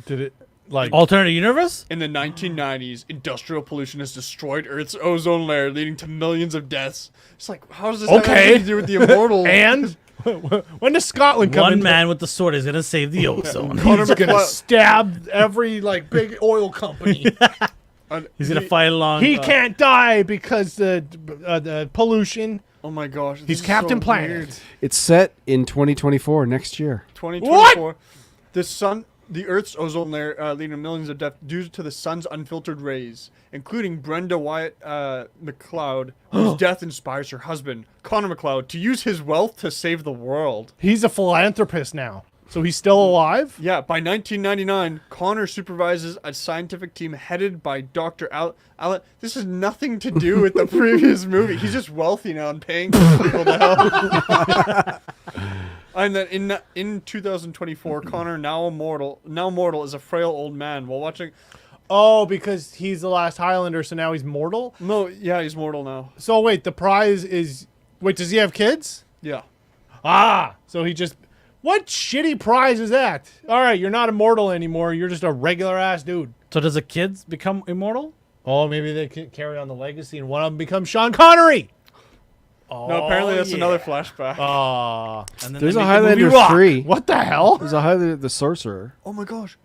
Did it like Alternative universe? In the 1990s, industrial pollution has destroyed Earth's ozone layer, leading to millions of deaths. It's like, how does this have Okay. anything to do with the immortal? and when does Scotland come One in? man with the sword is gonna save the ozone. Connor He's gonna McCloud- stab every like big oil company. He's gonna fight along. He can't die because the pollution. Oh my gosh. He's this is Captain so Planet. weird. It's set in 2024 next year. 2024. The Earth's ozone layer leading to millions of deaths due to the sun's unfiltered rays, including Brenda Wyatt McLeod, whose death inspires her husband, Connor McLeod, to use his wealth to save the world. He's a philanthropist now, so he's still alive. Yeah, by 1999, Connor supervises a scientific team headed by Dr. Allen. This has nothing to do with the previous movie. He's just wealthy now and paying people to help. And then in 2024, Connor, now mortal, is a frail old man while watching. Oh, because he's the last Highlander, so now he's mortal. No, yeah, he's mortal now. So wait, the prize is wait. Does he have kids? Yeah. Ah, so he just. What shitty prize is that? All right, you're not immortal anymore. You're just a regular ass dude. So does the kids become immortal? Oh, maybe they can carry on the legacy, and one of them becomes Sean Connery. No, apparently that's another flashback. And then There's they a make the movie Highlander rock. 3. What the hell? There's a Highlander the Sorcerer. Oh my gosh.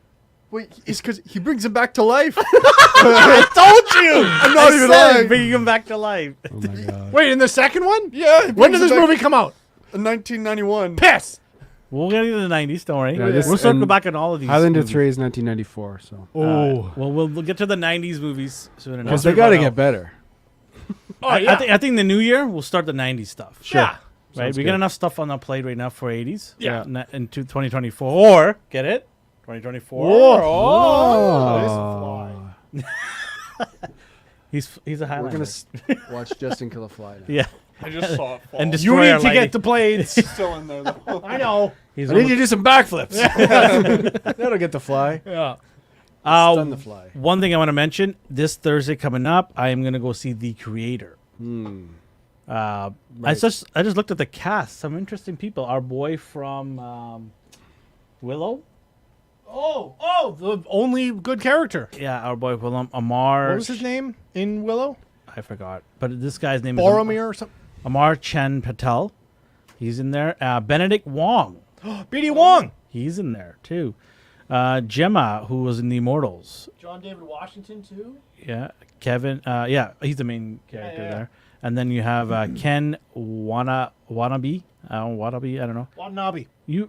Wait, it's because he brings him back to life. I told you. I'm not even said lying. bringing him back to life. Oh my god. Wait, in the second one? Yeah. When did this movie come out? 1991. Piss. We'll get into the 90s. Don't worry. Yeah, this- we'll circle and back on all of these. Highlander movies. 3 is 1994, so. Oh, Well, we'll get to the 90s movies soon enough. Because they got to get better. I think the new year we'll start the 90s stuff. Sure. Yeah. Right? Sounds we got good. enough stuff on the plate right now for 80s. Yeah. In 2024. Or, get it? 2024. Oh. He's a We're Highlander. going to watch Justin Kill a Fly now. Yeah. I just saw it fall. And You destroy need our to lighting. get the blades. Still in there though. I know. He's I need on you to do some backflips. That'll get the fly. Yeah. Stun the fly. One thing I want to mention, this Thursday coming up, I am going to go see The Creator. I just looked at the cast. Some interesting people. Our boy from Willow. Oh, the only good character. Yeah, our boy Willem Amar. What was his name in Willow? I forgot. But this guy's name Boromir or something? is Amar Chen Patel. He's in there. Benedict Wong. B.D. Wong. He's in there too. Gemma, who was in The Immortals. John David Washington, too? Yeah. Kevin. Yeah, he's the main character yeah. there. And then you have Ken Wanabe. Wanabe. I don't know. Watanabe.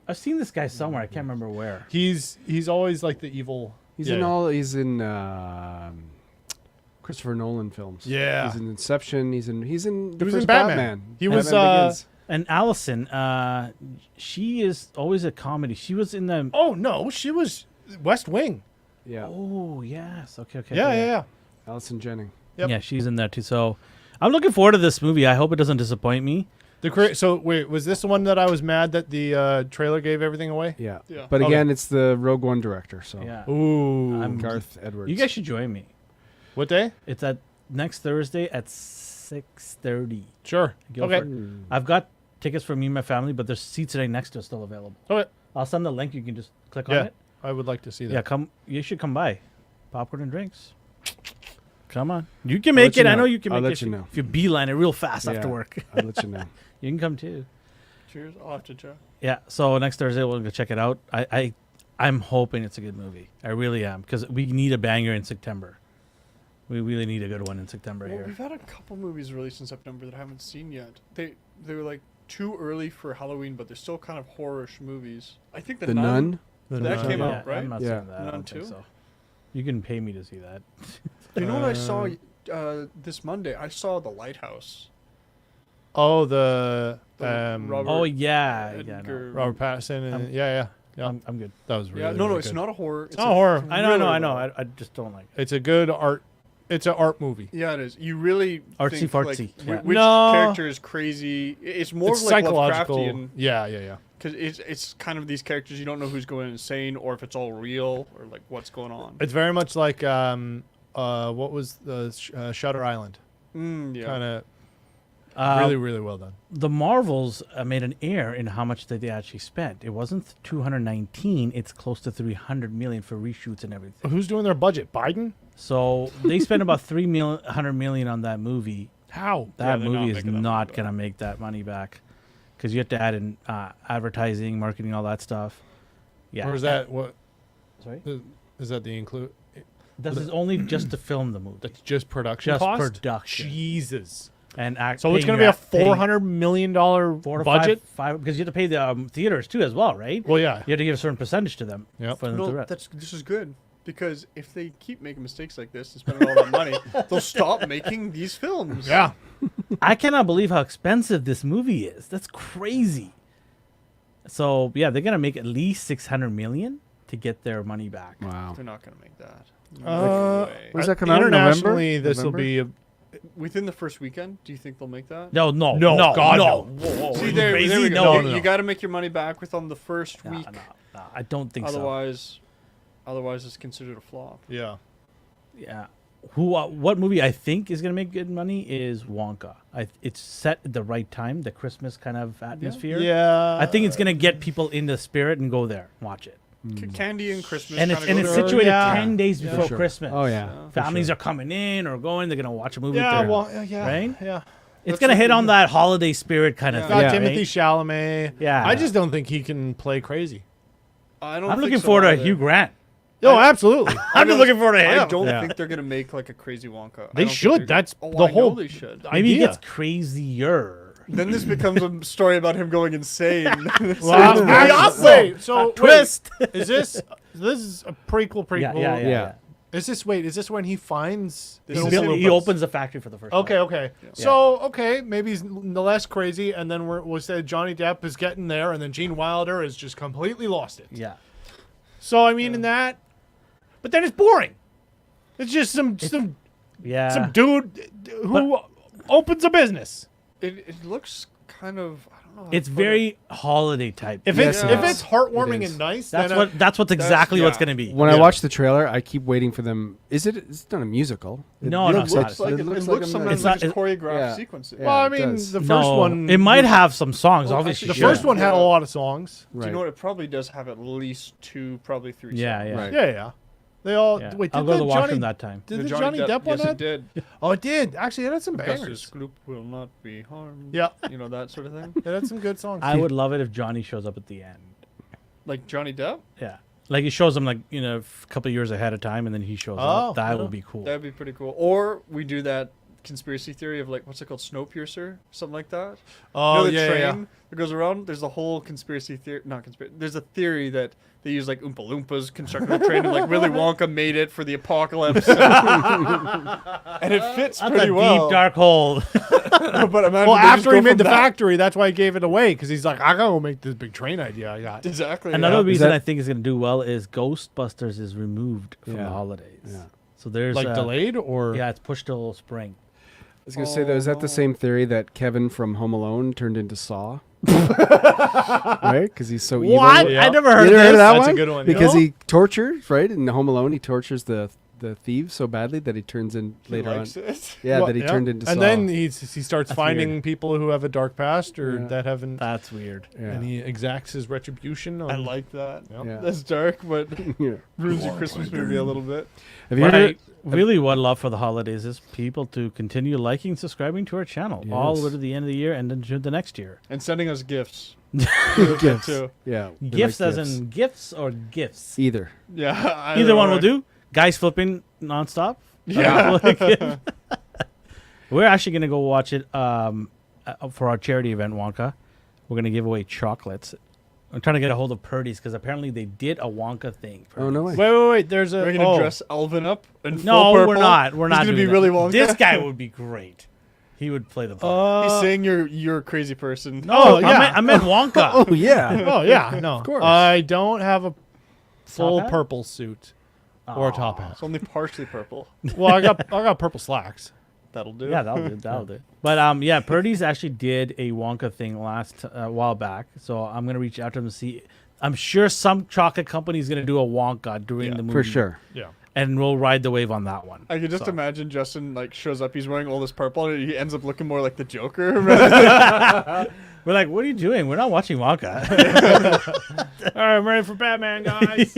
I've seen this guy somewhere. I can't remember where. He's always like the evil. He's Yeah. in Christopher Nolan films. Yeah. He's in Inception. He's in He was in first Batman. He was, Batman Begins. And Allison, she is always a comedy. She was in the. Oh, no. She was West Wing. Yeah. Oh yes. Okay. Yeah. Allison Jennings. Yep. Yeah, she's in there too. So, I'm looking forward to this movie. I hope it doesn't disappoint me. So, wait, was this the one that I was mad that the trailer gave everything away? Yeah. Yeah. But Okay. again, it's the Rogue One director, so. Yeah. Ooh. I'm- Garth Edwards. You guys should join me. What day? It's at next Thursday at 6:30. Sure. Guildford. Okay. I've got tickets for me and my family, but there's seats right next to us still available. Okay. I'll send the link. You can just click on Yeah. it. I would like to see that. Yeah, come. You should come by. Popcorn and drinks. Come on. You can I'll make let it. you I know know. you can I'll make let it. you know. If you beeline it real fast after Yeah. work, I'll let you know. you can come too. Cheers. I'll have to check. Yeah. So next Thursday we'll go check it out. I'm hoping it's a good movie. I really am because we need a banger in September. We really need a good one in September Well, here. we've had a couple movies released in September that I haven't seen yet. They were like too early for Halloween, but they're still kind of horror-ish movies. I think The Nun? That came Yeah, out, right? I'm not Yeah. seeing that. I None don't think too? so. You can pay me to see that. You know what I saw this Monday? I saw The Lighthouse. Oh, the Robert Oh yeah, Edgar- Robert Pattinson. And, yeah. I'm good. That was really. Yeah, no, really it's good. not a horror. It's not a horror. I know, thriller, I know. though. I just don't like it. It's a good art. It's an art movie. Yeah, it is. You really Artsy think, fartsy, like, yeah. which No. character is crazy? It's more It's of like psychological. Lovecraftian Yeah. because it's kind of these characters you don't know who's going insane or if it's all real or like what's going on. It's very much like what was the Shutter Island? Yeah. Kind of Uh, really well done. The Marvels made an error in how much that they actually spent. It wasn't 219; it's close to 300 million for reshoots and everything. Who's doing their budget? Biden? So they spent about 300 million on that movie. How? That they're not movie is making that money not back. gonna make that money back because you have to add in advertising, marketing, all that stuff. Yeah. Or is that what? Sorry? Is that the include? This is only just to film the movie. That's just production Just cost. production. Jesus. And So it's going to be a $400 million budget. five because you have to pay the theaters too as well, right? Well, yeah. You have to give a certain percentage to them. Yep. For them to No, rent. this is good because if they keep making mistakes like this and spending all that money, they'll stop making these films. Yeah. I cannot believe how expensive this movie is. That's crazy. So yeah, they're gonna make at least 600 million to get their money back. Wow. They're not going to make that. Uh, No way. When's that come out? November? Internationally, this will November? be. Within the first weekend, do you think they'll make that? No, No, God, no. Whoa, See, are you there crazy? we go. No, no. You got to make your money back within the first no, week. no, I don't think Otherwise, it's considered a flop. Yeah. so. Yeah. What movie I think is gonna make good money is Wonka. It's set at the right time, the Christmas kind of atmosphere. Yeah. I think it's gonna get people in the spirit and go there, watch it. Candy and Christmas. And it's kinda go situated Yeah. 10 days Yeah. before Sure. Christmas. Oh yeah. Yeah. Families are coming in or going. They're gonna watch a movie. Yeah. with their, Well. Yeah. Right? Yeah. it's That's gonna hit something on that holiday spirit kind of Yeah. thing. Got Yeah. Timothy right? Chalamet. Yeah. I just don't think he can play crazy. I don't I'm think looking so forward to either. Hugh Grant. No, absolutely. I'm just looking forward to him. I don't Yeah. think they're gonna make like a crazy Wonka. I They don't think should. they're- That's oh, the I whole- know they should. Maybe he idea. gets crazier. Then this becomes a story about him going insane. Well, wait, so Twist. wait, is this is a prequel? Yeah, yeah, yeah. Yeah. yeah. Is this when he finds? This the is- Oompa He Loompas? opens the factory for the first Okay, time. okay. So maybe he's less crazy, and then we'll say Johnny Depp is getting there, and then Gene Wilder has just completely lost it. Yeah. So I mean, in that, but then it's boring. It's just some Yeah. some dude who opens a business. It looks kind of. I don't know. how It's to put it. very holiday type. If Yes, it's it if is. it's heartwarming It is. and nice, That's then what's exactly what's yeah. gonna be. When Yeah. I watch the trailer, I keep waiting for them. It's not a musical. No, no, It it's looks not. like it looks looks like a- sometimes It's like not- it's choreographed yeah. sequences. Yeah. well, I it mean, does. the first No, one it might have some songs. Well, obviously, The Yeah. first one had a Yeah. lot of songs. Do you know what? It probably does have at least 2, probably 3. Yeah, songs. yeah. Right. Yeah. They all yeah. wait. I'll Did go to the the Johnny washroom that time. Did the Johnny Depp one? Yes, have- it did. Oh, it did. Actually, it had some Because bangers. Gloop will not be harmed. Yeah, You know, that sort of thing. it had some good songs. I would love it if Johnny shows up at the end. Like Johnny Depp? Yeah. Like he shows them like, a couple of years ahead of time and then he shows Oh, up. That yeah. would be cool. That'd be pretty cool. Or we do that conspiracy theory of like, what's it called? Snowpiercer? Something like that? Oh, the yeah, train yeah. that goes around? There's a whole conspiracy theory. Not conspiracy. There's a theory that they use like Oompa Loompas constructing the train and like Willy Wonka made it for the apocalypse. And it fits That's pretty a well. deep dark hole. But imagine Well, they just after go he made from the that- factory, that's why he gave it away because he's like, I gotta go make this big train idea I got. Exactly. Another yeah. reason that- I think is going to do well is Ghostbusters is removed from the Yeah. holidays. Yeah. So there's Like delayed or Yeah, it's pushed till spring. I was gonna say though, is that Oh. the same theory that Kevin from Home Alone turned into Saw? Right? Because he's so What? evil. Yeah. I never You heard never of heard of this. that That's a one? good one, Because yeah. he tortures, right? In Home Alone, he tortures the thief so badly that he turns in He later on. likes it. Yeah, Well, that he turned into Saw. and then he starts That's finding weird. people who have a dark past or Yeah. that haven't, That's weird. yeah. and he exacts his retribution. On, I like that. Yep. Yeah. That's dark, but Yeah. ruins your Christmas movie a little bit. Have you What heard? I really would love for the holidays is people to continue liking, subscribing to our channel all the way Yes. to the end of the year and then to the next year. And sending us gifts. Gifts. Too. Yeah. we Gifts like as gifts. in gifts or gifts? Either. Yeah. Either one will do. Guys flipping nonstop. Yeah. We're actually going to go watch it for our charity event, Wonka. We're going to give away chocolates I'm trying to get a hold of Purdy's because apparently they did a Wonka thing. Oh no way. Wait. There's a. We're gonna dress Alvin up in No, full purple. we're not. We're not. He's gonna doing be that. really Wonka. This guy would be great. He would play the part. He's saying you're a crazy person. No, yeah. I meant Wonka. Oh yeah. Oh yeah, no. Of course. I don't have a full hat? purple suit or a top hat. It's only partially purple. Well, I got purple slacks. That'll do. Yeah, that'll do. But yeah, Purdy's actually did a Wonka thing last while back, so I'm gonna reach out to him and see. I'm sure some chocolate company is gonna do a Wonka during the movie For sure. Yeah. and we'll ride the wave on that one. I could just So. imagine Justin like shows up. He's wearing all this purple, and he ends up looking more like the Joker. We're like, what are you doing? We're not watching Wonka. All right, I'm ready for Batman, guys.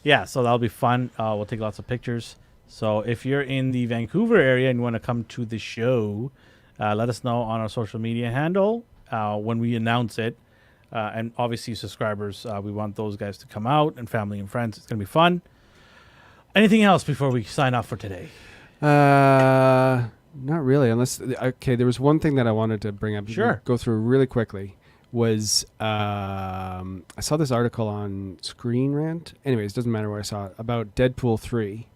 Yeah, so that'll be fun. We'll take lots of pictures. So if you're in the Vancouver area and you want to come to the show, let us know on our social media handle when we announce it. And obviously subscribers, we want those guys to come out, and family and friends. It's going to be fun. Anything else before we sign off for today? Not really, unless okay. There was one thing that I wanted to bring up. Sure. Go through really quickly. Was I saw this article on Screen Rant. Anyways, doesn't matter where I saw it, about Deadpool 3,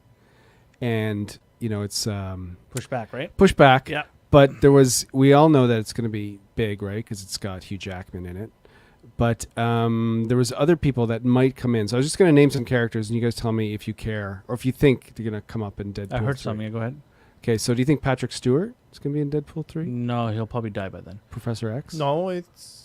and it's Pushback, right? pushback. Yeah. But we all know that it's going to be big, right? Because it's got Hugh Jackman in it. But there was other people that might come in. So I was just going to name some characters, and you guys tell me if you care or if you think they're going to come up in Deadpool. I heard 3. something. Yeah, go ahead. Okay, so do you think Patrick Stewart is going to be in Deadpool 3? No, he'll probably die by then. Professor X? No, it's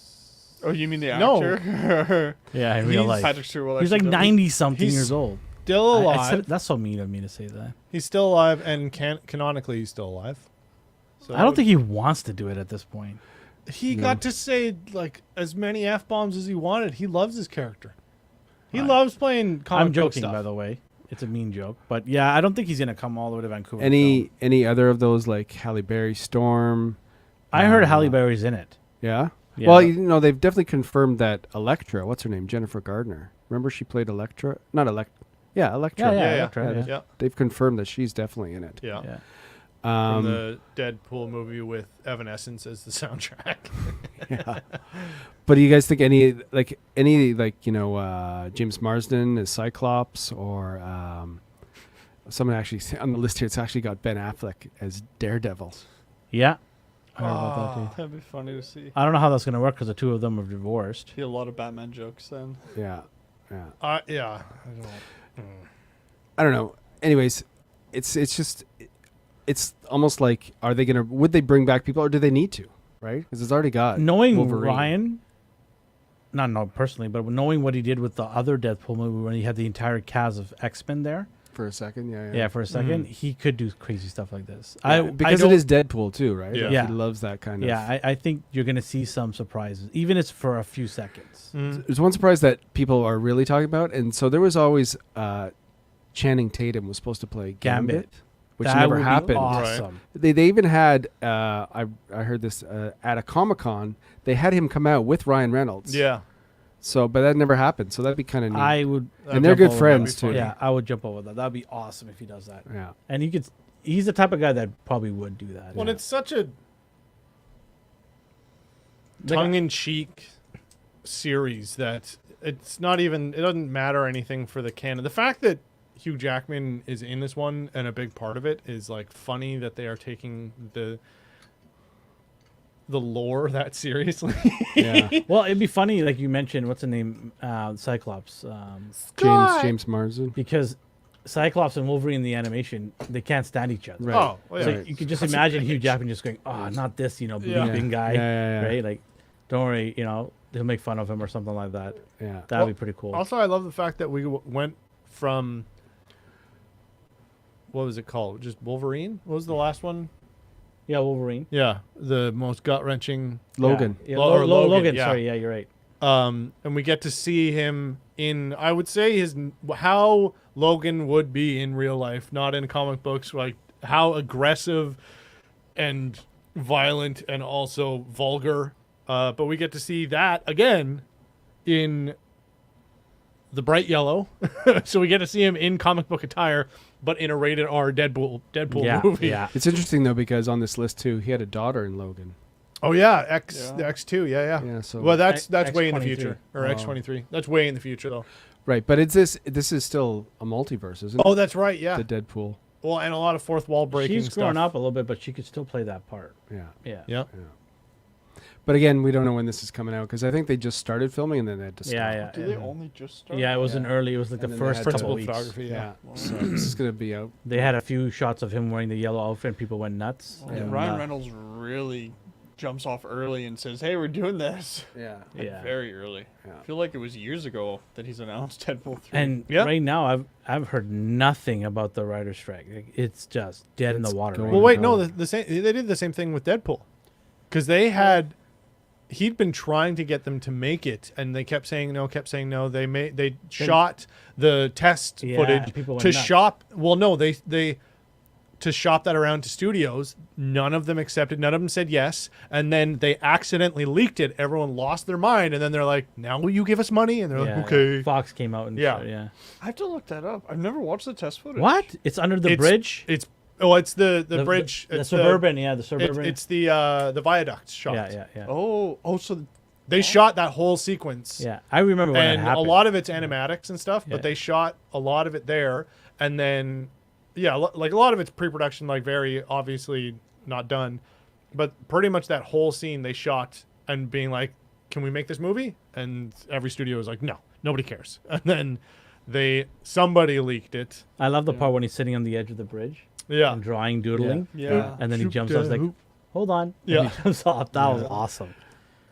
Oh, you mean the No. actor? Yeah, in real He's life. Patrick Stewart. will He's like actually do it. 90-something He's years old. still I alive. said, that's so mean of me to say that. He's still alive, and canonically, he's still alive. So I don't think he wants to do it at this point. he got to say like as many f-bombs as he wanted. He loves his character. He Right. loves playing comic I'm book joking, stuff. by the way. It's a mean joke. But yeah, I don't think he's going to come all the way to Vancouver. to film. Any other of those, like Halle Berry, Storm? I heard Halle Berry's in it. Yeah? Yeah. Well, they've definitely confirmed that Elektra, what's her name? Jennifer Gardner. Remember she played Elektra? Not Elektra. Yeah, Elektra. Yeah, Yeah, Electra, yeah. Yeah, They've confirmed that she's definitely in it. yeah. yeah. From the Deadpool movie with Evanescence as the soundtrack. Yeah. But do you guys think any James Marsden as Cyclops, or someone actually on the list here? It's actually got Ben Affleck as Daredevil. Yeah. I heard about that too. That'd be funny to see. I don't know how that's going to work because the two of them are divorced. Be a lot of Batman jokes then. Yeah, yeah. Yeah. I don't know. Anyways, it's just it's almost like would they bring back people, or do they need to? Right? Because it's already got Knowing Wolverine. Ryan, not personally, but knowing what he did with the other Deadpool movie when he had the entire cast of X-Men there, for a second. Yeah, yeah, for a second, he could do crazy stuff like this. Yeah, because it don't- is Deadpool too, right? Yeah. Like, Yeah. he loves that kind of. Yeah, I think you're going to see some surprises, even if it's for a few seconds. There's one surprise that people are really talking about, and so there was always Channing Tatum was supposed to play Gambit, which That never would be happened. awesome. They even had I heard this at a Comic-Con. They had him come out with Ryan Reynolds. Yeah. So, but that never happened. So that'd be kind of neat. I would. and they're jump good over friends that. too. Yeah, I would jump over that. That'd be awesome if he does that. Yeah. And he's the type of guy that probably would do that. Well, it's such a Like, tongue-in-cheek series that it's not even. It doesn't matter anything for the canon. The fact that Hugh Jackman is in this one and a big part of it is like funny that they are taking the lore that seriously. Yeah. well, it'd be funny, like you mentioned, what's the name? Cyclops. James Marsden. Because Cyclops and Wolverine in the animation, they can't stand each other. Right. Oh, well, yeah. So Right. you could just imagine Hugh Jackman just going, "Oh, not this," Yeah. bleeping guy, Yeah. right? Like, don't worry, they'll make fun of him or something like that. Yeah. That'd be pretty cool. Also, I love the fact that we went from what was it called? Just Wolverine? What was the last one? Yeah, Wolverine. Yeah, the most gut-wrenching. Logan. Yeah, Or Logan, Logan. yeah. Sorry, yeah, you're right. And we get to see him in, I would say, how Logan would be in real life, not in comic books, like how aggressive and violent and also vulgar. But we get to see that again in the bright yellow. So we get to see him in comic book attire, but in a rated R Deadpool Yeah, movie. yeah. It's interesting though, because on this list too, he had a daughter in Logan. Oh yeah, Yeah. the X2. Yeah. Yeah. So Well, that's X- way in the X23. future, or Oh. X23. That's way in the future though. right, but this is still a multiverse, isn't Oh, that's right. Yeah. it? The Deadpool. Well, and a lot of fourth wall breaking She's grown stuff. up a little bit, but she could still play that part. Yeah. Yeah. Yeah. But again, we don't know when this is coming out because I think they just started filming and then they had to stop. Yeah. Did they only just start? Yeah, it was an Yeah. early. It was like And the then they first had couple Principal weeks. photography. Yeah. Yeah. So this is gonna be out. They had a few shots of him wearing the yellow outfit, and people went nuts. Well, and, Ryan Reynolds really jumps off early and says, "Hey, we're doing this." Yeah. Like, Yeah. very early. Yeah. I feel like it was years ago that he's announced Deadpool 3. And Yeah. right now, I've heard nothing about the writer's strike. Like, it's just dead in It's the water. going right Well, wait, now. no, the same. They did the same thing with Deadpool, because they had. He'd been trying to get them to make it, and they kept saying no. They shot the test Yeah, footage people went to nuts. shop. Well, no, they to shop that around to studios. None of them accepted. None of them said yes, and then they accidentally leaked it. Everyone lost their mind, and then they're like, "Now will you give us money?" And they're Yeah, like, "Okay." Fox came out and Yeah. yeah. I have to look that up. I've never watched the test footage. What? It's under the bridge. It's it's the bridge. The It's suburban. Yeah, the suburban. It's the viaduct shot. yeah. Oh, so They shot that whole sequence. Yeah, I remember when it And a happened. lot of it's animatics and stuff, Yeah. but they shot a lot of it there, and then like a lot of it's pre-production, like very obviously not done, but pretty much that whole scene they shot and being like, "Can we make this movie?" And every studio was like, "No, nobody cares." And then somebody leaked it. I love the part when he's sitting on the edge of the bridge Yeah, and drawing, doodling, yeah. and then he Shoot jumps the off. Like, hoop. hold on. Yeah. And he jumps off. That was awesome.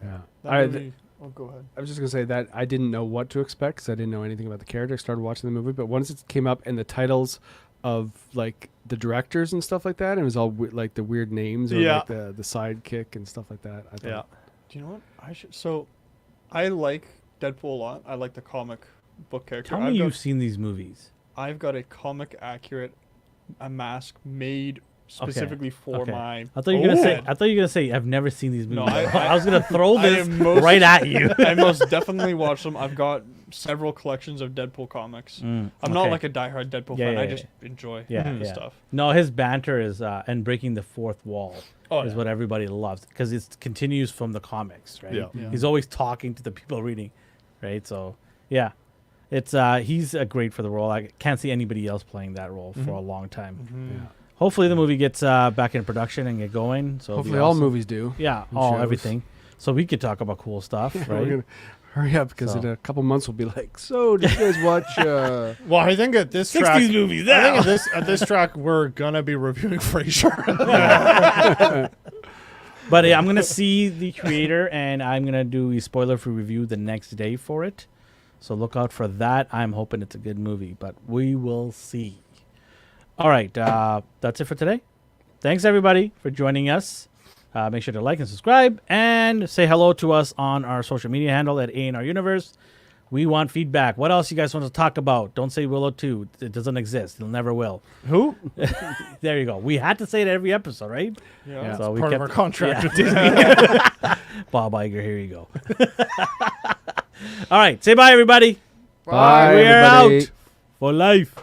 Yeah. That All right, movie- oh, go ahead. I was just gonna say that I didn't know what to expect because I didn't know anything about the character. I started watching the movie, but once it came up and the titles of like the directors and stuff like that, and it was all like the weird names or Yeah. like the sidekick and stuff like that. I thought, yeah. Do you know what? So, I like Deadpool a lot. I like the comic book character. Tell me you've seen these movies. I've got a comic accurate mask made specifically for Okay. my. I thought you were gonna say. Oh. I thought you were gonna say I've never seen these No, movies. I- I was gonna throw I this am most- right at you. I most definitely watch them. I've got several collections of Deadpool comics. I'm not okay. like a diehard Deadpool Yeah, fan. yeah, I yeah. just enjoy Yeah, the yeah. stuff. No, his banter is and breaking the fourth wall Oh, is yeah. what everybody loves because it continues from the comics, right? Yeah. Yeah. He's always talking to the people reading, right? So yeah, it's he's great for the role. I can't see anybody else playing that role for a long time. Yeah. Hopefully the movie gets back in production and get going. So it'll be Hopefully all awesome. movies do. Yeah, and all shows. everything. So we could talk about cool stuff, We're right? gonna hurry up because in So. a couple months we'll be like, so did you guys watch? Well, I think at this track, movies I think at this track we're gonna be reviewing Frasier. But yeah, I'm gonna see the creator and I'm gonna do a spoiler-free review the next day for it. So look out for that. I'm hoping it's a good movie, but we will see. All right, that's it for today. Thanks everybody for joining us. Make sure to like and subscribe and say hello to us on our social media handle at A&R Universe. We want feedback. What else you guys want to talk about? Don't say Willow 2. It doesn't exist. It never will. Who? There you go. We had to say it every episode, right? Yeah. So we Part of kept our contract yeah. with Disney. Bob Iger, here you go. All right, say bye, everybody. Bye, We're everybody. out for life.